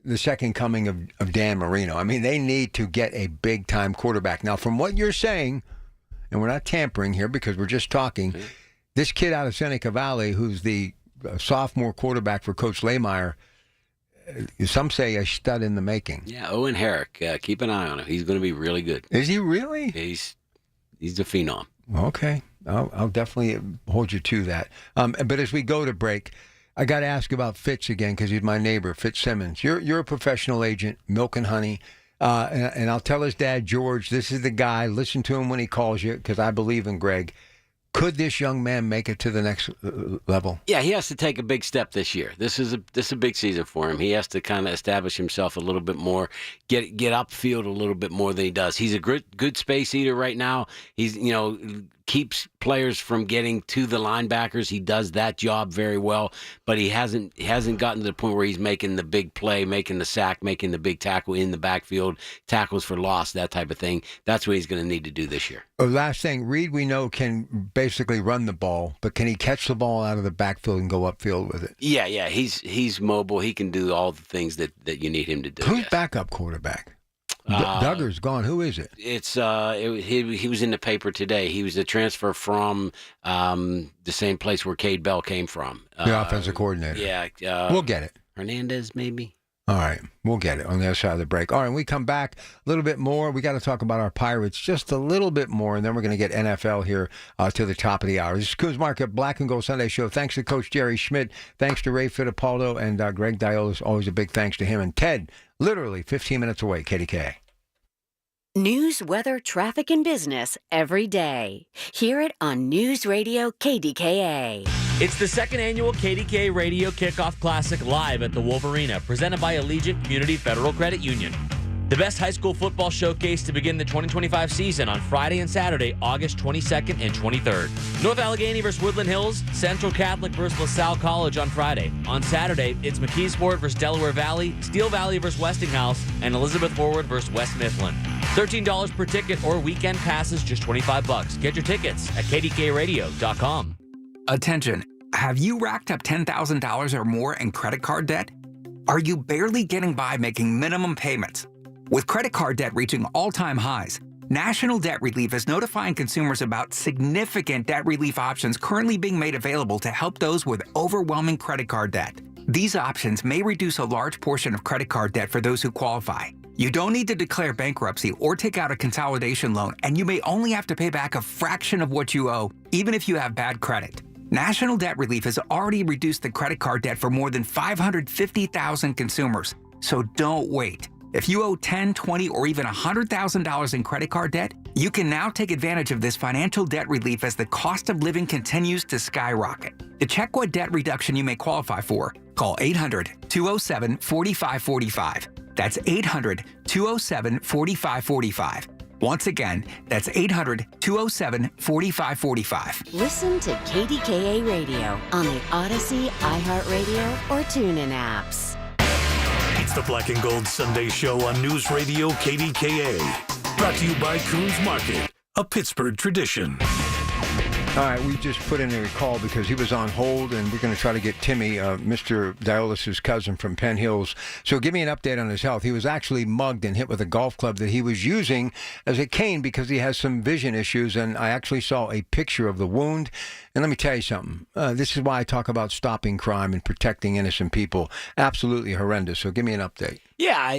[SPEAKER 15] the second coming of Dan Marino. They need to get a big-time quarterback. Now, from what you're saying, and we're not tampering here because we're just talking, this kid out of Seneca Valley, who's the sophomore quarterback for Coach Lehmeyer, some say a stud in the making.
[SPEAKER 1] Yeah, Owen Herrick. Keep an eye on him. He's going to be really good.
[SPEAKER 15] Is he really?
[SPEAKER 1] He's a phenom.
[SPEAKER 15] Okay. I'll definitely hold you to that. But as we go to break, I got to ask about Fitz again because he's my neighbor, Fitz Simmons. You're a professional agent, milk and honey. And I'll tell his dad, George, this is the guy. Listen to him when he calls you because I believe in Greg. Could this young man make it to the next level?
[SPEAKER 1] Yeah, he has to take a big step this year. This is a big season for him. He has to kind of establish himself a little bit more, get upfield a little bit more than he does. He's a good space eater right now. He's keeps players from getting to the linebackers. He does that job very well, but he hasn't gotten to the point where he's making the big play, making the sack, making the big tackle in the backfield, tackles for loss, that type of thing. That's what he's going to need to do this year.
[SPEAKER 15] Last thing, Reed, we know, can basically run the ball, but can he catch the ball out of the backfield and go upfield with it?
[SPEAKER 1] Yeah, he's mobile. He can do all the things that you need him to do.
[SPEAKER 15] Who's backup quarterback? Duggar's gone. Who is it?
[SPEAKER 1] It's he was in the paper today. He was a transfer from the same place where Cade Bell came from.
[SPEAKER 15] The offensive coordinator.
[SPEAKER 1] Yeah.
[SPEAKER 15] We'll get it.
[SPEAKER 1] Hernandez, maybe.
[SPEAKER 15] All right. We'll get it on the other side of the break. All right. When we come back a little bit more, we got to talk about our Pirates just a little bit more, and then we're going to get NFL here to the top of the hour. This is Coons Market Black and Gold Sunday Show. Thanks to Coach Jerry Schmidt. Thanks to Ray Fittipaldo and Greg Diolis. Always a big thanks to him. And Ted, literally 15 minutes away, KDKA.
[SPEAKER 4] News, weather, traffic, and business every day. Hear it on News Radio KDKA.
[SPEAKER 6] It's the second annual KDKA Radio Kickoff Classic live at the Wolf Arena, presented by Allegiant Community Federal Credit Union. The best high school football showcase to begin the 2025 season on Friday and Saturday, August 22nd and 23rd. North Allegheny versus Woodland Hills, Central Catholic versus LaSalle College on Friday. On Saturday, it's McKeesport versus Delaware Valley, Steel Valley versus Westinghouse, and Elizabeth Forward versus West Mifflin. $13 per ticket or weekend passes, just $25. Get your tickets at kdkaradio.com.
[SPEAKER 7] Attention, have you racked up $10,000 or more in credit card debt? Are you barely getting by making minimum payments? With credit card debt reaching all-time highs, National Debt Relief is notifying consumers about significant debt relief options currently being made available to help those with overwhelming credit card debt. These options may reduce a large portion of credit card debt for those who qualify. You don't need to declare bankruptcy or take out a consolidation loan, and you may only have to pay back a fraction of what you owe, even if you have bad credit. National Debt Relief has already reduced the credit card debt for more than 550,000 consumers, so don't wait. If you owe $10,000, $20,000, or even $100,000 in credit card debt, You can now take advantage of this financial debt relief as the cost of living continues to skyrocket. To check what debt reduction you may qualify for, call 800-207-4545. That's 800-207-4545. Once again, that's 800-207-4545.
[SPEAKER 4] Listen to KDKA Radio on the Odyssey, iHeartRadio, or TuneIn apps.
[SPEAKER 3] It's the Black and Gold Sunday Show on News Radio KDKA. Brought to you by Coons Market, a Pittsburgh tradition.
[SPEAKER 15] All right, we just put in a call because he was on hold, and we're going to try to get Timmy, Mr. Diolis' cousin from Penn Hills. So give me an update on his health. He was actually mugged and hit with a golf club that he was using as a cane because he has some vision issues, and I actually saw a picture of the wound. And let me tell you something. This is why I talk about stopping crime and protecting innocent people. Absolutely horrendous. So give me an update.
[SPEAKER 1] Yeah,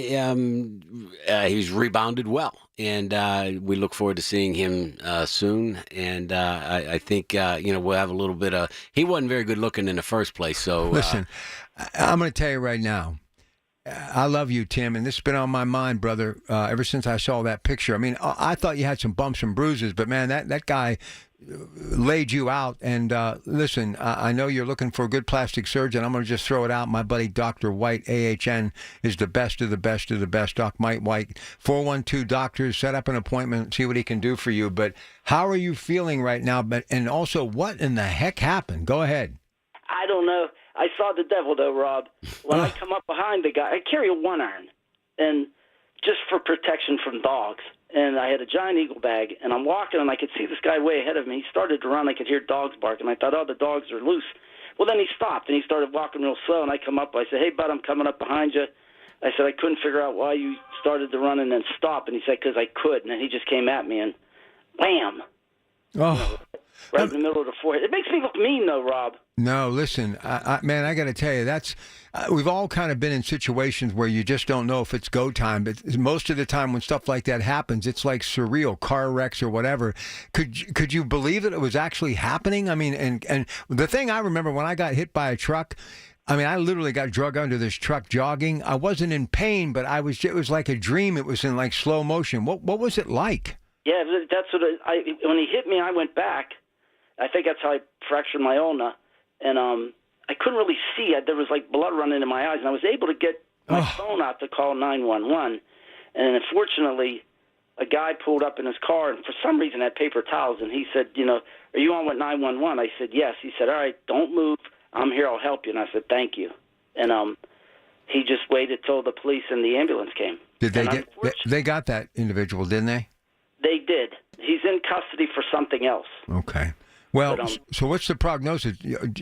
[SPEAKER 1] he's rebounded well, and we look forward to seeing him soon. And I think we'll have a little bit of. He wasn't very good looking in the first place. So
[SPEAKER 15] listen, I'm going to tell you right now. I love you, Tim, and this has been on my mind, brother, ever since I saw that picture. I mean, I thought you had some bumps and bruises, but man, that guy laid you out. And listen, I know you're looking for a good plastic surgeon. I'm going to just throw it out. My buddy Dr. White, AHN, is the best of the best of the best. Doc Mike White, 412 doctors, set up an appointment, see what he can do for you. But how are you feeling right now? And also, what in the heck happened? Go ahead.
[SPEAKER 10] I don't know. I saw the devil, though, Rob. When I come up behind the guy, I carry a 1-iron, and just for protection from dogs. And I had a giant eagle bag, and I'm walking, and I could see this guy way ahead of me. He started to run. I could hear dogs bark, and I thought, oh, the dogs are loose. Well, then he stopped, and he started walking real slow, and I come up. I said, hey, bud, I'm coming up behind you. I said, I couldn't figure out why you started to run and then stop. And he said, because I could. And then he just came at me, and wham.
[SPEAKER 15] Oh.
[SPEAKER 10] Right in the middle of the forehead. It makes me look mean, though, Rob.
[SPEAKER 15] No, listen, man, I got to tell you, that's we've all kind of been in situations where you just don't know if it's go time. But most of the time when stuff like that happens, it's like surreal, car wrecks or whatever. Could you believe that it was actually happening? I mean, and the thing I remember when I got hit by a truck, I mean, I literally got drug under this truck jogging. I wasn't in pain, but it was like a dream. It was in like slow motion. What was it like?
[SPEAKER 10] Yeah, that's what when he hit me, I went back. I think that's how I fractured my ulna. And I couldn't really see. There was like blood running in my eyes, and I was able to get my phone out to call 911. And unfortunately, a guy pulled up in his car and for some reason had paper towels, and he said, are you on with 911? I said, yes. He said, all right, don't move. I'm here. I'll help you. And I said, thank you. And he just waited till the police and the ambulance came.
[SPEAKER 15] Did they got that individual, didn't they?
[SPEAKER 10] They did. He's in custody for something else.
[SPEAKER 15] Okay. Well, so what's the prognosis?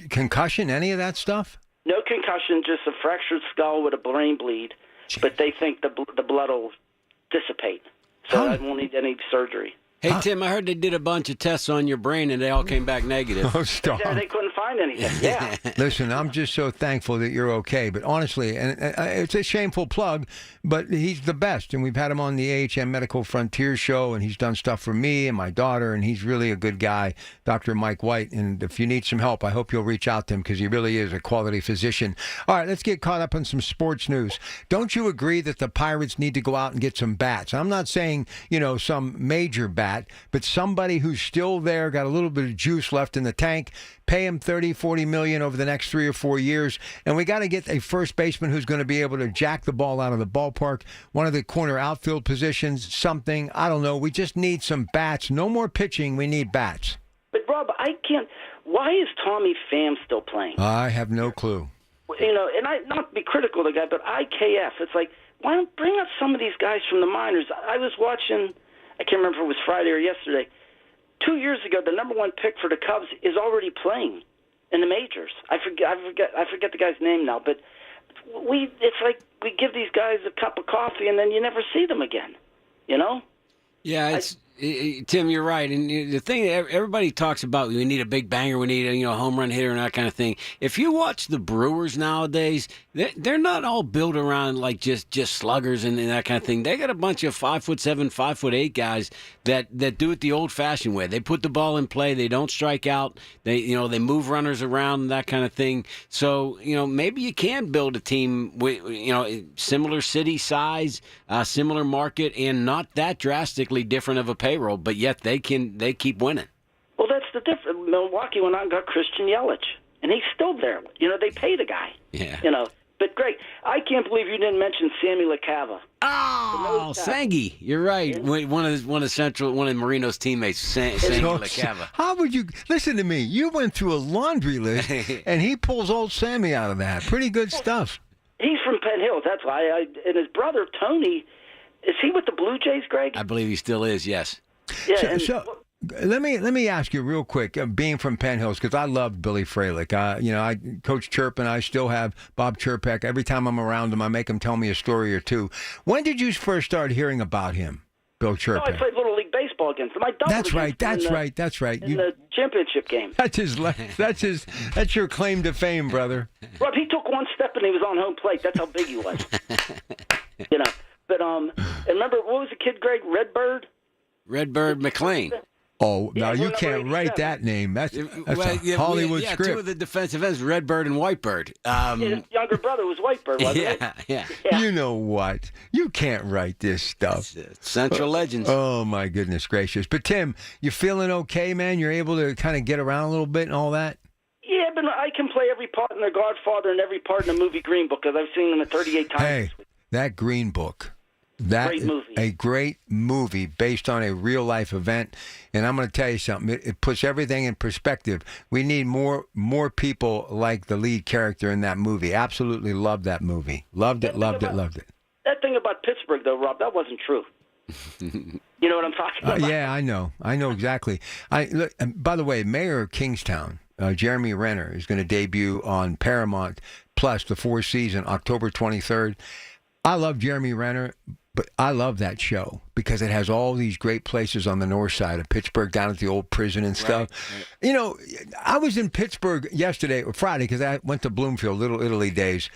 [SPEAKER 15] Concussion, any of that stuff?
[SPEAKER 10] No concussion, just a fractured skull with a brain bleed. But they think the blood will dissipate, so I won't need any surgery.
[SPEAKER 1] Hey, Tim, I heard they did a bunch of tests on your brain, and they all came back negative.
[SPEAKER 15] Oh, stop.
[SPEAKER 10] Yeah, they couldn't find anything, yeah.
[SPEAKER 15] Listen, I'm just so thankful that you're okay. But honestly, and it's a shameful plug, but he's the best. And we've had him on the AHM Medical Frontier show, and he's done stuff for me and my daughter, and he's really a good guy, Dr. Mike White. And if you need some help, I hope you'll reach out to him because he really is a quality physician. All right, let's get caught up on some sports news. Don't you agree that the Pirates need to go out and get some bats? I'm not saying, some major bat, but somebody who's still there, got a little bit of juice left in the tank, pay him $30-40 million over the next 3 or 4 years, and we got to get a first baseman who's going to be able to jack the ball out of the ballpark, one of the corner outfield positions, something, I don't know. We just need some bats. No more pitching. We need bats.
[SPEAKER 10] But, Rob, why is Tommy Pham still playing?
[SPEAKER 15] I have no clue.
[SPEAKER 10] And I not to be critical of the guy, but IKF, it's like, why don't bring up some of these guys from the minors? I was watching, I can't remember if it was Friday or yesterday. 2 years ago, the number one pick for the Cubs is already playing in the majors. I forget the guy's name now, but it's like we give these guys a cup of coffee and then you never see them again.
[SPEAKER 1] Yeah, Tim, you're right. And the thing that everybody talks about, we need a big banger, we need a home run hitter and that kind of thing. If you watch the Brewers nowadays, they're not all built around like just sluggers and that kind of thing. They got a bunch of 5'7", 5'8" guys that do it the old-fashioned way. They put the ball in play. They don't strike out. They move runners around and that kind of thing. So maybe you can build a team with similar city size, similar market, and not that drastically different of a payroll, but yet they keep winning.
[SPEAKER 10] Well, that's the difference. Milwaukee went out and got Christian Yelich, and he's still there. They pay the guy.
[SPEAKER 1] Yeah.
[SPEAKER 10] But Greg, I can't believe you didn't mention Sammy LaCava.
[SPEAKER 1] Oh, Sangy, you're right. One of Marino's teammates, Sangy LaCava.
[SPEAKER 15] How would you listen to me? You went through a laundry list, and he pulls old Sammy out of that. Pretty good stuff.
[SPEAKER 10] He's from Penn Hills. That's why. And his brother Tony, is he with the Blue Jays, Greg?
[SPEAKER 1] I believe he still is. Yes.
[SPEAKER 10] Yeah.
[SPEAKER 15] Let me ask you real quick, being from Penn Hills, because I loved Billy Fralick. I Coach Chirp and I still have Bob Chirpek. Every time I'm around him, I make him tell me a story or two. When did you first start hearing about him, Bill Chirpek?
[SPEAKER 10] I played Little League Baseball against him.
[SPEAKER 15] That's right.
[SPEAKER 10] In the championship game.
[SPEAKER 15] That's your claim to fame, brother.
[SPEAKER 10] Rob, he took one step and he was on home plate. That's how big he was. But and remember, what was the kid, Greg?
[SPEAKER 1] Redbird McLean.
[SPEAKER 15] Oh, now you can't write that name. That's a Hollywood script.
[SPEAKER 1] Two of the defensive ends, Redbird and Whitebird.
[SPEAKER 10] His younger brother was Whitebird, wasn't it?
[SPEAKER 1] Yeah.
[SPEAKER 15] You know what? You can't write this stuff.
[SPEAKER 1] Central Legends.
[SPEAKER 15] Oh, my goodness gracious. But, Tim, you feeling okay, man? You're able to kind of get around a little bit and all that?
[SPEAKER 10] Yeah, but I can play every part in The Godfather and every part in the movie Green Book because I've seen them 38 times.
[SPEAKER 15] Hey, that Green Book. That is a great movie based on a real-life event. And I'm going to tell you something. It puts everything in perspective. We need more people like the lead character in that movie. Absolutely loved that movie. Loved it.
[SPEAKER 10] That thing about Pittsburgh, though, Rob, that wasn't true. You know what I'm talking about?
[SPEAKER 15] Yeah, I know exactly. Look, by the way, Mayor of Kingstown, Jeremy Renner, is going to debut on Paramount Plus, the fourth season, October 23rd. I love Jeremy Renner, but I love that show because it has all these great places on the north side of Pittsburgh, down at the old prison and stuff. Right. I was in Pittsburgh yesterday or Friday because I went to Bloomfield, Little Italy days.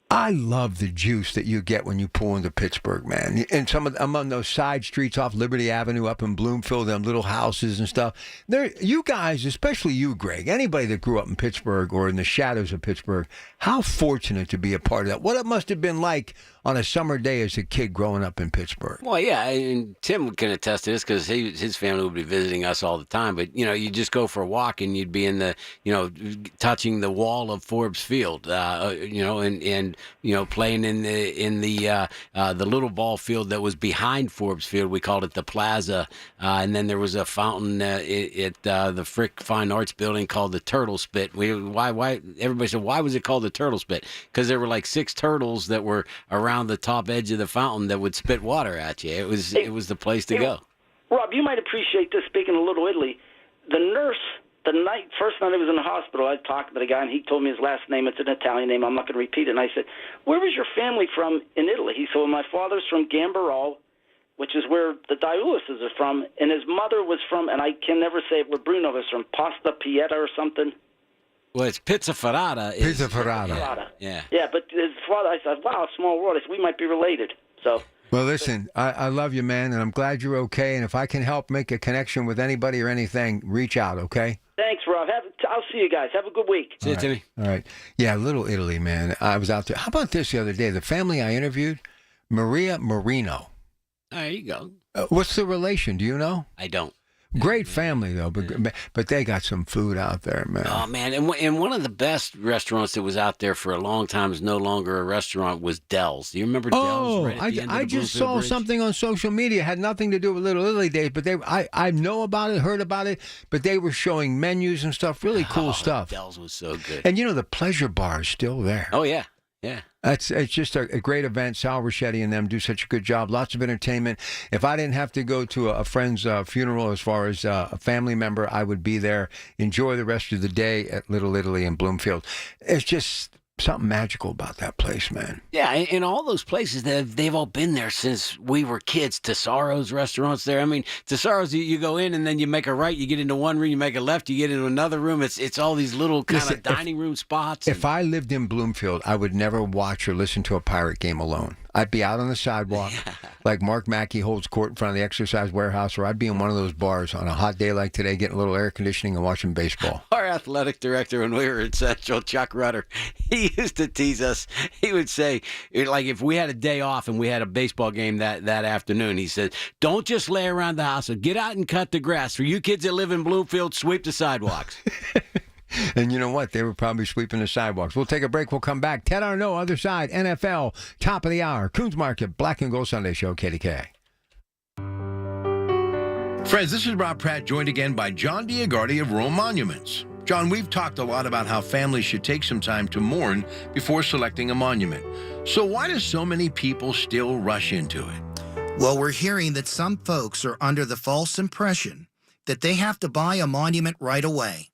[SPEAKER 15] I love the juice that you get when you pull into Pittsburgh, man. And I'm on those side streets off Liberty Avenue up in Bloomfield, them little houses and stuff. You guys, especially you, Greg, anybody that grew up in Pittsburgh or in the shadows of Pittsburgh, how fortunate to be a part of that. What it must have been like on a summer day as a kid growing up in Pittsburgh.
[SPEAKER 1] Well, yeah, and Tim can attest to this because his family would be visiting us all the time. But, you just go for a walk and you'd be in the, touching the wall of Forbes Field, and playing in the little ball field that was behind Forbes Field. We called it the Plaza. And then there was a fountain at the Frick Fine Arts Building called the Turtle Spit. Why? Everybody said, why was it called the Turtle Spit? Because there were like 6 turtles that were around the top edge of the fountain that would spit water at you. It was the place to go.
[SPEAKER 10] Rob, you might appreciate this. Speaking of Little Italy, the nurse, first night I was in the hospital, I talked to the guy, and he told me his last name. It's an Italian name. I'm not going to repeat it. And I said, where was your family from in Italy? He said, well, my father's from Gambarol, which is where the Diulises are from, and his mother was from, and I can never say it, where Bruno was from, Pasta Pieta or something.
[SPEAKER 1] Well, it's Pizza Ferrata.
[SPEAKER 15] Pizza Ferrata.
[SPEAKER 1] Yeah.
[SPEAKER 10] Yeah, but his father, I said, wow, small world. I said, we might be related. So.
[SPEAKER 15] Well, listen, I love you, man, and I'm glad you're okay. And if I can help make a connection with anybody or anything, reach out, okay?
[SPEAKER 10] Thanks, Rob. I'll see you guys. Have a good week.
[SPEAKER 1] See you, Timmy.
[SPEAKER 15] All right. Yeah, Little Italy, man. I was out there. How about this the other day? The family I interviewed, Maria Marino.
[SPEAKER 1] There you go.
[SPEAKER 15] What's the relation? Do you know?
[SPEAKER 1] I don't.
[SPEAKER 15] Great family, though, but they got some food out there, man.
[SPEAKER 1] Oh, man. And one of the best restaurants that was out there for a long time is no longer a restaurant was Dell's. Do you remember Dell's?
[SPEAKER 15] Oh,
[SPEAKER 1] Right
[SPEAKER 15] I just saw
[SPEAKER 1] Bridge?
[SPEAKER 15] something on social media. It had nothing to do with Little Italy Days, but I know about it, heard about it, but they were showing menus and stuff, really cool stuff.
[SPEAKER 1] Dell's was so good.
[SPEAKER 15] And, the Pleasure Bar is still there.
[SPEAKER 1] Oh, yeah. Yeah.
[SPEAKER 15] It's just a great event. Sal Rochetti and them do such a good job. Lots of entertainment. If I didn't have to go to a friend's funeral as far as a family member, I would be there. Enjoy the rest of the day at Little Italy in Bloomfield. It's just something magical about that place, man.
[SPEAKER 1] Yeah, and all those places, they've all been there since we were kids. Tesaro's restaurants there. I mean, Tesaro's, you go in and then you make a right, you get into one room, you make a left, you get into another room. It's all these little kind of dining room spots.
[SPEAKER 15] If I lived in Bloomfield, I would never watch or listen to a Pirate game alone. I'd be out on the sidewalk, like Mark Mackey holds court in front of the exercise warehouse, or I'd be in one of those bars on a hot day like today, getting a little air conditioning and watching baseball.
[SPEAKER 1] Our athletic director, when we were at Central, Chuck Rudder, he used to tease us. He would say, like, if we had a day off and we had a baseball game that afternoon, he said, don't just lay around the house. Get out and cut the grass. For you kids that live in Bloomfield, sweep the sidewalks.
[SPEAKER 15] And you know what? They were probably sweeping the sidewalks. We'll take a break. We'll come back. Ted Arnaud, other side, NFL, top of the hour. Coons Market, Black and Gold Sunday Show, KDKA.
[SPEAKER 11] Friends, this is Rob Pratt, joined again by John Diagardi of Rome Monuments. John, we've talked a lot about how families should take some time to mourn before selecting a monument. So why do so many people still rush into it?
[SPEAKER 12] Well, we're hearing that some folks are under the false impression that they have to buy a monument right away.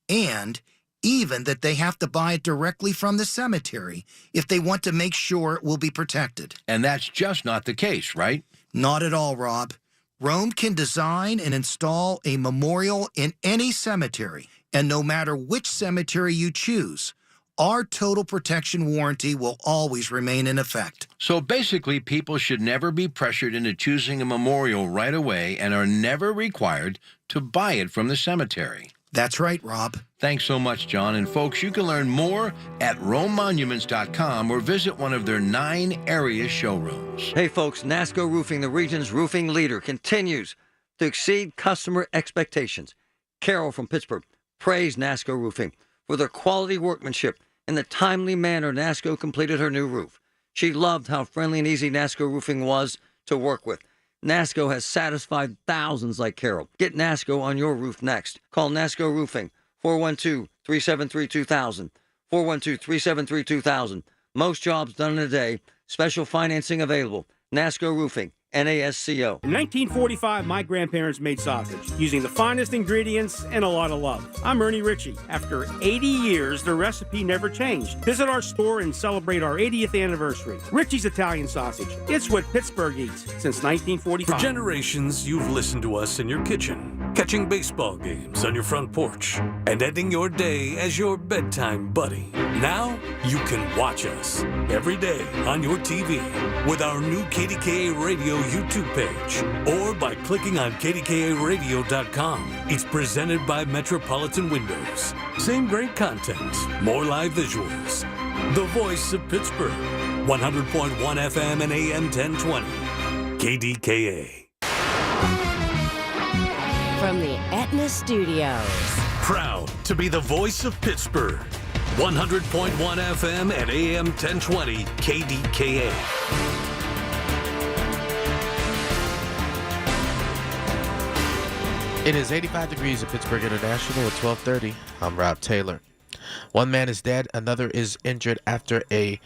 [SPEAKER 12] And even that they have to buy it directly from the cemetery if they want to make sure it will be protected.
[SPEAKER 11] And that's just not the case, right?
[SPEAKER 12] Not at all, Rob. Rome can design and install a memorial in any cemetery, and no matter which cemetery you choose, our total protection warranty will always remain in effect.
[SPEAKER 11] So basically, people should never be pressured into choosing a memorial right away and are never required to buy it from the cemetery.
[SPEAKER 12] That's right, Rob.
[SPEAKER 11] Thanks so much, John. And folks, you can learn more at RomeMonuments.com or visit one of their 9 area showrooms.
[SPEAKER 13] Hey, folks, NASCO Roofing, the region's roofing leader, continues to exceed customer expectations. Carol from Pittsburgh praised NASCO Roofing for their quality workmanship and the timely manner NASCO completed her new roof. She loved how friendly and easy NASCO Roofing was to work with. NASCO has satisfied thousands like Carol. Get NASCO on your roof next. Call NASCO Roofing, 412-373-2000, 412-373-2000. Most jobs done in a day. Special financing available. NASCO Roofing, NASCO.
[SPEAKER 14] In 1945, my grandparents made sausage using the finest ingredients and a lot of love. I'm Ernie Ritchie. After 80 years, the recipe never changed. Visit our store and celebrate our 80th anniversary. Ritchie's Italian Sausage. It's what Pittsburgh eats since 1945.
[SPEAKER 3] For generations, you've listened to us in your kitchen, catching baseball games on your front porch, and ending your day as your bedtime buddy. Now, you can watch us every day on your TV with our new KDKA Radio YouTube page or by clicking on KDKARadio.com. It's presented by Metropolitan Windows. Same great content, more live visuals. The voice of Pittsburgh, 100.1 FM and AM 1020. KDKA.
[SPEAKER 4] From the Aetna Studios.
[SPEAKER 3] Proud to be the voice of Pittsburgh. 100.1 FM and AM 1020 KDKA.
[SPEAKER 29] It is 85 degrees at Pittsburgh International at 12:30. I'm Rob Taylor. One man is dead, another is injured after a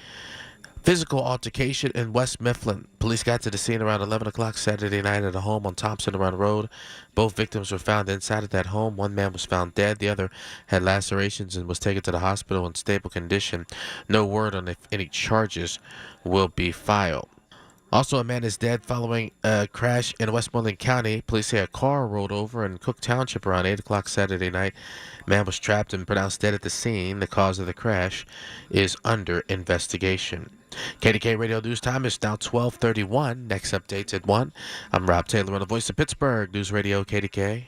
[SPEAKER 29] physical altercation in West Mifflin. Police got to the scene around 11 o'clock Saturday night at a home on Thompson Run Road. Both victims were found inside of that home. One man was found dead. The other had lacerations and was taken to the hospital in stable condition. No word on if any charges will be filed. Also, a man is dead following a crash in Westmoreland County. Police say a car rolled over in Cook Township around 8 o'clock Saturday night. Man was trapped and pronounced dead at the scene. The cause of the crash is under investigation. KDK Radio News Time is now 12:31. Next updates at 1. I'm Rob Taylor on the voice of Pittsburgh News Radio KDK.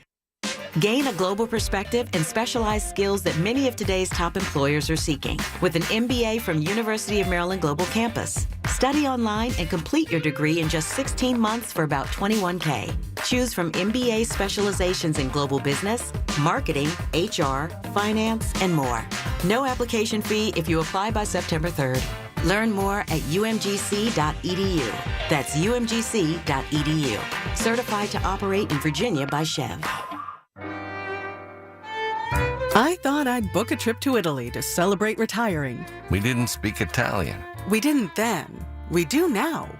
[SPEAKER 16] Gain a global perspective and specialized skills that many of today's top employers are seeking with an MBA from University of Maryland Global Campus. Study online and complete your degree in just 16 months for about $21K. Choose from MBA specializations in global business, marketing, HR, finance, and more. No application fee if you apply by September 3rd. Learn more at umgc.edu. That's umgc.edu. Certified to operate in Virginia by Chev.
[SPEAKER 17] I thought I'd book a trip to Italy to celebrate retiring.
[SPEAKER 18] We didn't speak Italian.
[SPEAKER 17] We didn't then. We do now.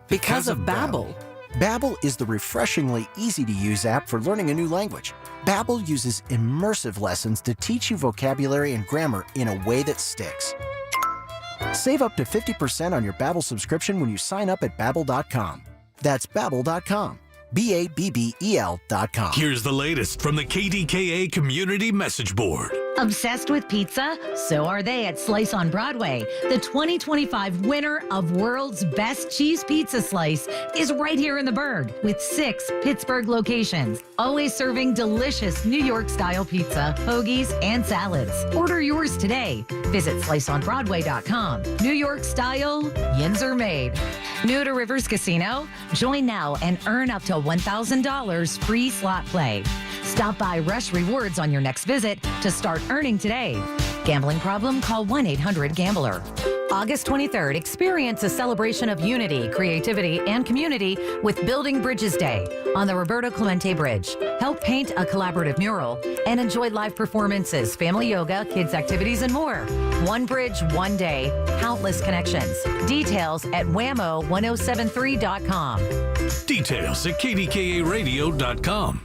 [SPEAKER 17] Because of Babbel.
[SPEAKER 19] Babbel is the refreshingly easy-to-use app for learning a new language. Babbel uses immersive lessons to teach you vocabulary and grammar in a way that sticks. Save up to 50% on your Babbel subscription when you sign up at Babbel.com. That's Babbel.com. BABBEL.com.
[SPEAKER 3] Here's the latest from the KDKA Community Message Board.
[SPEAKER 2] Obsessed with pizza? So are they at Slice on Broadway. The 2025 winner of World's Best Cheese Pizza Slice is right here in the Berg with 6 Pittsburgh locations, always serving delicious New York-style pizza, hoagies, and salads. Order yours today. Visit sliceonbroadway.com. New York style, yins are made. New to Rivers Casino? Join now and earn up to $1,000 free slot play. Stop by Rush Rewards on your next visit to start earning today. Gambling problem? Call 1-800-GAMBLER. August 23rd, experience a celebration of unity, creativity, and community with Building Bridges Day on the Roberto Clemente Bridge. Help paint a collaborative mural and enjoy live performances, family yoga, kids' activities, and more. One bridge, one day, countless connections. Details at whammo1073.com.
[SPEAKER 3] Details at KDKA-radio.com.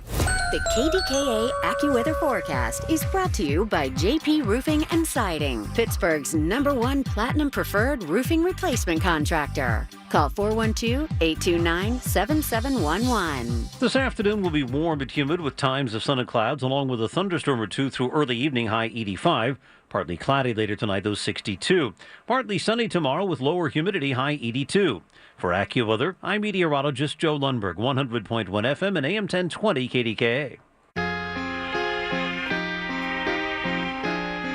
[SPEAKER 4] The KDKA AccuWeather forecast is brought to you by JP Roofing and Siding, Pittsburgh's #1 Platinum Preferred Roofing Replacement Contractor. Call 412-829-7711.
[SPEAKER 5] This afternoon will be warm but humid with times of sun and clouds, along with a thunderstorm or two through early evening, high 85. Partly cloudy later tonight, though 62. Partly sunny tomorrow with lower humidity, high 82. For AccuWeather, I'm meteorologist Joe Lundberg, 100.1 FM and AM 1020 KDKA.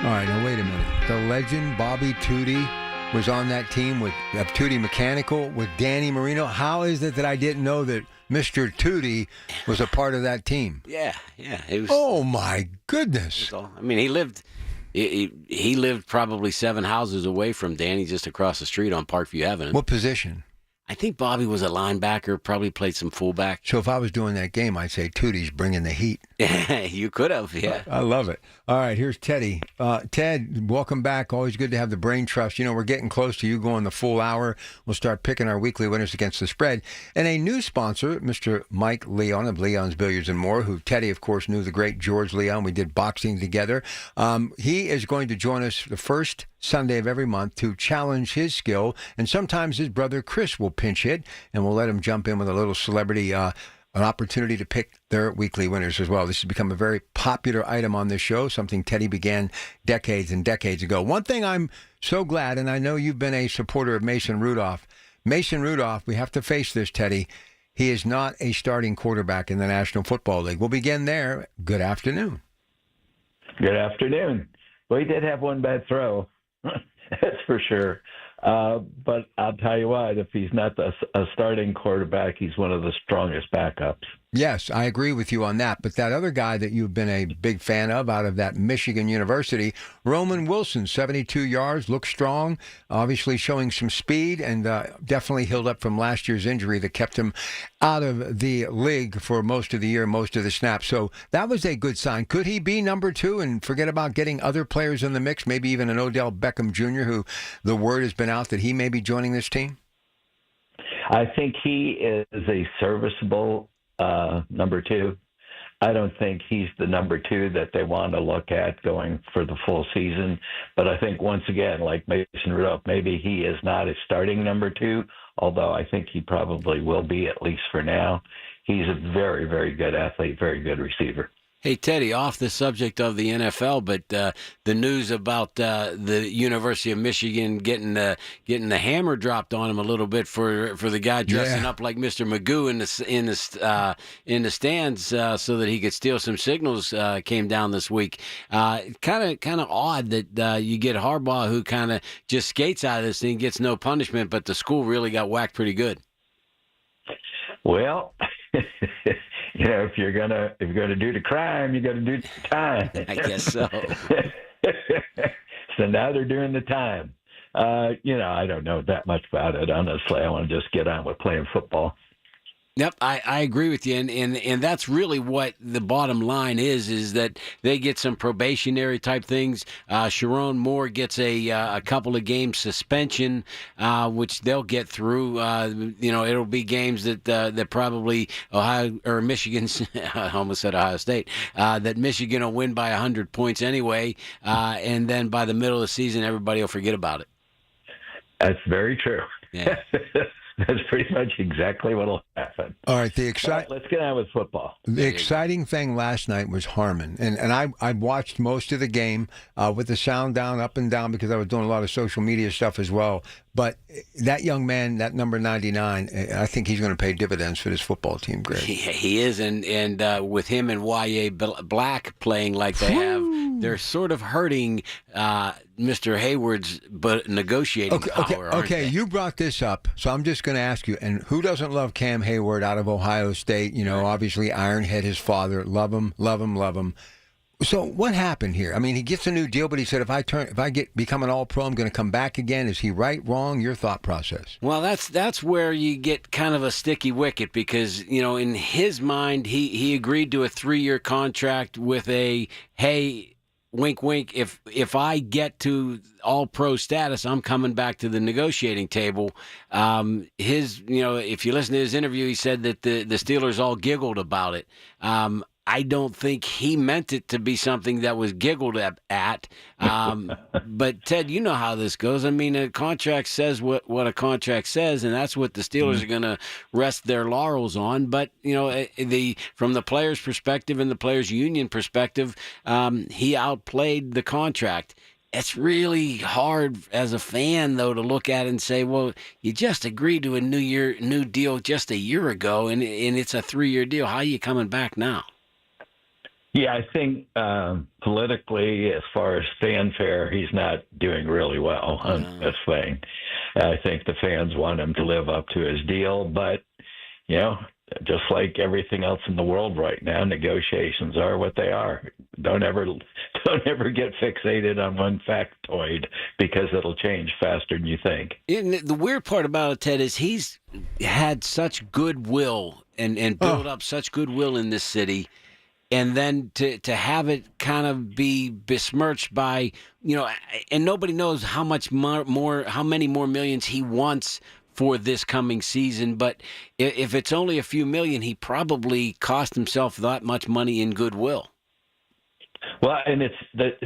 [SPEAKER 15] All right, now wait a minute. The legend Bobby Tootie was on that team with Tootie Mechanical with Danny Marino. How is it that I didn't know that Mr. Tootie was a part of that team?
[SPEAKER 1] Yeah. It was,
[SPEAKER 15] oh, my goodness.
[SPEAKER 1] I mean, he lived probably 7 houses away from Danny, just across the street on Parkview Avenue.
[SPEAKER 15] What position?
[SPEAKER 1] I think Bobby was a linebacker, probably played some fullback.
[SPEAKER 15] So if I was doing that game, I'd say Tootie's bringing the heat.
[SPEAKER 1] You could have, yeah.
[SPEAKER 15] I love it. All right, here's Teddy. Ted, welcome back. Always good to have the brain trust. You know, we're getting close to you going the full hour. We'll start picking our weekly winners against the spread. And a new sponsor, Mr. Mike Leon of Leon's Billiards and More, who Teddy, of course, knew the great George Leon. We did boxing together. He is going to join us the first Sunday of every month to challenge his skill. And sometimes his brother Chris will pinch hit, and we'll let him jump in with a little celebrity an opportunity to pick their weekly winners as well. This has become a very popular item on this show, something Teddy began decades and decades ago. One thing I'm so glad, and I know you've been a supporter of Mason Rudolph. Mason Rudolph, we have to face this, Teddy. He is not a starting quarterback in the National Football League. We'll begin there. Good afternoon.
[SPEAKER 9] Good afternoon. Well, he did have one bad throw, that's for sure. But I'll tell you what, if he's not a starting quarterback, he's one of the strongest backups.
[SPEAKER 15] Yes, I agree with you on that. But that other guy that you've been a big fan of out of that Michigan University, Roman Wilson, 72 yards, looks strong, obviously showing some speed, and definitely healed up from last year's injury that kept him out of the league for most of the year, most of the snaps. So that was a good sign. Could he be number 2 and forget about getting other players in the mix, maybe even an Odell Beckham Jr., who the word has been out that he may be joining this team?
[SPEAKER 9] I think he is a serviceable number 2. I don't think he's the number 2 that they want to look at going for the full season. But I think, once again, like Mason Rudolph, maybe he is not a starting number 2, although I think he probably will be, at least for now. He's a very, very good athlete, very good receiver.
[SPEAKER 1] Hey, Teddy, off the subject of the NFL, but the news about the University of Michigan getting the hammer dropped on him a little bit for the guy dressing up like Mr. Magoo in the stands so that he could steal some signals came down this week. Kind of odd that you get Harbaugh, who kind of just skates out of this thing, gets no punishment, but the school really got whacked pretty good.
[SPEAKER 9] Well, you know, if you're gonna do the crime, you got to do the time.
[SPEAKER 1] I guess so.
[SPEAKER 9] So now they're doing the time. You know, I don't know that much about it, honestly. I want to just get on with playing football.
[SPEAKER 1] Yep, I agree with you, and that's really what the bottom line is that they get some probationary type things. Sharon Moore gets a couple of games suspension, which they'll get through. You know, it'll be games that probably Ohio or Michigan's, I almost said Ohio State, that Michigan will win by 100 points anyway, and then by the middle of the season, everybody will forget about it.
[SPEAKER 9] That's very true.
[SPEAKER 1] Yeah.
[SPEAKER 9] That's pretty much exactly what will happen.
[SPEAKER 15] All right,
[SPEAKER 9] let's get on with football.
[SPEAKER 15] The exciting thing last night was Harmon, and I watched most of the game with the sound down, up and down, because I was doing a lot of social media stuff as well. But that young man, that number 99, I think he's going to pay dividends for this football team, Greg.
[SPEAKER 1] He is, and with him and Y.A. Black playing like they have, they're sort of hurting Mr. Hayward's negotiating power.
[SPEAKER 15] Okay, you brought this up, so I'm just going to ask you, and who doesn't love Cam Hayward out of Ohio State? You know, obviously Ironhead, his father, love him, love him, love him. So what happened here? I mean, he gets a new deal, but he said, if I become an All-Pro, I'm going to come back again. Is he right, wrong? Your thought process?
[SPEAKER 1] Well, that's where you get kind of a sticky wicket because, you know, in his mind, he agreed to a 3-year contract with a, hey, wink, wink, if I get to All-Pro status, I'm coming back to the negotiating table. If you listen to his interview, he said that the Steelers all giggled about it. I don't think he meant it to be something that was giggled at. But, Ted, you know how this goes. I mean, a contract says what a contract says, and that's what the Steelers are going to rest their laurels on. But, you know, from the players' perspective and the players' union perspective, he outplayed the contract. It's really hard as a fan, though, to look at it and say, well, you just agreed to a new deal just a year ago, and it's a 3-year deal. How are you coming back now?
[SPEAKER 9] Yeah, I think politically, as far as fanfare, he's not doing really well on this thing. I think the fans want him to live up to his deal, but, you know, just like everything else in the world right now, negotiations are what they are. Don't ever get fixated on one factoid because it'll change faster than you think.
[SPEAKER 1] And the weird part about it, Ted, is he's had such goodwill and built up such goodwill in this city. And then to have it kind of be besmirched by, you know, and nobody knows how many more millions he wants for this coming season. But if it's only a few million, he probably cost himself that much money in goodwill.
[SPEAKER 9] Well, and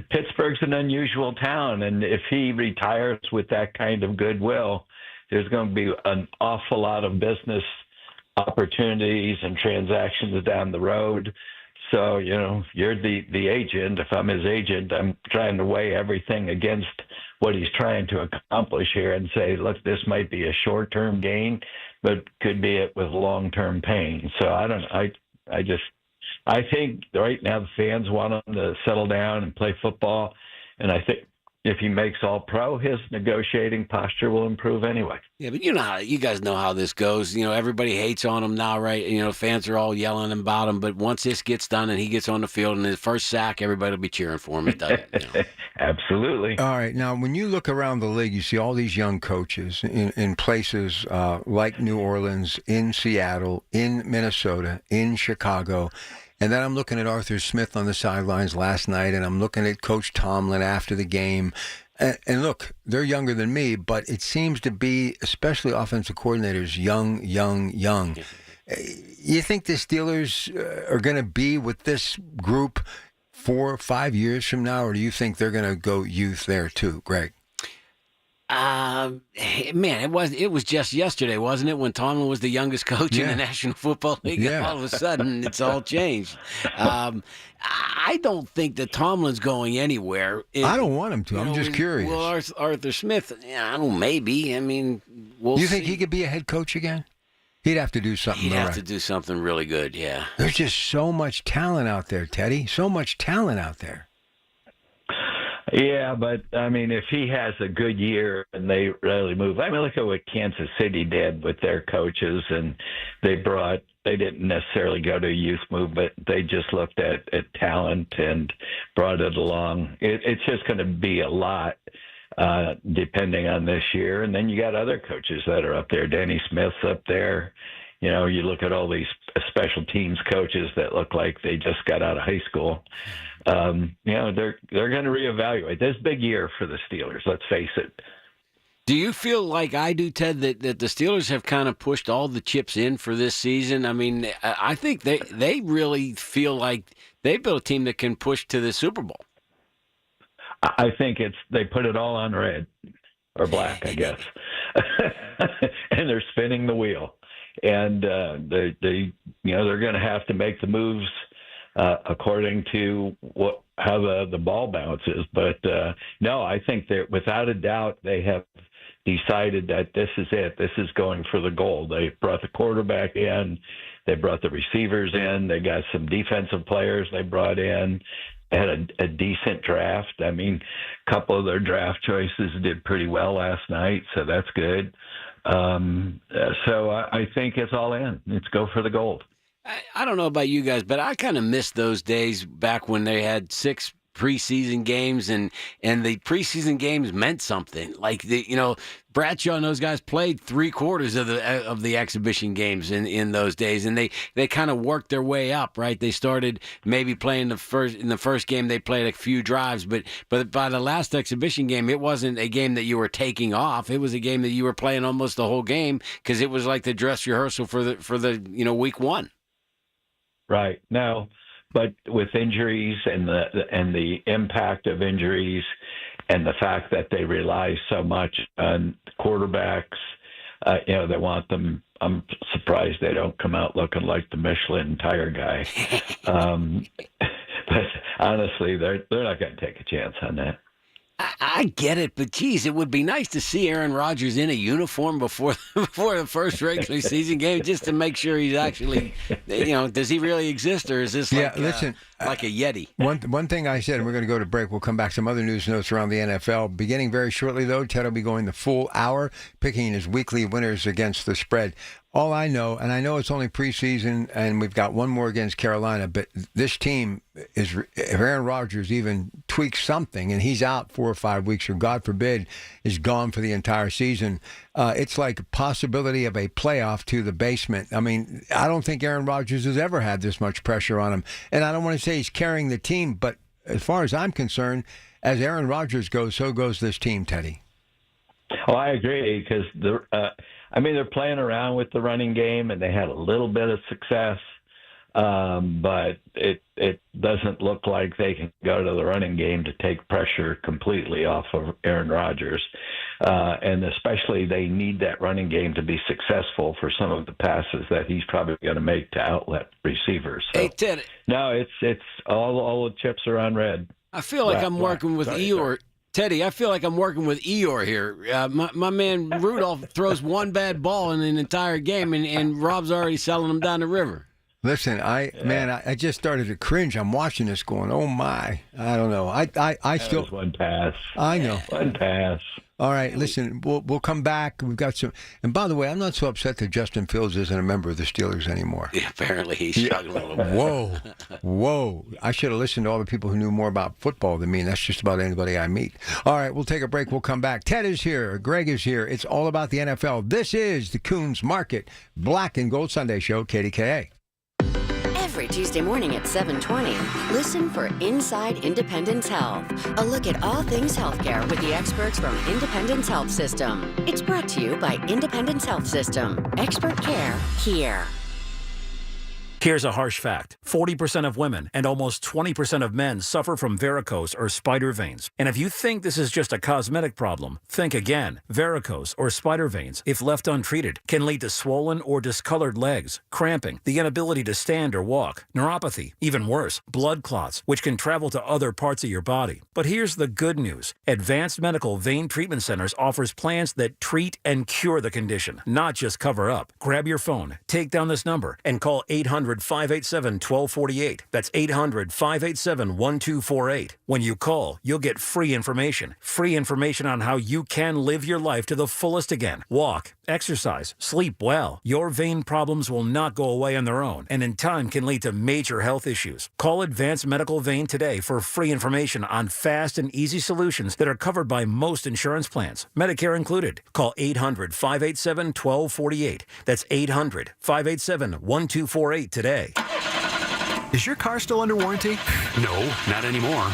[SPEAKER 9] Pittsburgh's an unusual town, and if he retires with that kind of goodwill, there's going to be an awful lot of business opportunities and transactions down the road. So, you know, you're the agent. If I'm his agent, I'm trying to weigh everything against what he's trying to accomplish here and say, look, this might be a short-term gain, but could be it with long-term pain. So I think right now the fans want him to settle down and play football. And I think if he makes All-Pro, his negotiating posture will improve anyway.
[SPEAKER 1] Yeah, but you guys know how this goes. You know, everybody hates on him now, right? You know, fans are all yelling about him. But once this gets done and he gets on the field and his first sack, everybody will be cheering for him. It does, you know.
[SPEAKER 9] Absolutely.
[SPEAKER 15] All right. Now, when you look around the league, you see all these young coaches in places like New Orleans, in Seattle, in Minnesota, in Chicago. And then I'm looking at Arthur Smith on the sidelines last night, and I'm looking at Coach Tomlin after the game. And look, they're younger than me, but it seems to be, especially offensive coordinators, young. You think the Steelers are going to be with this group 4 or 5 years from now, or do you think they're going to go youth there too, Greg?
[SPEAKER 1] Man, it was just yesterday, wasn't it, when Tomlin was the youngest coach in the National Football League?
[SPEAKER 15] Yeah.
[SPEAKER 1] And all of a sudden, it's all changed. I don't think that Tomlin's going anywhere.
[SPEAKER 15] I don't want him to. I'm just curious.
[SPEAKER 1] Well, Arthur Smith, I don't know, maybe. I mean, we'll see.
[SPEAKER 15] You think he could be a head coach again? He'd have to do something.
[SPEAKER 1] He'd have to do something really good, yeah.
[SPEAKER 15] There's just so much talent out there, Teddy. So much talent out there.
[SPEAKER 9] Yeah, but, I mean, if he has a good year and they really move. I mean, look at what Kansas City did with their coaches, and they didn't necessarily go to a youth move, but they just looked at talent and brought it along. It's just going to be a lot depending on this year. And then you got other coaches that are up there. Danny Smith's up there. You know, you look at all these special teams coaches that look like they just got out of high school. You know, they're going to reevaluate. This big year for the Steelers, let's face it.
[SPEAKER 1] Do you feel like I do, Ted, that the Steelers have kind of pushed all the chips in for this season? I mean, I think they really feel like they built a team that can push to the Super Bowl.
[SPEAKER 9] I think they put it all on red or black, I guess. and they're spinning the wheel. And they're going to have to make the moves according to how the ball bounces. But no, I think that without a doubt they have decided that this is it. This is going for the gold. They brought the quarterback in. They brought the receivers in. They got some defensive players they brought in. They had a decent draft. I mean, a couple of their draft choices did pretty well last night, so that's good. So I think it's all in. Let's go for the gold.
[SPEAKER 1] I don't know about you guys, but I kind of miss those days back when they had 6 preseason games and the preseason games meant something. Like Bradshaw and those guys played 3/4 of the exhibition games in those days, and they kind of worked their way up, right? They started maybe playing in the first game they played a few drives, but by the last exhibition game it wasn't a game that you were taking off. It was a game that you were playing almost the whole game because it was like the dress rehearsal for the week 1.
[SPEAKER 9] Right. Now, but with injuries and the impact of injuries and the fact that they rely so much on quarterbacks, they want them. I'm surprised they don't come out looking like the Michelin tire guy. But honestly, they're not going to take a chance on that.
[SPEAKER 1] I get it, but geez, it would be nice to see Aaron Rodgers in a uniform before the first regular season game, just to make sure he's actually, does he really exist, or is this like a Yeti?
[SPEAKER 15] One thing I said, and we're going to go to break. We'll come back to some other news notes around the NFL. Beginning very shortly, though, Ted will be going the full hour, picking his weekly winners against the spread. All I know, and I know it's only preseason, and we've got one more against Carolina, but this team is, if Aaron Rodgers even tweaks something and he's out 4 or 5 weeks, or God forbid, is gone for the entire season, it's like a possibility of a playoff to the basement. I mean, I don't think Aaron Rodgers has ever had this much pressure on him. And I don't want to say he's carrying the team, but as far as I'm concerned, as Aaron Rodgers goes, so goes this team, Teddy.
[SPEAKER 9] Oh, I agree, because they're playing around with the running game, and they had a little bit of success, but it doesn't look like they can go to the running game to take pressure completely off of Aaron Rodgers. And especially they need that running game to be successful for some of the passes that he's probably going to make to outlet receivers. So,
[SPEAKER 1] hey, Ted.
[SPEAKER 9] No, it's all the chips are on red.
[SPEAKER 1] I feel like I'm working with Eeyore. Teddy, I feel like I'm working with Eeyore here. My man Rudolph throws one bad ball in an entire game, and Rob's already selling them down the river.
[SPEAKER 15] Listen, I just started to cringe. I'm watching this going, oh, my. I don't know. I still.
[SPEAKER 9] Was one pass.
[SPEAKER 15] I know.
[SPEAKER 9] One pass.
[SPEAKER 15] All right, listen, we'll come back. We've got some. And by the way, I'm not so upset that Justin Fields isn't a member of the Steelers anymore.
[SPEAKER 1] Yeah, apparently he's struggling a little bit.
[SPEAKER 15] Whoa. I should have listened to all the people who knew more about football than me, and that's just about anybody I meet. All right, we'll take a break. We'll come back. Ted is here. Greg is here. It's all about the NFL. This is the Coons Market Black and Gold Sunday Show, KDKA.
[SPEAKER 4] Every Tuesday morning at 7:20, listen for Inside Independence Health, a look at all things healthcare with the experts from Independence Health System. It's brought to you by Independence Health System. Expert care here.
[SPEAKER 8] Here's a harsh fact. 40% of women and almost 20% of men suffer from varicose or spider veins. And if you think this is just a cosmetic problem, think again. Varicose or spider veins, if left untreated, can lead to swollen or discolored legs, cramping, the inability to stand or walk, neuropathy, even worse, blood clots, which can travel to other parts of your body. But here's the good news. Advanced Medical Vein Treatment Centers offers plans that treat and cure the condition, not just cover up. Grab your phone, take down this number, and call 800-587-1248. That's 800-587-1248. When you call, you'll get free information. Free information on how you can live your life to the fullest again. Walk, exercise, sleep well. Your vein problems will not go away on their own, and in time can lead to major health issues. Call Advanced Medical Vein today for free information on fast and easy solutions that are covered by most insurance plans, Medicare included. Call 800-587-1248. That's 800-587-1248 today.
[SPEAKER 20] Is your car still under warranty?
[SPEAKER 21] No, not anymore.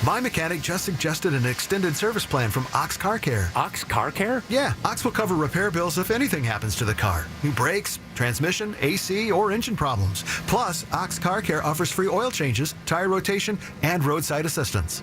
[SPEAKER 20] My mechanic just suggested an extended service plan from Ox Car Care.
[SPEAKER 21] Ox Car Care?
[SPEAKER 20] Yeah, Ox will cover repair bills if anything happens to the car. New brakes, transmission, AC, or engine problems. Plus, Ox Car Care offers free oil changes, tire rotation, and roadside assistance.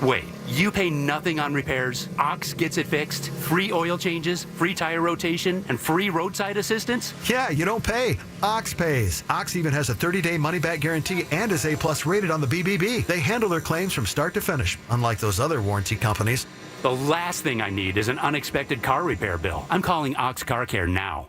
[SPEAKER 21] Wait, you pay nothing on repairs? Ox gets it fixed? Free oil changes, free tire rotation, and free roadside assistance?
[SPEAKER 20] Yeah, you don't pay. Ox pays. Ox even has a 30-day money-back guarantee and is A+ rated on the BBB. They handle their claims from start to finish, unlike those other warranty companies.
[SPEAKER 21] The last thing I need is an unexpected car repair bill. I'm calling Ox Car Care now.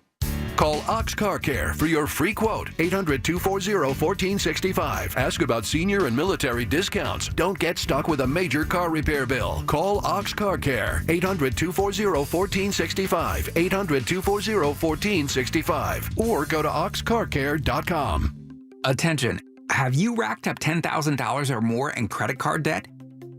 [SPEAKER 6] Call Ox Car Care for your free quote. 800-240-1465. Ask about senior and military discounts. Don't get stuck with a major car repair bill. Call Ox Car Care. 800-240-1465. 800-240-1465. Or go to oxcarcare.com.
[SPEAKER 7] Attention. Have you racked up $10,000 or more in credit card debt?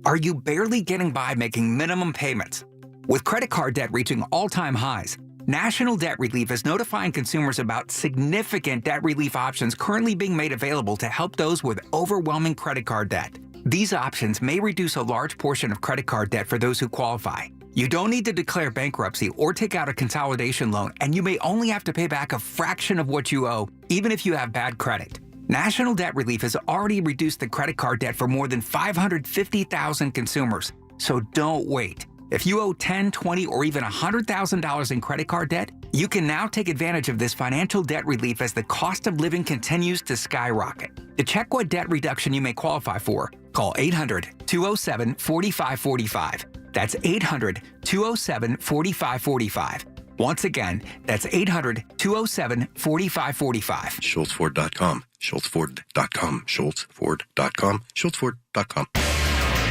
[SPEAKER 7] Are you barely getting by making minimum payments? With credit card debt reaching all-time highs, National Debt Relief is notifying consumers about significant debt relief options currently being made available to help those with overwhelming credit card debt. These options may reduce a large portion of credit card debt for those who qualify. You don't need to declare bankruptcy or take out a consolidation loan, and you may only have to pay back a fraction of what you owe, even if you have bad credit. National Debt Relief has already reduced the credit card debt for more than 550,000 consumers, so don't wait. If you owe $10,000, $20,000, or even $100,000 in credit card debt, you can now take advantage of this financial debt relief as the cost of living continues to skyrocket. To check what debt reduction you may qualify for, call 800-207-4545. That's 800-207-4545. Once again, that's 800-207-4545.
[SPEAKER 22] SchultzFord.com. SchultzFord.com. SchultzFord.com. SchultzFord.com.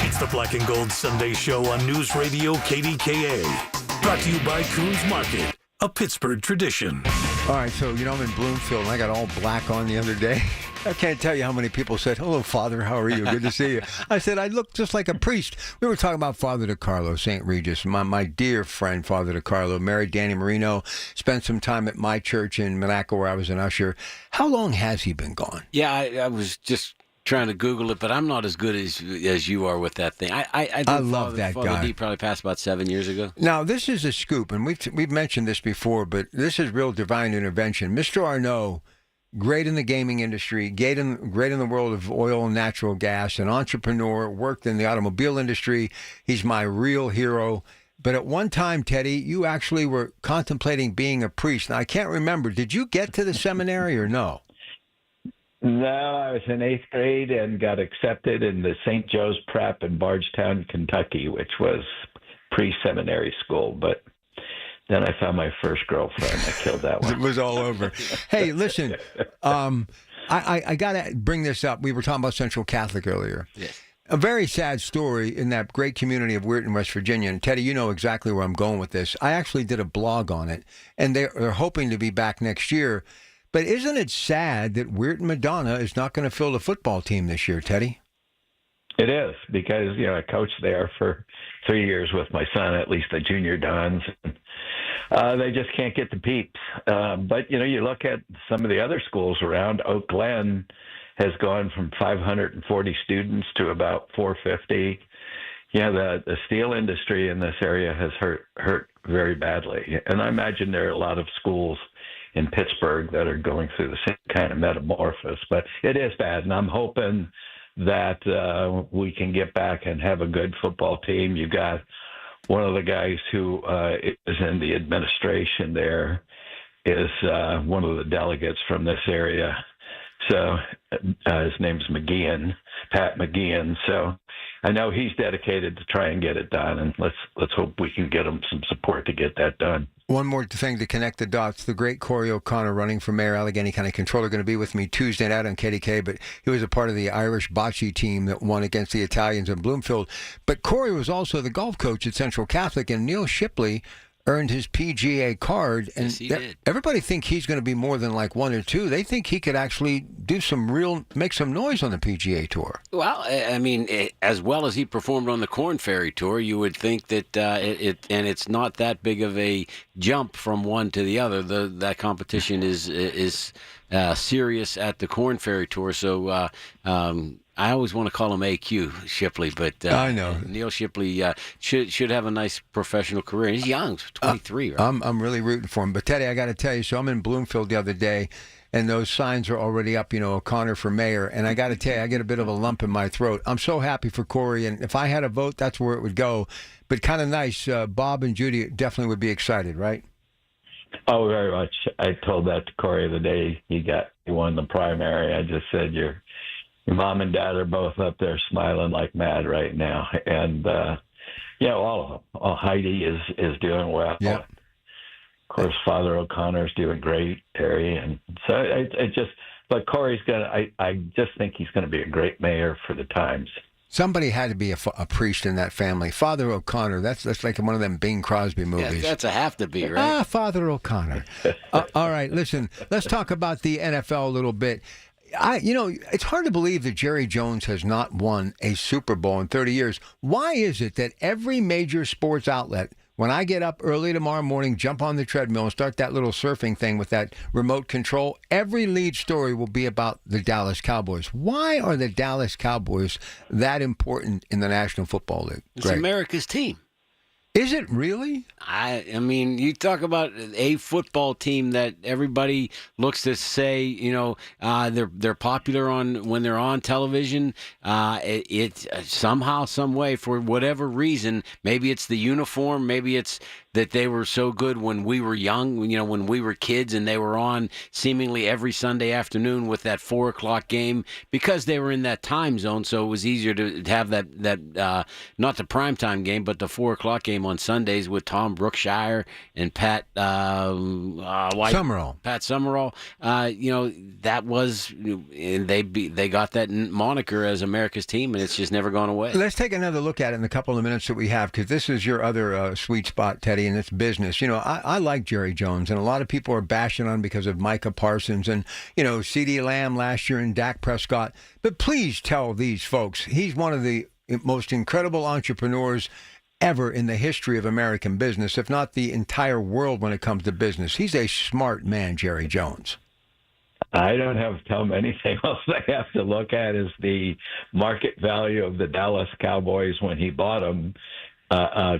[SPEAKER 3] It's the Black and Gold Sunday Show on News Radio KDKA. Brought to you by Coons Market, a Pittsburgh tradition.
[SPEAKER 15] All right, so, I'm in Bloomfield, and I got all black on the other day. I can't tell you how many people said, "Hello, Father, how are you? Good to see you." I said, I look just like a priest. We were talking about Father DeCarlo, St. Regis, my dear friend, Father DeCarlo, married Danny Marino, spent some time at my church in Monaco where I was an usher. How long has he been gone?
[SPEAKER 1] Yeah, I was just trying to Google it, but I'm not as good as you are with that thing. I
[SPEAKER 15] love that
[SPEAKER 1] Father
[SPEAKER 15] guy.
[SPEAKER 1] D probably passed about 7 years ago.
[SPEAKER 15] Now, this is a scoop, and we've mentioned this before, but this is real divine intervention. Mr. Arnault, great in the gaming industry, great in the world of oil and natural gas, an entrepreneur, worked in the automobile industry. He's my real hero. But at one time, Teddy, you actually were contemplating being a priest. Now, I can't remember. Did you get to the seminary or no?
[SPEAKER 9] No, I was in 8th grade and got accepted in the St. Joe's Prep in Bardstown, Kentucky, which was pre-seminary school. But then I found my first girlfriend. I killed that one.
[SPEAKER 15] It was all over. Hey, listen, I got to bring this up. We were talking about Central Catholic earlier.
[SPEAKER 1] Yes.
[SPEAKER 15] A very sad story in that great community of Weirton, West Virginia. And Teddy, you know exactly where I'm going with this. I actually did a blog on it, and they're hoping to be back next year. But isn't it sad that Weirton Madonna is not going to fill the football team this year, Teddy?
[SPEAKER 9] It is, because, I coached there for 3 years with my son, at least the junior Dons. They just can't get the peeps. But, you look at some of the other schools around. Oak Glen has gone from 540 students to about 450. The steel industry in this area has hurt very badly. And I imagine there are a lot of schools in Pittsburgh that are going through the same kind of metamorphosis. But it is bad, and I'm hoping that we can get back and have a good football team. You got one of the guys who is in the administration there is one of the delegates from this area. So his name's McGeehan, Pat McGeehan. So I know he's dedicated to try and get it done, and let's hope we can get him some support to get that done.
[SPEAKER 15] One more thing to connect the dots. The great Corey O'Connor, running for mayor, Allegheny County Controller, going to be with me Tuesday night on KDK, but he was a part of the Irish bocce team that won against the Italians in Bloomfield. But Corey was also the golf coach at Central Catholic, and Neil Shipley earned his PGA card. And
[SPEAKER 1] yes, he did.
[SPEAKER 15] Everybody think he's going to be more than like one or two. They think he could actually make some noise on the PGA Tour.
[SPEAKER 1] Well, I mean, as well as he performed on the Corn Ferry Tour, you would think that it's not that big of a jump from one to the other. That competition is serious at the Corn Ferry Tour. So I always want to call him AQ Shipley, but
[SPEAKER 15] I know
[SPEAKER 1] Neil Shipley should have a nice professional career. He's young, 23, right?
[SPEAKER 15] I'm really rooting for him. But Teddy, I got to tell you, so I'm in Bloomfield the other day. and those signs are already up, O'Connor for mayor. And I got to tell you, I get a bit of a lump in my throat. I'm so happy for Corey, and if I had a vote, that's where it would go. But kind of nice. Bob and Judy definitely would be excited, right?
[SPEAKER 9] Oh, very much. I told that to Corey the day he won the primary. I just said, your mom and dad are both up there smiling like mad right now. And, all of them. Heidi is doing well.
[SPEAKER 15] Yeah.
[SPEAKER 9] Of course, Father O'Connor's doing great, Terry. And so but Corey's I just think he's going to be a great mayor for the Times.
[SPEAKER 15] Somebody had to be a priest in that family. Father O'Connor, that's like one of them Bing Crosby movies.
[SPEAKER 1] Yeah, that's a have to be, right?
[SPEAKER 15] Father O'Connor. All right, listen, let's talk about the NFL a little bit. It's hard to believe that Jerry Jones has not won a Super Bowl in 30 years. Why is it that every major sports outlet, when I get up early tomorrow morning, jump on the treadmill and start that little surfing thing with that remote control, every lead story will be about the Dallas Cowboys? Why are the Dallas Cowboys that important in the National Football League?
[SPEAKER 1] It's America's team.
[SPEAKER 15] Is it really?
[SPEAKER 1] I mean, you talk about a football team that everybody looks to say, they're popular when they're on television. It's somehow, some way, for whatever reason, maybe it's the uniform, maybe it's that they were so good when we were young, when we were kids, and they were on seemingly every Sunday afternoon with that 4:00 game because they were in that time zone. So it was easier to have that not the primetime game, but the 4:00 game on Sundays with Tom Brookshire and Pat
[SPEAKER 15] Summerall.
[SPEAKER 1] Pat Summerall. That was, and they got that moniker as America's team, and it's just never gone away.
[SPEAKER 15] Let's take another look at it in the couple of minutes that we have, because this is your other sweet spot, Teddy, and it's business. I like Jerry Jones, and a lot of people are bashing on him because of Micah Parsons and, CeeDee Lamb last year and Dak Prescott. But please tell these folks, he's one of the most incredible entrepreneurs ever in the history of American business, if not the entire world when it comes to business. He's a smart man, Jerry Jones.
[SPEAKER 9] I don't have to tell them anything else. They have to look at is the market value of the Dallas Cowboys when he bought them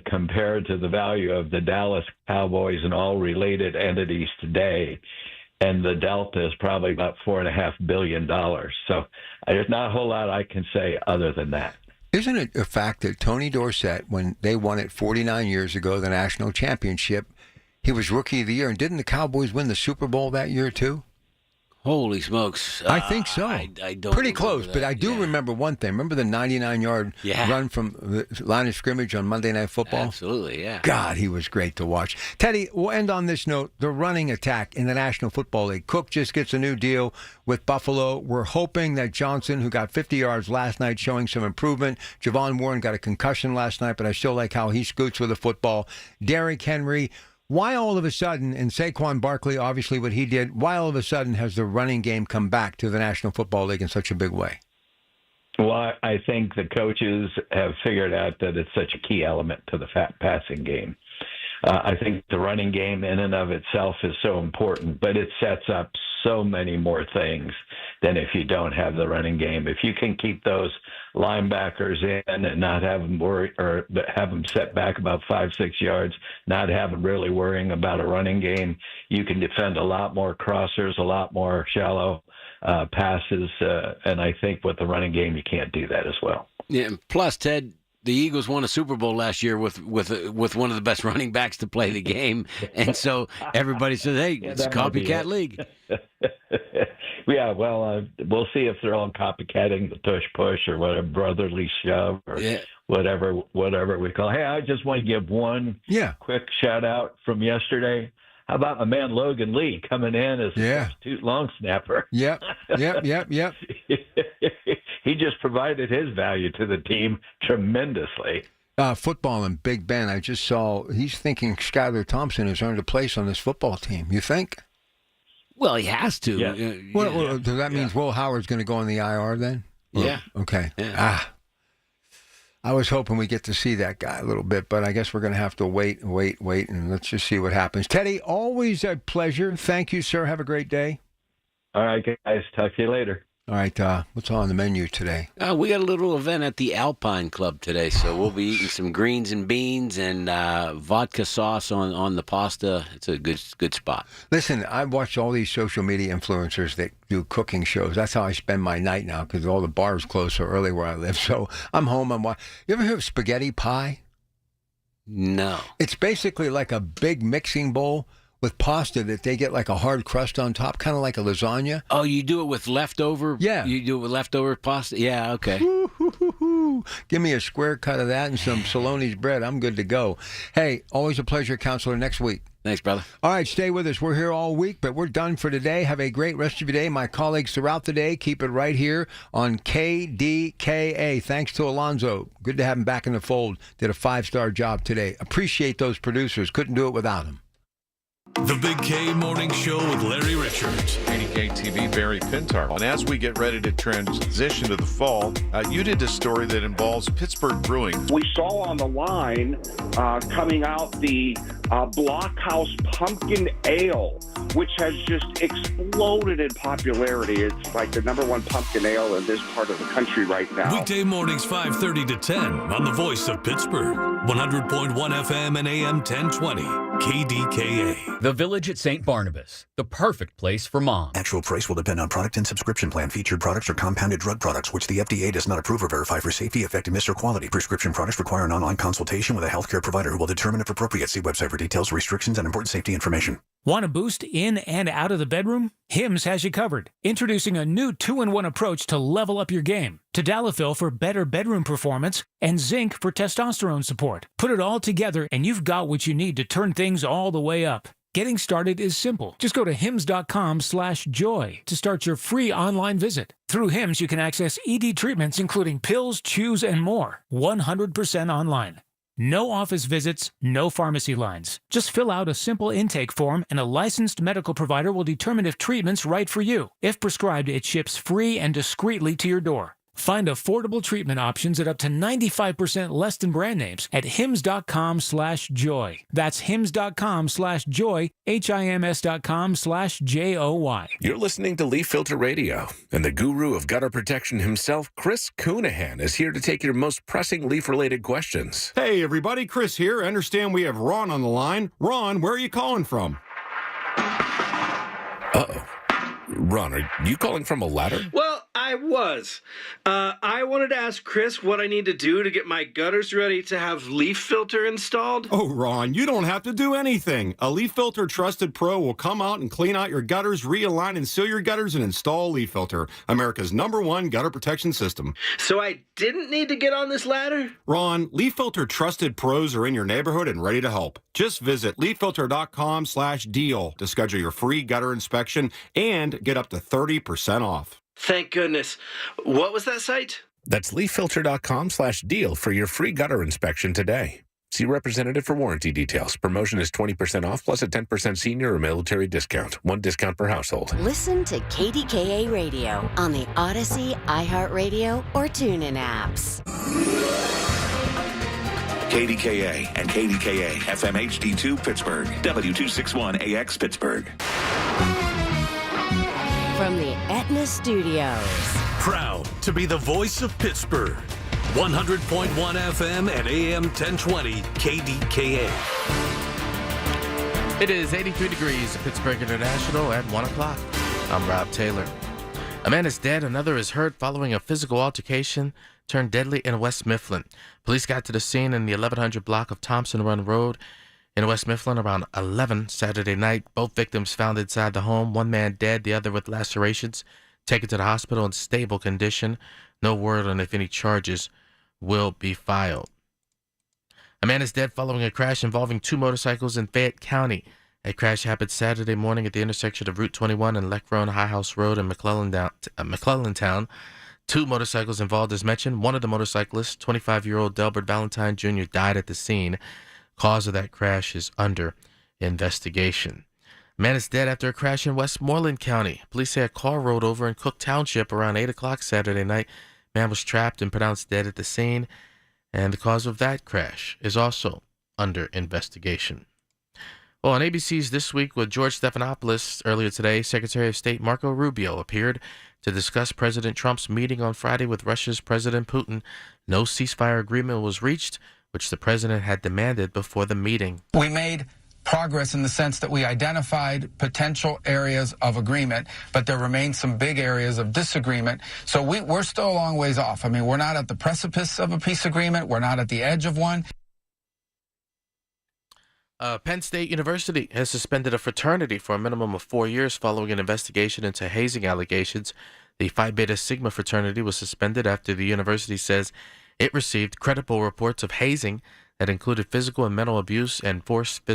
[SPEAKER 9] compared to the value of the Dallas Cowboys and all related entities today. And the delta is probably about $4.5 billion. So there's not a whole lot I can say other than that.
[SPEAKER 15] Isn't it a fact that Tony Dorsett, when they won it 49 years ago, the national championship, he was Rookie of the Year, and didn't the Cowboys win the Super Bowl that year too?
[SPEAKER 1] Holy smokes.
[SPEAKER 15] I think so.
[SPEAKER 1] I don't
[SPEAKER 15] Pretty close,
[SPEAKER 1] that.
[SPEAKER 15] but I do remember one thing. Remember the 99-yard run from the line of scrimmage on Monday Night Football?
[SPEAKER 1] Absolutely, yeah.
[SPEAKER 15] God, he was great to watch. Teddy, we'll end on this note. The running attack in the National Football League. Cook just gets a new deal with Buffalo. We're hoping that Johnson, who got 50 yards last night, showing some improvement. Javon Warren got a concussion last night, but I still like how he scoots with the football. Derrick Henry. Why all of a sudden, and Saquon Barkley, obviously what he did, why all of a sudden has the running game come back to the National Football League in such a big way?
[SPEAKER 9] Well, I think the coaches have figured out that it's such a key element to the passing game. I think the running game in and of itself is so important, but it sets up so many more things than if you don't have the running game. If you can keep those linebackers in and not have them worry, or have them set back about 5-6 yards, not have them really worrying about a running game, you can defend a lot more crossers, a lot more shallow passes. And I think with the running game, you can't do that as well.
[SPEAKER 1] Yeah. Plus, Ted, the Eagles won a Super Bowl last year with one of the best running backs to play the game, and so everybody says, "Hey, it's a copycat league."
[SPEAKER 9] Yeah, well, we'll see if they're all copycatting the tush push or whatever, brotherly shove or whatever we call. Hey, I just want to give one quick shout out from yesterday. How about my man Logan Lee coming in as a substitute long snapper?
[SPEAKER 15] Yep.
[SPEAKER 9] He just provided his value to the team tremendously.
[SPEAKER 15] Football and Big Ben, I just saw, he's thinking Skylar Thompson has earned a place on this football team. You think?
[SPEAKER 1] Well, he has to.
[SPEAKER 9] Yeah.
[SPEAKER 15] Well, so that means Will Howard's going to go on the IR then?
[SPEAKER 1] Yeah.
[SPEAKER 15] Okay.
[SPEAKER 1] Yeah.
[SPEAKER 15] I was hoping we get to see that guy a little bit, but I guess we're going to have to wait, and let's just see what happens. Teddy, always a pleasure. Thank you, sir. Have a great day.
[SPEAKER 9] All right, guys. Talk to you later.
[SPEAKER 15] All right, what's on the menu today?
[SPEAKER 1] We got a little event at the Alpine Club today, so we'll be eating some greens and beans and vodka sauce on the pasta. It's a good spot.
[SPEAKER 15] Listen, I've watched all these social media influencers that do cooking shows. That's how I spend my night now because all the bars close so early where I live. So I'm home. You ever hear of spaghetti pie?
[SPEAKER 1] No.
[SPEAKER 15] It's basically like a big mixing bowl with pasta that they get like a hard crust on top, kind of like a lasagna.
[SPEAKER 1] Oh, you do it with leftover?
[SPEAKER 15] Yeah.
[SPEAKER 1] You do it with leftover pasta? Yeah, okay.
[SPEAKER 15] Give me a square cut of that and some Saloni's bread. I'm good to go. Hey, always a pleasure, Counselor. Next week.
[SPEAKER 1] Thanks, brother.
[SPEAKER 15] All right, stay with us. We're here all week, but we're done for today. Have a great rest of your day. My colleagues throughout the day, keep it right here on KDKA. Thanks to Alonzo. Good to have him back in the fold. Did a 5-star job today. Appreciate those producers. Couldn't do it without him.
[SPEAKER 3] The Big K Morning Show with Larry Richards.
[SPEAKER 10] KDKA TV, Barry Pintar. And as we get ready to transition to the fall, you did a story that involves Pittsburgh Brewing.
[SPEAKER 11] We saw on the line coming out the Blockhouse Pumpkin Ale, which has just exploded in popularity. It's like the #1 pumpkin ale in this part of the country right now.
[SPEAKER 3] Weekday mornings 5:30 to 10 on the Voice of Pittsburgh. 100.1 FM and AM 1020. KDKA.
[SPEAKER 12] The Village at St. Barnabas, the perfect place for mom.
[SPEAKER 23] Actual price will depend on product and subscription plan. Featured products are compounded drug products, which the FDA does not approve or verify for safety, effectiveness, or quality. Prescription products require an online consultation with a healthcare provider who will determine if appropriate. See website for details, restrictions, and important safety information.
[SPEAKER 24] Want a boost in and out of the bedroom? Hims has you covered. Introducing a new 2-in-1 approach to level up your game. Tadalafil for better bedroom performance and zinc for testosterone support. Put it all together and you've got what you need to turn things all the way up. Getting started is simple. Just go to hims.com/joy to start your free online visit. Through Hims, you can access ED treatments including pills, chews, and more. 100% online. No office visits, no pharmacy lines. Just fill out a simple intake form and a licensed medical provider will determine if treatment's right for you. If prescribed, it ships free and discreetly to your door. Find affordable treatment options at up to 95% less than brand names at hims.com/joy. That's hims.com/joy, HIMS.com/JOY.
[SPEAKER 25] You're listening to Leaf Filter Radio, and the guru of gutter protection himself, Chris Coonahan, is here to take your most pressing leaf-related questions.
[SPEAKER 26] Hey, everybody, Chris here. I understand we have Ron on the line. Ron, where are you calling from?
[SPEAKER 25] Uh-oh. Ron, are you calling from a ladder?
[SPEAKER 27] Well, I was. I wanted to ask Chris what I need to do to get my gutters ready to have leaf filter installed.
[SPEAKER 26] Oh, Ron, you don't have to do anything. A Leaf Filter Trusted Pro will come out and clean out your gutters, realign and seal your gutters, and install Leaf Filter, America's #1 gutter protection system.
[SPEAKER 27] So I didn't need to get on this ladder?
[SPEAKER 26] Ron, Leaf Filter Trusted Pros are in your neighborhood and ready to help. Just visit leaffilter.com/deal to schedule your free gutter inspection and get up to 30% off.
[SPEAKER 27] Thank goodness. What was that site?
[SPEAKER 25] That's leaffilter.com/deal for your free gutter inspection today. See representative for warranty details. Promotion is 20% off plus a 10% senior or military discount. 1 discount per household.
[SPEAKER 4] Listen to KDKA Radio on the Odyssey, iHeartRadio, or TuneIn apps.
[SPEAKER 28] KDKA and KDKA FM HD2 Pittsburgh, W261AX Pittsburgh.
[SPEAKER 4] From the Aetna Studios.
[SPEAKER 3] Proud to be the voice of Pittsburgh. 100.1 FM and AM 1020 KDKA.
[SPEAKER 29] It is 83 degrees at Pittsburgh International at 1 o'clock. I'm Rob Taylor. A man is dead, another is hurt following a physical altercation turned deadly in West Mifflin. Police got to the scene in the 1100 block of Thompson Run Road in West Mifflin around 11 Saturday night. Both victims found inside the home, one man dead, the other with lacerations, taken to the hospital in stable condition. No word on if any charges will be filed. A man is dead following a crash involving 2 motorcycles in Fayette County. A crash happened Saturday morning at the intersection of Route 21 and Leckrone High House Road in McClellantown. 2 motorcycles involved as mentioned. One of the motorcyclists, 25-year-old Delbert Valentine Jr., died at the scene. Cause of that crash is under investigation. A man is dead after a crash in Westmoreland County. Police say a car rolled over in Cook Township around 8 o'clock Saturday night. Man was trapped and pronounced dead at the scene, and the cause of that crash is also under investigation. Well, on ABC's This Week with George Stephanopoulos earlier today, Secretary of State Marco Rubio appeared to discuss President Trump's meeting on Friday with Russia's President Putin. No ceasefire agreement was reached, which the president had demanded before the meeting.
[SPEAKER 2] We made progress in the sense that we identified potential areas of agreement, but there remain some big areas of disagreement. So we're still a long ways off. I mean, we're not at the precipice of a peace agreement. We're not at the edge of one.
[SPEAKER 29] Penn State University has suspended a fraternity for a minimum of 4 years following an investigation into hazing allegations. The Phi Beta Sigma fraternity was suspended after the university says it received credible reports of hazing that included physical and mental abuse and forced